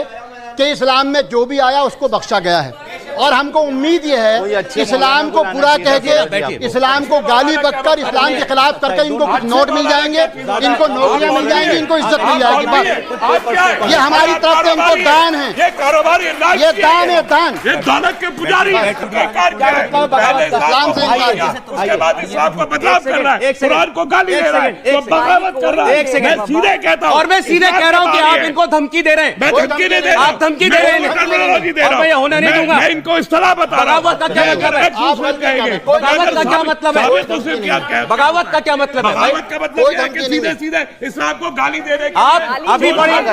Speaker 6: कि इस्लाम में जो भी आया उसको बख्शा गया है, और हमको उम्मीद ये
Speaker 2: कोई
Speaker 6: है
Speaker 2: अच्छे
Speaker 6: इस्लाम
Speaker 2: मौलाना
Speaker 6: को
Speaker 2: को
Speaker 6: पूरा
Speaker 2: लाना
Speaker 6: कह
Speaker 2: चाहिए।
Speaker 6: के, इस्लाम को गाली बककर, इस्लाम के खिलाफ करके इनको कुछ नोट मिल जाएंगे, इनको नौकरियां मिल जाएंगी, इनको इज्जत मिल जाएगी, बस ये हमारी तरफ से इनको दान है,
Speaker 7: ये कारोबार
Speaker 6: ये दान है, दान।
Speaker 7: ये दानत के पुजारी हैं। बेकार क्या है? पहले
Speaker 6: इस्लाम से इनकार किया।
Speaker 7: उसके बाद इस्लाम को बदलाव कर रहा है,
Speaker 1: एक सेकंड,
Speaker 7: कुरान को गाली
Speaker 1: एक
Speaker 7: दे रहा है,
Speaker 1: सेकंड,
Speaker 7: तो बगावत कर रहा है।
Speaker 1: एक सेकंड।
Speaker 7: मैं सीधे कहता हूं,
Speaker 1: और मैं सीधे
Speaker 7: इस्लाम
Speaker 1: कह रहा हूं कि
Speaker 7: का
Speaker 1: आप
Speaker 7: ये।
Speaker 1: इनको धमकी दे रहे हैं।
Speaker 7: मैं धमकी नहीं दे रहा,
Speaker 1: आप धमकी दे रहे हैं।
Speaker 7: मैं टर्मिनोलॉजी दे
Speaker 1: और
Speaker 7: रहा हूं।
Speaker 1: मैं ये होने नहीं दूंगा।
Speaker 7: मैं इनको इस्तेलाह बता रहा हूं।
Speaker 1: बगावत का क्या मतलब है? बगावत का क्या मतलब है? बगावत का क्या मतलब है?
Speaker 7: बगावत का मतलब
Speaker 6: कोई
Speaker 7: यह है कि
Speaker 6: धमकी नहीं
Speaker 7: सीधे सीधे इस्लाम को गाली देने के
Speaker 1: आप
Speaker 7: लिए-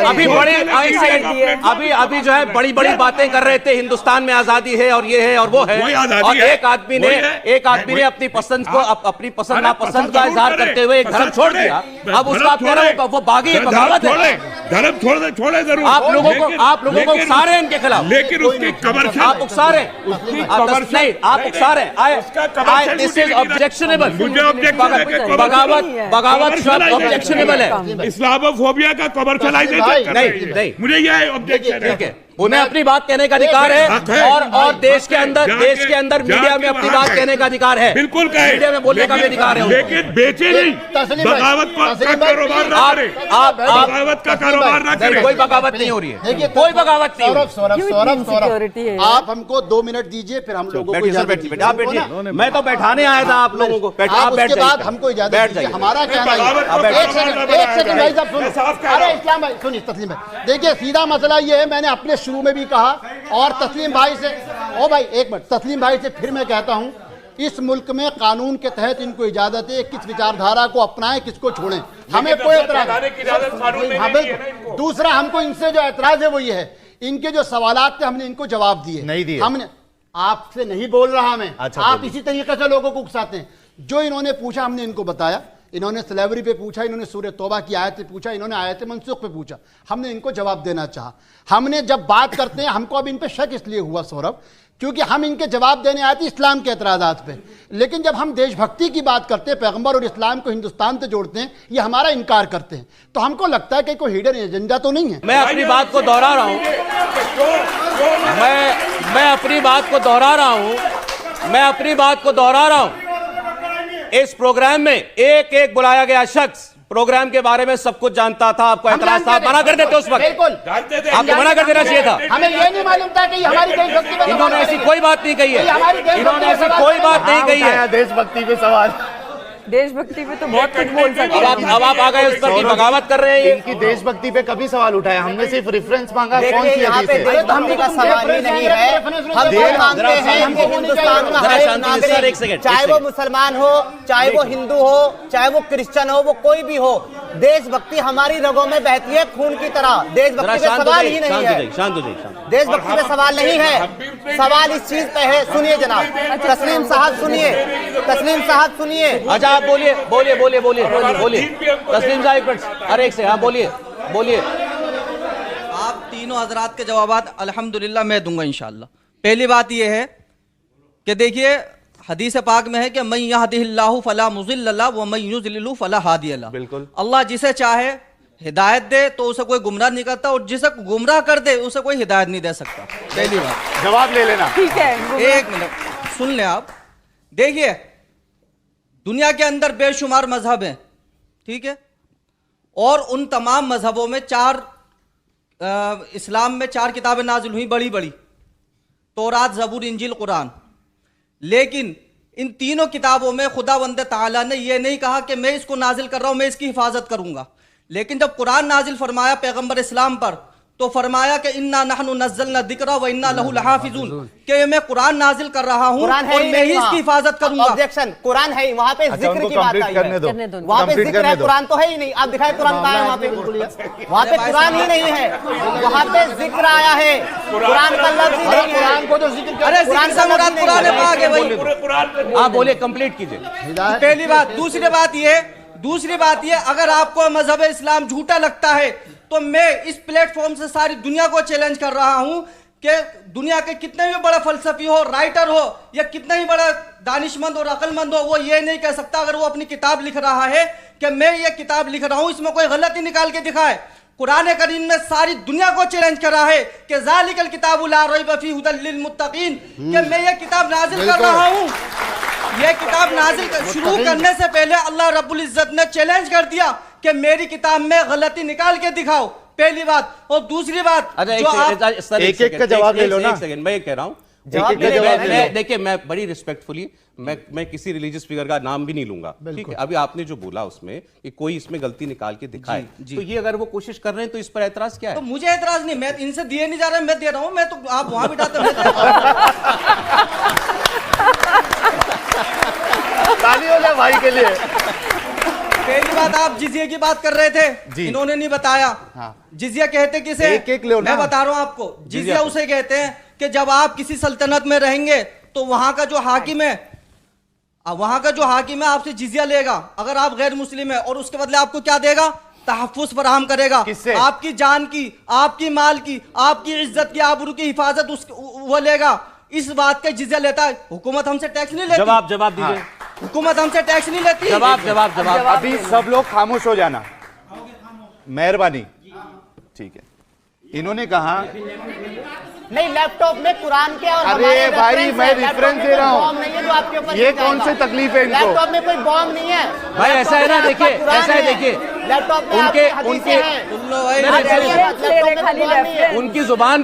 Speaker 1: अभी बड़ी
Speaker 7: एक सेकंड,
Speaker 1: अभी जो है बड़ी बड़ी बातें कर रहे थे, हिंदुस्तान में आजादी है और ये है और वो है,
Speaker 7: वही आजादी
Speaker 1: और
Speaker 7: है।
Speaker 1: एक आदमी ने
Speaker 7: वही है।
Speaker 1: अपनी पसंद को अपनी पसंद
Speaker 7: अरे
Speaker 1: नापसंद
Speaker 7: पसंद
Speaker 1: का
Speaker 7: जरूर
Speaker 1: इजहार
Speaker 7: करें,
Speaker 1: करते हुए एक धर्म
Speaker 7: पसंद
Speaker 1: छोड़
Speaker 7: करें,
Speaker 1: दिया। अब
Speaker 7: धर्म
Speaker 1: उसका आप कह रहे हो वो बागी है, बगावत है।
Speaker 7: धर्म छोड़े जरूर।
Speaker 1: आप लोगों को उकसा रहे हैं इनके खिलाफ।
Speaker 7: लेकिन उसकी कमर्शियल
Speaker 1: आप उकसा रहे हैं,
Speaker 7: उसकी
Speaker 1: आप
Speaker 7: commercial-
Speaker 1: नहीं, आप उकसा रहे हैं।
Speaker 7: उसका commercial
Speaker 1: this is
Speaker 7: utility-
Speaker 1: objectionable.
Speaker 7: मुझे objection है कि
Speaker 1: बगावत शब्द ऑब्जेक्शनेबल है।
Speaker 7: इस्लामोफोबिया का कमर्शलाइजेशन
Speaker 1: नहीं।
Speaker 7: मुझे यह ऑब्जेक्शन
Speaker 1: ठीक है, उन्हें अपनी बात कहने का अधिकार
Speaker 7: हक
Speaker 1: है,
Speaker 7: है।
Speaker 1: और देश के अंदर मीडिया में अपनी बात कहने का अधिकार है।
Speaker 7: बिल्कुल कहे,
Speaker 1: मीडिया में बोलने का भी अधिकार है।
Speaker 7: लेकिन बेचे नहीं,
Speaker 6: तस्लीम भाई,
Speaker 7: बगावत का
Speaker 6: तस्लीम भाई,
Speaker 7: कारोबार ना
Speaker 1: आप
Speaker 7: करे,
Speaker 1: आप
Speaker 7: बगावत का कारोबार ना
Speaker 1: नहीं,
Speaker 7: करे।
Speaker 1: कोई बगावत नहीं हो रही है,
Speaker 6: देखिए,
Speaker 1: कोई बगावत नहीं हो रही।
Speaker 3: insecurity है यार।
Speaker 6: आप हमको 2 मिनट दीजिए, फिर हम लोगों को
Speaker 1: बैठिए सर,
Speaker 6: इजाजत
Speaker 1: बैठिए,
Speaker 6: दीजिए।
Speaker 1: आप बैठिए। मैं तो बैठाने आया था आप लोगों को। बैठिए,
Speaker 6: आप
Speaker 1: बैठ
Speaker 6: उसके
Speaker 1: जाइए।
Speaker 6: बाद हमको इजाजत
Speaker 1: बैठ
Speaker 6: दीजिए।
Speaker 1: जाइए।
Speaker 6: हमारा कहना है,
Speaker 7: बगावत को
Speaker 6: एक सेकंड भाई साहब
Speaker 7: मैं साफ कह
Speaker 6: सुनिए।
Speaker 7: रहा
Speaker 6: अरे
Speaker 7: हूं।
Speaker 6: इस्लाम भाई सुनिए, तस्लीम भाई देखिए, सीधा मसला ये है, मैंने अपने शुरू में भी कहा, और तस्लीम भाई से, ओ भाई एक मिनट, तस्लीम भाई से फिर मैं कहता हूं, इस मुल्क में कानून के तहत इनको इजाजत है, किस विचारधारा को अपनाएं, किसको छोड़ें, हमें कोई एतराज
Speaker 7: बताने की इजाजत कानून ने
Speaker 6: हाँ,
Speaker 7: नहीं दी है ना
Speaker 6: बिल्कुल।
Speaker 7: इनको।
Speaker 6: दूसरा, हमको इनसे जो एतराज है वो ये है, इनके जो सवालात थे हमने इनको जवाब दिए
Speaker 2: नहीं दिए।
Speaker 6: हमने, आपसे नहीं बोल रहा मैं,
Speaker 2: अच्छा,
Speaker 6: आप
Speaker 2: बोलिए।
Speaker 6: इसी तरीके से लोगों को उकसाते हैं। जो इन्होंने पूछा हमने इनको बताया, इन्होंने स्लेवरी पे पूछा, इन्होंने सूरह तौबा की आयत पे पूछा, इन्होंने आयत मनसूख पे पूछा, हमने इनको जवाब देना चाहा। हमने जब बात करते हैं, हमको अब इन पे शक इसलिए हुआ सौरभ, क्योंकि हम इनके जवाब देने आए थे इस्लाम के एतराज़ात पे, लेकिन जब हम देशभक्ति की बात करते हैं, पैगंबर और इस्लाम को हिंदुस्तान से जोड़ते हैं, ये हमारा इनकार करते हैं, तो हमको लगता है कि कोई हिडन एजेंडा तो नहीं है।
Speaker 1: मैं अपनी बात को दोहरा रहा हूं, मैं अपनी बात को दोहरा रहा हूं, मैं अपनी बात को दोहरा रहा हूं। इस प्रोग्राम में एक एक बुलाया गया शख्स प्रोग्राम के बारे में सब कुछ जानता था। आपको एतराज था, आप मना कर देते उस वक्त,
Speaker 6: बिल्कुल,
Speaker 7: जानते थे।
Speaker 1: आपको मना कर देना चाहिए था।
Speaker 6: हमें ये नहीं मालूम था कि ये हमारी देशभक्ति पे
Speaker 1: इन्होंने
Speaker 6: सवाल
Speaker 1: ऐसी
Speaker 6: करेंगे।
Speaker 1: कोई बात नहीं कही
Speaker 6: ये हमारी
Speaker 1: है,
Speaker 6: देशभक्ति
Speaker 1: इन्होंने
Speaker 6: पे
Speaker 1: ऐसी
Speaker 6: सवाल
Speaker 1: कोई बात नहीं कही
Speaker 2: उठाया
Speaker 1: है।
Speaker 2: देशभक्ति पे सवाल।
Speaker 3: देशभक्ति पे तो बहुत कुछ बोल सकते हैं।
Speaker 1: अब आप आ गए उस पर कि बगावत कर रहे हैं ये।
Speaker 2: इनकी देशभक्ति पे कभी सवाल उठाया? हमने सिर्फ रेफरेंस मांगा, कौन
Speaker 8: देखिए
Speaker 2: सी
Speaker 8: यहाँ
Speaker 2: हदीस
Speaker 8: पे
Speaker 2: है?
Speaker 8: देशभक्ति का सवाल ही नहीं है। हम ये मानते हैं कि हिंदुस्तान का
Speaker 1: जरा
Speaker 8: हर
Speaker 1: शांति से सर, एक
Speaker 8: नागरिक,
Speaker 1: सेकंड,
Speaker 8: चाहे
Speaker 1: एक
Speaker 8: वो
Speaker 1: सेकंड।
Speaker 8: मुसलमान हो, चाहे वो हिंदू हो, चाहे वो क्रिश्चियन हो, वो कोई भी हो, देशभक्ति हमारी रगों में बहती है खून की तरह। देशभक्ति पे सवाल ही नहीं है,
Speaker 1: शांत हो जाइए।
Speaker 8: देशभक्ति पे सवाल नहीं है, सवाल इस चीज पे है। सुनिए जनाब, तस्लीम साहब सुनिए, तस्लीम साहब सुनिए।
Speaker 1: अच्छा आप बोलिए बोलिए बोलिए बोलिए बोलिए तस्लीम साहब एक मिनट, अरे एक से, हाँ बोलिए बोलिए।
Speaker 10: आप तीनों हजरात के जवाबात अल्हम्दुलिल्लाह मैं दूंगा इंशाअल्लाह। पहली बात यह है कि देखिए हदीस पाक में है कि मैं यहदिहिल्लाहु फला मुज़िल्ल लहु व मैं युज़लिलहु फला हादिय लहु।
Speaker 1: बिल्कुल,
Speaker 10: अल्लाह जिसे चाहे हिदायत दे तो उसे कोई गुमराह नहीं करता, और जिसे गुमराह कर दे उसे कोई हिदायत नहीं दे सकता। पहली बात,
Speaker 2: जवाब ले लेना।
Speaker 3: ठीक है,
Speaker 10: एक मिनट सुन लें आप। देखिए दुनिया के अंदर बेशुमार मजहब हैं, ठीक है, और उन तमाम मजहबों में इस्लाम में 4 किताबें नाजिल हुई बड़ी बड़ी, तौरात, ज़बूर, इंजील, कुरान। लेकिन इन तीनों किताबों में खुदावंद ताला ने यह नहीं कहा कि मैं इसको नाजिल कर रहा हूं, मैं इसकी हिफाजत करूंगा। लेकिन जब कुरान नाजिल फरमाया पैगंबर इस्लाम पर, तो फरमाया कि इन्ना नहनु नज़्ज़लना ज़िक्रा व इन्ना लहु लहाफ़िज़ून, कि मैं कुरान नाजिल कर रहा हूं और मैं ही इसकी हिफाजत करूंगा।
Speaker 8: ऑब्जेक्शन, कुरान है वहां पे जिक्र की बात आई है, वहां पे जिक्र है, कुरान तो है ही नहीं। आप दिखाए कुरान कहां है वहां पे? वहां पे कुरान ही नहीं है, वहां पे जिक्र आया है, कुरान का लफ्ज ही नहीं है। कुरान को तो जिक्र,
Speaker 10: अरे कुरान का मुराद कुरान है, पाक है भाई।
Speaker 1: आप बोलिए, कंप्लीट कीजिए।
Speaker 10: पहली बात। दूसरी बात ये अगर आपको मजहब इस्लाम झूठा लगता है तो मैं इस प्लेटफॉर्म से सारी दुनिया को चैलेंज कर रहा हूं कि दुनिया के कितने भी बड़ा फलसफी हो, राइटर हो, या कितना ही बड़ा दानिशमंद और अक्लमंद हो, वो ये नहीं कह सकता अगर वो अपनी किताब लिख रहा है कि मैं ये किताब लिख रहा हूं इसमें कोई गलती निकाल के दिखाए। कुरान करीम ने सारी दुनिया को चैलेंज करा है कि ज़ालिकल किताबु ला रैब फीहि हुदल लिल मुत्तकीन, कि मैं ये किताब नाजिल कर रहा हूं। ये किताब नाजिल शुरू करने से पहले अल्लाह रब्बुल इज्जत ने चैलेंज कर दिया कि मेरी किताब में गलती निकाल के दिखाओ, पहली बात। और दूसरी बात,
Speaker 2: एक का जवाब ले लो ना।
Speaker 1: मैं ये कह रहा हूँ, देखिए मैं बड़ी रिस्पेक्टफुली, मैं किसी रिलीजियस फिगर का नाम भी नहीं लूंगा, ठीक है। अभी आपने जो बोला उसमें कि कोई इसमें गलती निकाल के दिखाए, तो ये अगर वो कोशिश कर रहे हैं तो इस पर एतराज क्या है?
Speaker 10: तो मुझे एतराज नहीं, मैं इनसे दिए नहीं जा रहा, मैं दे रहा हूं, मैं तो आप वहां बिठाते
Speaker 2: ताली हो जाए भाई के लिए।
Speaker 10: पहली बात, आप जिजिया की बात कर रहे थे, इन्होंने नहीं बताया। जिजिया कहते किसे?
Speaker 2: एक लो ना।
Speaker 10: मैं बता रहा हूं आपको, जिजिया उसे कहते हैं कि जब आप किसी सल्तनत में रहेंगे तो वहां का जो हाकिम है, आपसे जिजिया लेगा अगर आप गैर मुस्लिम है, और उसके बदले आपको क्या देगा? तहफ़्फ़ुज़ फराहम करेगा।
Speaker 2: किससे?
Speaker 10: आपकी जान की, आपकी माल की, आपकी इज्जत की, आबरू की हिफाजत वो लेगा। इस बात का जिजिया लेता है। हुकूमत हमसे टैक्स नहीं लेती।
Speaker 1: जवाब दीजिए।
Speaker 10: हुकूमत हमसे टैक्स नहीं लेती।
Speaker 1: जवाब।
Speaker 2: अभी सब लोग खामोश हो जाना, मेहरबानी। ठीक है, इन्होंने कहा
Speaker 8: नहीं, लैपटॉप में कुरान के और
Speaker 2: अरे भाई मैं रेफरेंस दे रहा हूँ,
Speaker 8: नहीं है जो आपके ऊपर
Speaker 2: ये कौन सी तकलीफ है इनको?
Speaker 8: लैपटॉप में कोई बॉम्ब नहीं है
Speaker 1: भाई, ऐसा है ना, देखिए ऐसा है, देखिए
Speaker 8: लैपटॉप में
Speaker 1: उनकी जुबान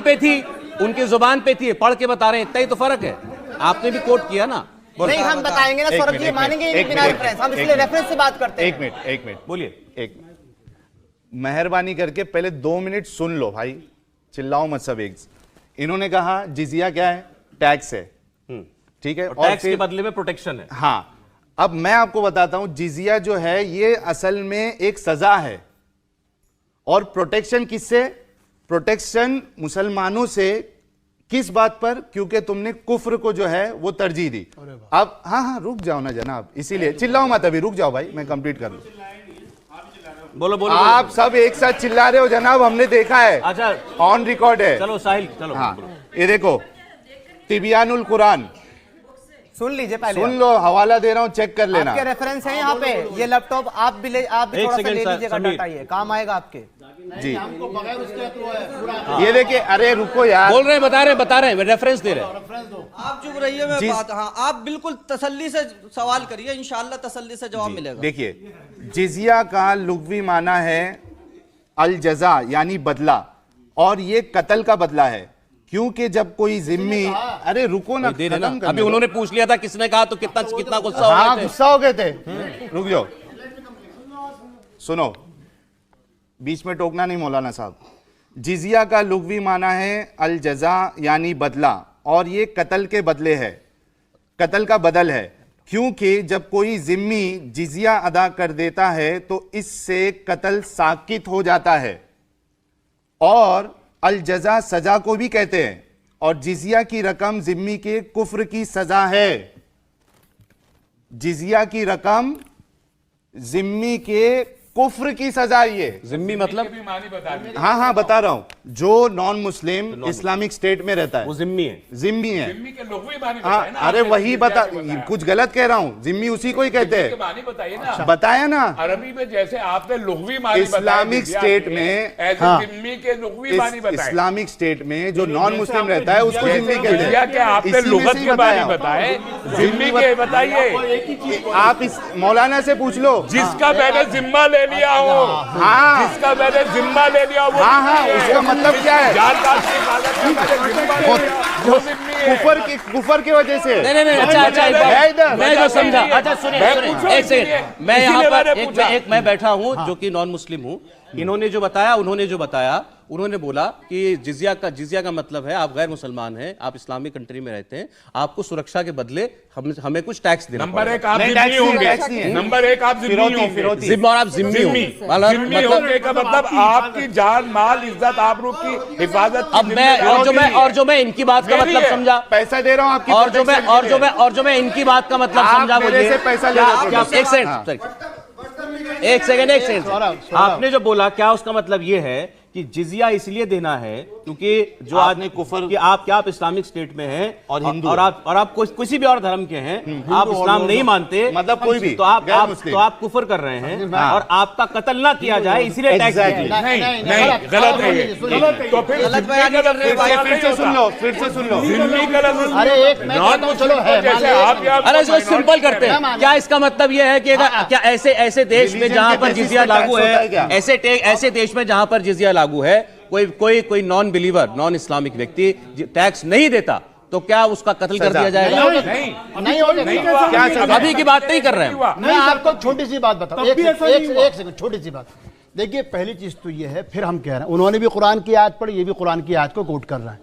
Speaker 1: पे थी, पढ़ के बता रहे हैं, इतना ही तो फर्क है। आपने भी कोट किया ना।
Speaker 8: नहीं, हम बताएंगे ना सौरभ जी, मानेंगे ही नहीं बिना रेफरेंस, हम इसलिए रेफरेंस से बात करते हैं।
Speaker 2: एक मिनट
Speaker 1: बोलिए।
Speaker 2: एक मेहरबानी करके पहले 2 मिनट सुन लो भाई, चिल्लाओ मत सब एक। इन्होंने कहा जिजिया क्या है? टैक्स है, ठीक है, और
Speaker 1: टैक्स के बदले में प्रोटेक्शन है।
Speaker 2: हाँ, अब मैं आपको बताता हूं, जिजिया जो है ये असल में एक सजा है, और प्रोटेक्शन किससे? प्रोटेक्शन मुसलमानों से। किस बात पर? क्योंकि तुमने कुफ्र को जो है वो तरजीह दी। अब हाँ, रुक जाओ ना जनाब, इसीलिए चिल्लाओ मत, अभी रुक जाओ भाई, मैं कंप्लीट कर लूं।
Speaker 1: बोलो।
Speaker 2: आप सब एक साथ चिल्ला रहे हो जनाब, हमने देखा है।
Speaker 1: अच्छा,
Speaker 2: ऑन रिकॉर्ड है।
Speaker 1: चलो साहिल, चलो।
Speaker 2: हाँ, ये देखो तिबियानुल कुरान,
Speaker 8: सुन लीजिए पहले,
Speaker 2: सुन लो, हवाला दे रहा हूं, चेक कर लेना।
Speaker 8: आपके रेफरेंस है यहाँ पे। ये लैपटॉप आप भी थोड़ा सा ले लीजिएगा, डाटा ये काम आएगा आपके
Speaker 2: जी। ये देखिए, अरे रुको यार,
Speaker 1: बोल रहे हैं, बता रहे हैं, रेफरेंस दे रहे हैं।
Speaker 10: आप चुप रहिए, मैं बात। हाँ, आप बिल्कुल तसल्ली से सवाल करिए, इंशाल्लाह तसल्ली से जवाब मिलेगा।
Speaker 2: देखिए, जिजिया का लुग़वी माना है अल जज़ा, यानी बदला, और ये कत्ल का बदला है। क्योंकि जब कोई जिम्मी, अरे रुको ना,
Speaker 1: अभी उन्होंने पूछ लिया था किसने कहा, तो कितना गुस्सा हो गए थे।
Speaker 2: गुस्सा हो गए थे। रुक जाओ, सुनो, बीच में टोकना नहीं मौलाना साहब। जिजिया का लुग़वी माना है अल जज़ा, यानी बदला, और ये कत्ल के बदले है, कत्ल का बदल है। क्योंकि जब कोई जिम्मी जिजिया अदा कर देता है तो इससे कत्ल साकित हो जाता है, और अल जज़ा सजा को भी कहते हैं, और जिजिया की रकम जिम्मी के कुफ्र की सजा है। जिजिया की रकम जिम्मी के कुफ्र की सजा, ये
Speaker 1: जिम्मी मतलब
Speaker 2: हाँ हाँ बता रहा हूं, जो नॉन मुस्लिम इस्लामिक स्टेट में रहता है
Speaker 1: वो जिम्मी है।
Speaker 2: जिम्मी है।
Speaker 7: जिम्मी के लुग़वी मानी
Speaker 2: हाँ,
Speaker 7: बताए ना,
Speaker 2: अरे
Speaker 7: आपने
Speaker 2: वही
Speaker 7: जिम्मी
Speaker 2: बता,
Speaker 7: कैसे बताया?
Speaker 2: कुछ गलत कह रहा हूँ, जिम्मी उसी को ही कहते
Speaker 7: जिम्मी के
Speaker 2: हैं।
Speaker 7: मानी बताइए ना,
Speaker 2: बताया ना,
Speaker 7: अरबी में जैसे आपने लुग़वी मानी
Speaker 2: इस्लामिक
Speaker 7: बताया,
Speaker 2: स्टेट
Speaker 7: जिजिया
Speaker 2: में
Speaker 7: के, ऐसे
Speaker 2: हाँ,
Speaker 7: जिम्मी के लुग़वी मानी बताए।
Speaker 2: इस्लामिक स्टेट में जो नॉन मुस्लिम रहता है उसको जिम्मी कहते
Speaker 7: जिजिया
Speaker 2: हैं।
Speaker 7: के आपने
Speaker 2: इसी में
Speaker 7: लुगत
Speaker 2: से ही
Speaker 7: के बारे
Speaker 2: बताया।
Speaker 7: बताए, जिम्मी के बताइए।
Speaker 2: आप इस मौलाना से पूछ लो,
Speaker 7: जिसका मैंने जिम्मा ले लिया हो,
Speaker 2: हाँ
Speaker 7: जिसका मैंने जिम्मा ले लिया वो
Speaker 2: हाँ हाँ, उसका मतलब क्या है?
Speaker 7: जानदार की इबादत का मैंने जिम्मा ले लिया, वो जिम्मी है।
Speaker 2: कुफर की वजह से
Speaker 11: नहीं, अच्छा एक
Speaker 2: है
Speaker 11: बात
Speaker 2: इधर।
Speaker 11: मैं जो समझा, अच्छा सुनिए एक सेकंड, मैं यहाँ पर एक मैं बैठा हूँ जो कि नॉन मुस्लिम हूँ।
Speaker 1: उन्होंने जो बताया उन्होंने बोला कि जिजिया का मतलब है आप गैर मुसलमान हैं, आप इस्लामिक कंट्री में रहते हैं, आपको सुरक्षा के बदले हमें कुछ टैक्स देना
Speaker 7: नंबर
Speaker 1: पड़ेगा।
Speaker 7: एक आप
Speaker 2: नहीं,
Speaker 7: जिम्मी
Speaker 2: टैक्स नहीं
Speaker 7: होंगे,
Speaker 2: है।
Speaker 7: नंबर एक आप जिम्मी होंगे,
Speaker 1: जिम्मी और आप जिम्मी
Speaker 7: जिम्मी
Speaker 1: हो।
Speaker 7: होने का मतलब आपकी जान माल इज्जत आबरू की हिफाजत की
Speaker 11: अब मैं और जो मैं इनकी बात का मतलब समझा,
Speaker 2: पैसा दे रहा हूँ आपकी
Speaker 11: और जो मैं इनकी बात का मतलब
Speaker 2: आप
Speaker 11: समझा,
Speaker 2: मेरे
Speaker 11: मुझे
Speaker 2: से पैसा ले रहे हो।
Speaker 11: एक सेकंड
Speaker 1: आपने जो बोला क्या उसका मतलब ये है कि जिजिया इसलिए देना है क्योंकि जो
Speaker 2: आपने कुफर
Speaker 1: कि आप इस्लामिक स्टेट में हैं
Speaker 2: और हिंदू
Speaker 1: और आप किसी भी और धर्म के हैं, आप इस्लाम नहीं मानते,
Speaker 2: मतलब कोई भी
Speaker 1: तो आप कुफर कर रहे हैं और आपका कत्ल ना किया जाए इसलिए टैक्स
Speaker 2: Exactly.
Speaker 7: नहीं गलत है ये, तो फिर
Speaker 10: गलत बयानी कर रहे हैं भाई।
Speaker 2: फिर से सुन लो
Speaker 7: जिम्मी गलत,
Speaker 6: अरे एक मैं कहता हूं, चलो है, मान
Speaker 7: जैसे आप यहाँ
Speaker 11: अरे इसको सिंपल करते हैं, क्या इसका मतलब यह है कि क्या ऐसे देश में जहां पर जिजिया लागू है, ऐसे देश में जहां पर जिजिया लागू है, कोई नॉन बिलीवर, नॉन इस्लामिक व्यक्ति टैक्स नहीं देता तो क्या उसका कत्ल कर दिया जाएगा?
Speaker 6: नहीं होगा।
Speaker 11: अभी की बात नहीं कर रहे हैं।
Speaker 6: मैं आपको छोटी सी बात बताऊं, एक सेकंड, छोटी सी बात। देखिए पहली चीज तो ये है, फिर हम कह रहे हैं उन्होंने भी कुरान की आयत पढ़ी, ये भी कुरान की आयत को कोट कर रहे हैं।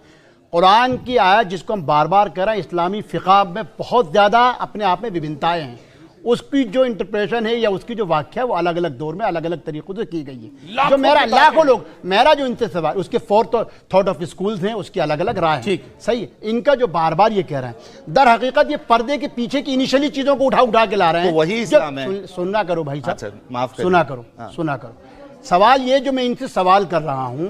Speaker 6: कुरान की आयत जिसको हम बार बार कह रहे हैं, इस्लामी फ़िक़ा में बहुत ज़्यादा अपने आप में विभिन्नताएं हैं, उसकी जो इंटरप्रेशन है या उसकी जो व्याख्या वो अलग अलग दौर में अलग अलग तरीकों से की गई है। जो मेरा जो इनसे सवाल, उसके फोर्थ थॉट ऑफ स्कूल्स हैं, उसकी अलग अलग राय है, ठीक सही है। इनका जो बार बार ये कह रहे हैं, दर हकीकत ये पर्दे के पीछे की इनिशियली चीजों को उठा के ला रहे हैं।
Speaker 2: तो वही इस्लाम है।
Speaker 6: सुनना करो भाई साहब,
Speaker 2: अच्छा, माफ करो।
Speaker 6: सुना करो। सवाल ये जो मैं इनसे सवाल कर रहा हूं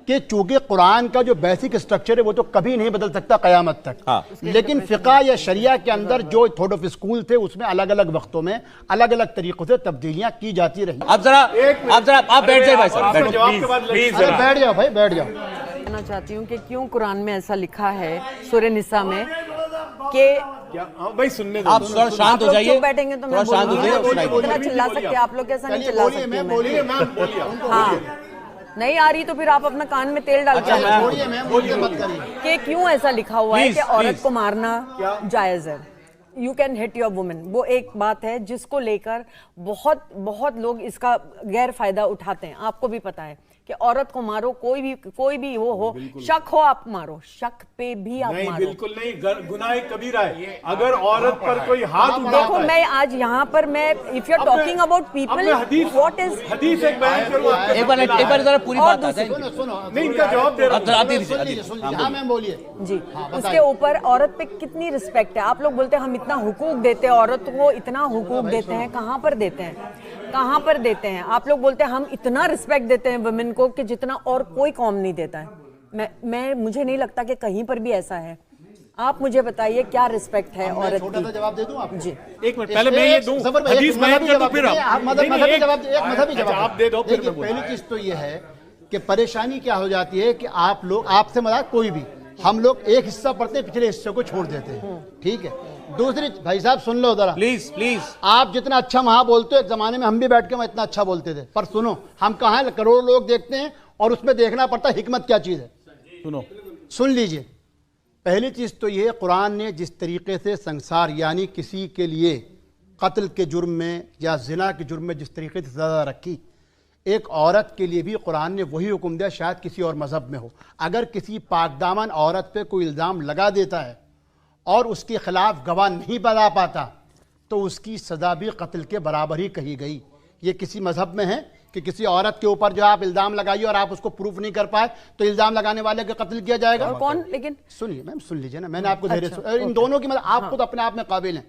Speaker 6: कि चूंकि कुरान का जो बेसिक स्ट्रक्चर है वो तो कभी नहीं बदल सकता क़यामत तक, लेकिन फ़िक़ा या शरिया के अंदर जो थॉट ऑफ स्कूल थे उसमें अलग अलग वक्तों में अलग अलग तरीकों से तब्दीलियां की जाती रही।
Speaker 11: आप बैठ जाइए भाई साहब,
Speaker 6: बैठ जाओ भाई, बैठ जाओ।
Speaker 3: कहना चाहती हूँ कि क्यों कुरान में ऐसा लिखा है सूरह निसा में कि
Speaker 9: भाई सुनने
Speaker 1: आप थोड़ा शांत हो जाइए,
Speaker 3: चुप बैठेंगे तो मैं
Speaker 1: शांत हो जाइए।
Speaker 3: इतना चिल्ला सकते आप लोग, कैसा नहीं चिल्ला सकती मैं।
Speaker 9: बोलिए मैम, बोलिए।
Speaker 3: हाँ नहीं आ रही तो फिर आप अपना कान में तेल डाल के कि क्यों ऐसा लिखा हुआ है कि औरत को मारना जायज है, you can hit your women. वो एक बात है जिसको लेकर बहुत लोग इसका गैर फायदा उठाते हैं। आपको भी पता है कि औरत को मारो, कोई भी हो, शक हो आप मारो, शक पे भी आप
Speaker 9: नहीं,
Speaker 3: मारो।
Speaker 9: बिल्कुल नहीं, गुनाह कबीरा है। अगर औरत पर कोई हाथ उठाता
Speaker 3: देखो
Speaker 9: है,
Speaker 3: मैं आज यहाँ पर मैं if you are talking about people what is
Speaker 9: हदीस एक बयान करो।
Speaker 11: एक बार जरा पूरी बात आ जाए।
Speaker 9: नहीं, इनका जवाब दे रहा हूं।
Speaker 6: मैं बोलिए
Speaker 3: जी, उसके ऊपर औरत पे कितनी रिस्पेक्ट है। आप लोग बोलते हैं हम इतना हुकूक देते हैं औरत को, इतना हुकूक देते हैं, कहाँ पर देते हैं, कहाँ पर देते हैं? आप लोग बोलते हैं हम इतना रिस्पेक्ट देते हैं वुमेन को कि जितना और कोई कौम नहीं देता है। मुझे नहीं लगता कि कहीं पर भी ऐसा है। आप मुझे बताइए क्या रिस्पेक्ट है औरत की?
Speaker 6: जवाब दे दूं आपको?
Speaker 3: जी
Speaker 9: एक मिनट पहले मैं ये दूं, हदीस बयान कर दूं फिर आप
Speaker 6: मजहबी
Speaker 9: जवाब दे दो, फिर मैं बोलूं।
Speaker 6: पहली चीज तो ये है कि परेशानी क्या हो जाती है कि आप लोग, आपसे मजाक कोई भी, हम लोग एक हिस्सा पढ़ते हैं, पिछले हिस्से को छोड़ देते हैं, ठीक है। दूसरी भाई साहब सुन लो जरा,
Speaker 1: प्लीज
Speaker 6: आप जितना अच्छा वहां बोलते हो, एक जमाने में हम भी बैठ के वहां इतना अच्छा बोलते थे, पर सुनो हम कहाँ करोड़ों लोग देखते हैं और उसमें देखना पड़ता है हिकमत क्या चीज है। सुन लीजिए, पहली चीज तो ये, कुरान ने जिस तरीके से संसार यानी किसी के लिए कत्ल के जुर्म में या जिना के जुर्म में जिस तरीके से सजा रखी, एक औरत के लिए भी कुरान ने वही हुक्म दिया, शायद किसी और मजहब में हो। अगर किसी पाकदामन औरत पे कोई इल्ज़ाम लगा देता है और उसके खिलाफ गवाह नहीं बना पाता तो उसकी सज़ा भी कत्ल के बराबर ही कही गई। ये किसी मजहब में है कि किसी औरत के ऊपर जो आप इल्ज़ाम लगाइए और आप उसको प्रूफ नहीं कर पाए तो इल्ज़ाम लगाने वाले का कत्ल किया जाएगा?
Speaker 3: और कौन? लेकिन
Speaker 6: सुनिए मैम, सुन लीजिए ना, मैंने आपको इन दोनों की मतलब आप खुद अपने आप में काबिल हैं।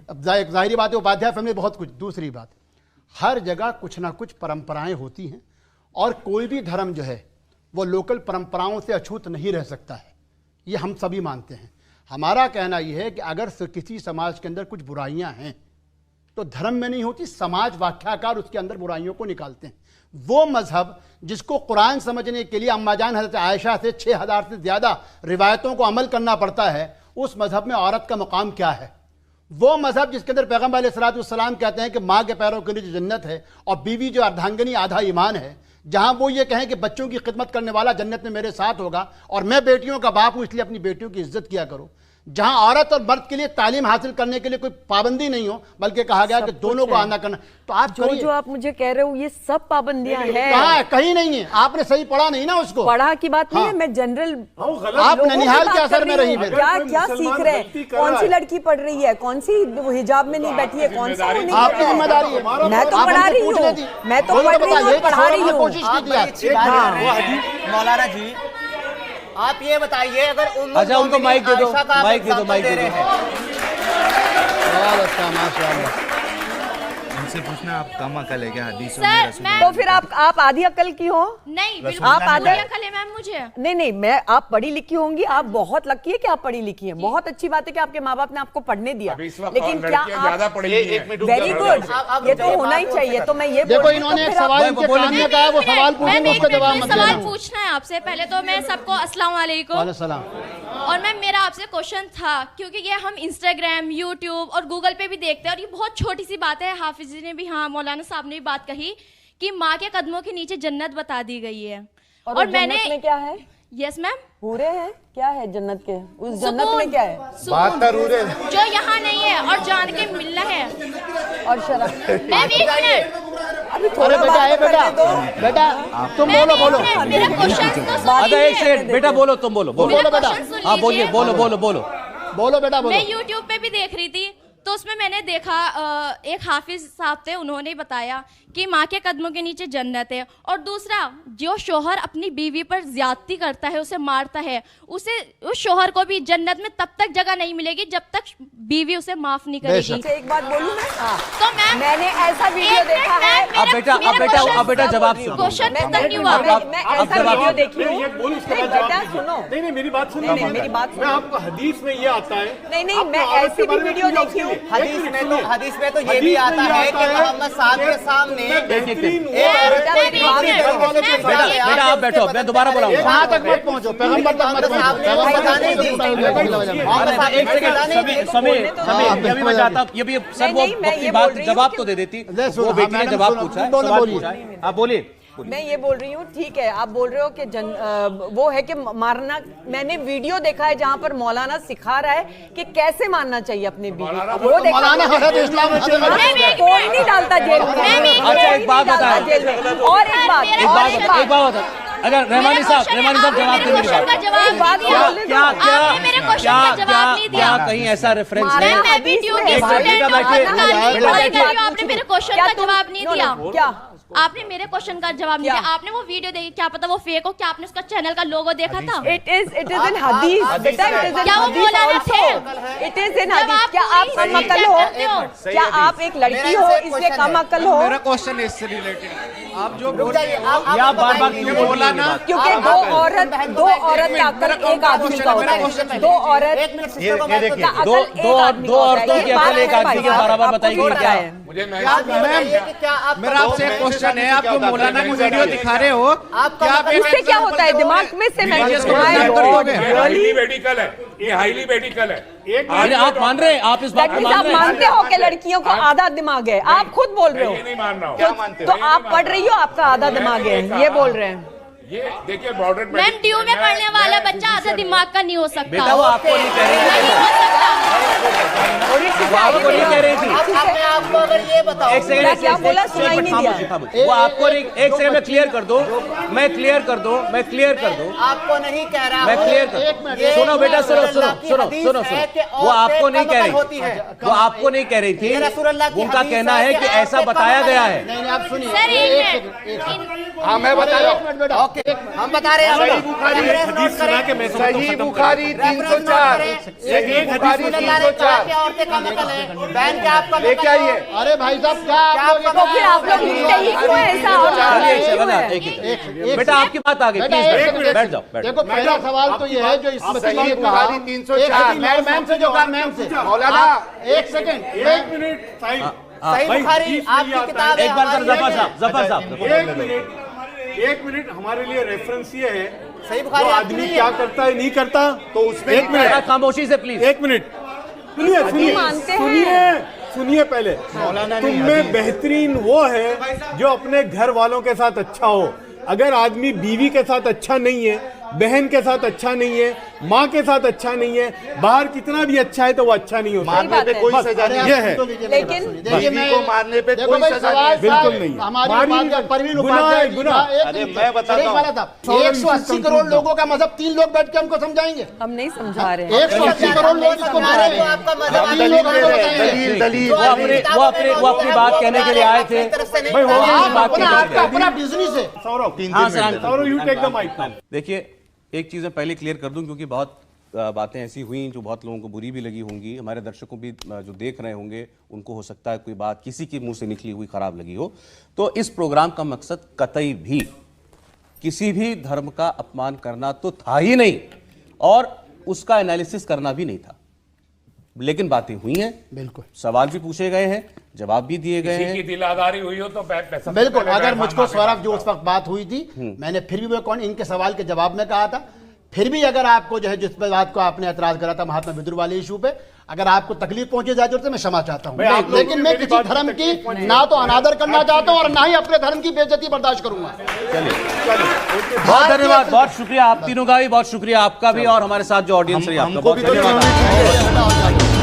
Speaker 6: अब जाहिर बात है उपाध्याय फैमिली बहुत कुछ। दूसरी बात, हर जगह कुछ ना कुछ परंपराएं होती हैं और कोई भी धर्म जो है वो लोकल परंपराओं से अछूत नहीं रह सकता है, ये हम सभी मानते हैं। हमारा कहना यह है कि अगर किसी समाज के अंदर कुछ बुराइयां हैं तो धर्म में नहीं होती, समाज व्याख्याकार उसके अंदर बुराइयों को निकालते हैं। वो मजहब जिसको कुरान समझने के लिए अम्माजान हज़रत आयशा से 6000 से ज़्यादा रिवायतों को अमल करना पड़ता है, उस मजहब में औरत का मकाम क्या है? वो मजहब जिसके अंदर पैगम्बर अलैहिस्सलाम कहते हैं कि माँ के पैरों के नीचे जन्नत है और बीवी जो अर्धांगिनी आधा ईमान है, जहां वो ये कहें कि बच्चों की खिदमत करने वाला जन्नत में मेरे साथ होगा और मैं बेटियों का बाप हूं इसलिए अपनी बेटियों की इज्जत किया करो, जहां औरत और मर्द के लिए तालीम हासिल करने के लिए कोई पाबंदी नहीं हो बल्कि कहा गया कि दोनों को आना करना, तो आप
Speaker 3: जो आप मुझे कह रहे हो ये सब पाबंदियां हैं।
Speaker 6: कहाँ है? कहीं नहीं है। आपने सही पढ़ा नहीं ना उसको।
Speaker 3: पढ़ा की बात नहीं है, मैं जनरल
Speaker 6: आप ननिहाल के असर में रही।
Speaker 3: क्या सीख रहे हैं? कौन सी लड़की पढ़ रही है, कौन सी हिजाब में नहीं बैठी है, कौन सा
Speaker 6: आपकी जिम्मेदारी है।
Speaker 3: मैं तो पढ़ा रही हूँ, मैं तो पढ़ रही हूँ, पढ़ा रही हूँ।
Speaker 8: मौलाना जी आप ये बताइए, अगर
Speaker 11: अच्छा उनको माइक दे दो, माइक दे दो, माइक दे दो।
Speaker 12: उनसे पूछना आप कम अकल है क्या हदीसों
Speaker 3: में? तो फिर आप आधी अकल की हो?
Speaker 13: नहीं,
Speaker 3: आप आधी
Speaker 13: अकल है मैम मुझे।
Speaker 3: नहीं, मैं आप पढ़ी लिखी होंगी, आप बहुत लकी है कि आप पढ़ी लिखी हैं। बहुत अच्छी बात है कि आपके माँ बाप ने आपको पढ़ने दिया, लेकिन क्या आप वेरी गुड, ये तो होना ही चाहिए। तो मैं ये
Speaker 6: देखो, इन्होंने एक सवाल इनके सामने कहा, वो सवाल पूछेंगे उसका जवाब मत देना।
Speaker 13: सवाल पूछना है आपसे। पहले तो मैं सबको अस्सलाम वालेकुम। और मैम मेरा आपसे क्वेश्चन था, क्योंकि ये हम इंस्टाग्राम, यूट्यूब और गूगल पे भी देखते हैं और ये बहुत छोटी सी बात है, हाफिज ने भी, हाँ मौलाना साहब ने भी बात कही कि माँ के कदमों के नीचे जन्नत बता दी गई है।
Speaker 3: और मैंने में क्या है?
Speaker 13: यस मैम,
Speaker 3: पूरे हैं क्या है जन्नत के? उस जन्नत में क्या है?
Speaker 13: जो यहाँ नहीं है और जान के मिलना है।
Speaker 3: और शराब।
Speaker 13: मैम एक मिनट,
Speaker 3: अभी थोड़ा
Speaker 6: बेटा तुम बोलो।
Speaker 13: मेरा क्वेश्चन तो
Speaker 11: आधा एक सेकंड बेटा, बोलो तुम बोलो
Speaker 6: बेटा।
Speaker 11: हाँ बोलिए, बोलो
Speaker 6: बेटा बोलो।
Speaker 13: मैं यूट्यूब पे भी देख रही थी तो उसमें मैंने देखा एक हाफिज साहब थे, उन्होंने बताया कि माँ के कदमों के नीचे जन्नत है। और दूसरा, जो शोहर अपनी बीवी पर ज्यादती करता है, उसे मारता है, उसे उस शोहर को भी जन्नत में तब तक जगह नहीं मिलेगी जब तक बीवी उसे माफ नहीं करेगी।
Speaker 3: एक बात बोलूं मैं?
Speaker 13: तो मैम
Speaker 3: मैंने ऐसा वीडियो देखा है।
Speaker 11: अब बेटा जवाब सुनो।
Speaker 13: क्वेश्चन खत्म नहीं हुआ।
Speaker 3: मैं ऐसा वीडियो देखी हूँ। बेटा सुनो,
Speaker 9: नहीं मेरी बात सुनिए।
Speaker 3: मेरी बात सुनो।
Speaker 9: मैं आपको हदीस में ये आता है।
Speaker 3: नहीं, मैं ऐसी भी वीडियो देखी हूँ।
Speaker 8: हदीस में तो ये भी आता है कि मोहम्मद साहब के सामने
Speaker 11: बेटा आप बैठो, मैं दोबारा बुलाऊंगा।
Speaker 6: कहाँ तक मत पहुँचो, पैगंबर तक मत पहुँचो।
Speaker 11: एक सेकंड समय अभी मैं चाहता हूँ, ये भी सर वो अपनी बात जवाब तो दे देती, वो बेटी ने जवाब पूछा है, सवाल पूछा है, आप बोलिए।
Speaker 3: मैं ये बोल रही हूँ, ठीक है आप बोल रहे हो कि वो है कि मारना। मैंने वीडियो देखा है जहाँ पर मौलाना सिखा रहा है कि कैसे मारना चाहिए अपने बीवी। वो देखा कोई नहीं डालता जेल में।
Speaker 11: अच्छा एक बात बताओ,
Speaker 3: जेल में। और एक बात
Speaker 11: अगर रहमानी साहब जवाब दे मेरी बात। क्या कहीं ऐसा रेफरेंस है?
Speaker 13: आपने मेरे क्वेश्चन का जवाब नहीं दिया। क्या आपने मेरे क्वेश्चन का जवाब नहीं दिया? आपने वो वीडियो देखी, क्या पता वो फेक हो, क्या आपने उसका चैनल का लोगो देखा था?
Speaker 3: इट इज इन हदीस बेटा, इट इज इन
Speaker 13: क्या वो मौलाना थे?
Speaker 3: इट इज इन हदीस। क्या आप कम अकल हो? क्या आप एक लड़की हो इसलिए कम अकल हो?
Speaker 12: मेरा क्वेश्चन इससे रिलेटेड आप जो बोल रहे हैं
Speaker 11: आप बार-बार क्यों बोला ना?
Speaker 3: क्योंकि दो औरत मिलकर एक आदमी का होता है। दो औरत,
Speaker 11: दो औरतों की अकल एक आदमी के बराबर बताई गई क्या है?
Speaker 12: मेरा आपसे क्वेश्चन है, आप जो मौलाना की वीडियो दिखा रहे हो,
Speaker 3: उससे क्या होता है दिमाग में से?
Speaker 7: हाईली मेडिकल है, ये हाईली मेडिकल है।
Speaker 11: आप मान रहे हैं, आप इस बात को
Speaker 3: आप मानते हो कि लड़कियों को आधा दिमाग है? आप खुद बोल रहे हो।
Speaker 7: नहीं मान रहा हूँ।
Speaker 3: तो आप पढ़ रही हो, आपका आधा दिमाग है, ये बोल रहे हैं।
Speaker 7: ये देखिए बॉर्डर
Speaker 13: मैम ड्यू में पढ़ने वाला बच्चा आधा दिमाग का नहीं हो सकता।
Speaker 11: बेटा वो आपको नहीं कह रहे हैं।
Speaker 13: नहीं हो सकता।
Speaker 11: वो आपको नहीं कह रही थी।
Speaker 14: अपने आप को अगर ये बताओ,
Speaker 11: एक सेकंड,
Speaker 3: क्या बोला सुनाई नहीं दिया।
Speaker 11: वो आपको नहीं, एक सेकंड में क्लियर कर दो, मैं क्लियर कर दो।
Speaker 14: आपको नहीं कह रहा
Speaker 11: मैं
Speaker 14: हूं।
Speaker 11: क्लियर कर, सुनो बेटा, सुनो, वो आपको नहीं कह रही, वो आपको नहीं कह रही थी, उनका कहना है कि ऐसा बताया गया है।
Speaker 6: नहीं आप सुनिए,
Speaker 13: सर,
Speaker 7: हाँ मैं बता रहा हूँ।
Speaker 14: ओके, हम बता रहे हैं।
Speaker 9: सही बुखारी 304,
Speaker 14: सही बुखारी 304 औरतें का नकल है, बहन क्या आपका
Speaker 7: लेके आइए।
Speaker 6: अरे भाई साहब क्या आप लोग
Speaker 3: तो फिर आप लोग लिखते ही क्यों ऐसा
Speaker 11: बेटा आपकी बात आ गई, प्लीज बैठ जाओ।
Speaker 6: देखो पहला सवाल तो ये है जो इसमें
Speaker 7: सही बुखारी 304।
Speaker 6: मैम से जो कहा, मैम से
Speaker 7: मौलाना
Speaker 6: एक सेकंड,
Speaker 9: एक मिनट साहिब,
Speaker 14: सही बुखारी आपकी किताब है।
Speaker 11: एक बार जफर साहब
Speaker 9: एक मिनट हमारे लिए रेफरेंस ये है,
Speaker 14: सही बुखारी
Speaker 9: जो
Speaker 14: आपकी
Speaker 9: आदमी
Speaker 14: नहीं
Speaker 9: क्या
Speaker 14: है।
Speaker 9: करता है नहीं करता, तो उसमें एक
Speaker 11: बेटा
Speaker 9: मिनट,
Speaker 11: खामोशी से प्लीज।
Speaker 9: एक मिनट सुनिए पहले। तुम में बेहतरीन वो है जो अपने घर वालों के साथ अच्छा हो। अगर आदमी बीवी के साथ अच्छा नहीं है, बहन के साथ अच्छा नहीं है, माँ के साथ अच्छा नहीं है, बाहर कितना भी अच्छा है तो वो अच्छा नहीं होता।
Speaker 3: मारने पे
Speaker 6: कोई
Speaker 3: सजा
Speaker 6: नहीं
Speaker 9: ये है।
Speaker 3: लेकिन
Speaker 7: बीवी को मारने पे कोई सजा नहीं।
Speaker 9: बिल्कुल नहीं है।
Speaker 6: हमारी परवीन उपाध्याय जी का
Speaker 7: अरे मैं बताता हूँ,
Speaker 6: 180 करोड़ लोगों का मजहब 3 लोग बैठ के हमको समझाएंगे।
Speaker 3: हम नहीं समझा रहे हैं।
Speaker 6: 180 करोड़ लोग इसको मारे
Speaker 14: तो आपका मजहब
Speaker 6: तीन लोग हमको बताएंगे।
Speaker 7: दलील
Speaker 11: वो अपनी बात कहने के लिए आए थे।
Speaker 9: भाई हो गया
Speaker 6: आप आपका अपना बिजनेस है।
Speaker 9: Saurabh, you take the mic now.
Speaker 1: देखिए, एक चीज़ मैं पहले क्लियर कर दूं, क्योंकि बहुत बातें ऐसी हुई जो बहुत लोगों को बुरी भी लगी होंगी, हमारे दर्शकों भी जो देख रहे होंगे उनको हो सकता है कोई बात किसी के मुंह से निकली हुई खराब लगी हो। तो इस प्रोग्राम का मकसद कतई भी किसी भी धर्म का अपमान करना तो था ही नहीं, और उसका एनालिसिस करना भी नहीं था। लेकिन बातें हुई हैं,
Speaker 6: बिल्कुल
Speaker 1: सवाल भी पूछे गए हैं, जवाब भी दिए गए
Speaker 7: किसी की
Speaker 1: हैं।
Speaker 7: दिल आजारी हुई हो तो पैसा
Speaker 6: बिल्कुल। अगर मुझको सौरभ जो उस वक्त बात हुई थी, मैंने फिर भी वो कौन इनके सवाल के जवाब में कहा था, फिर भी अगर आपको जो है जिस बात को आपने एतराज करा था महात्मा विद्रोह वाले इशू पे, अगर आपको तकलीफ पहुंचे जाए तो मैं क्षमा चाहता हूं, लेकिन मैं किसी धर्म की ना तो अनादर करना चाहता हूं और ना ही अपने धर्म की बेइज्जती बर्दाश्त करूंगा।
Speaker 11: बहुत धन्यवाद, बहुत शुक्रिया आप तीनों का भी, बहुत शुक्रिया आपका भी, और हमारे साथ जो ऑडियंस रही आपका बहुत धन्यवाद।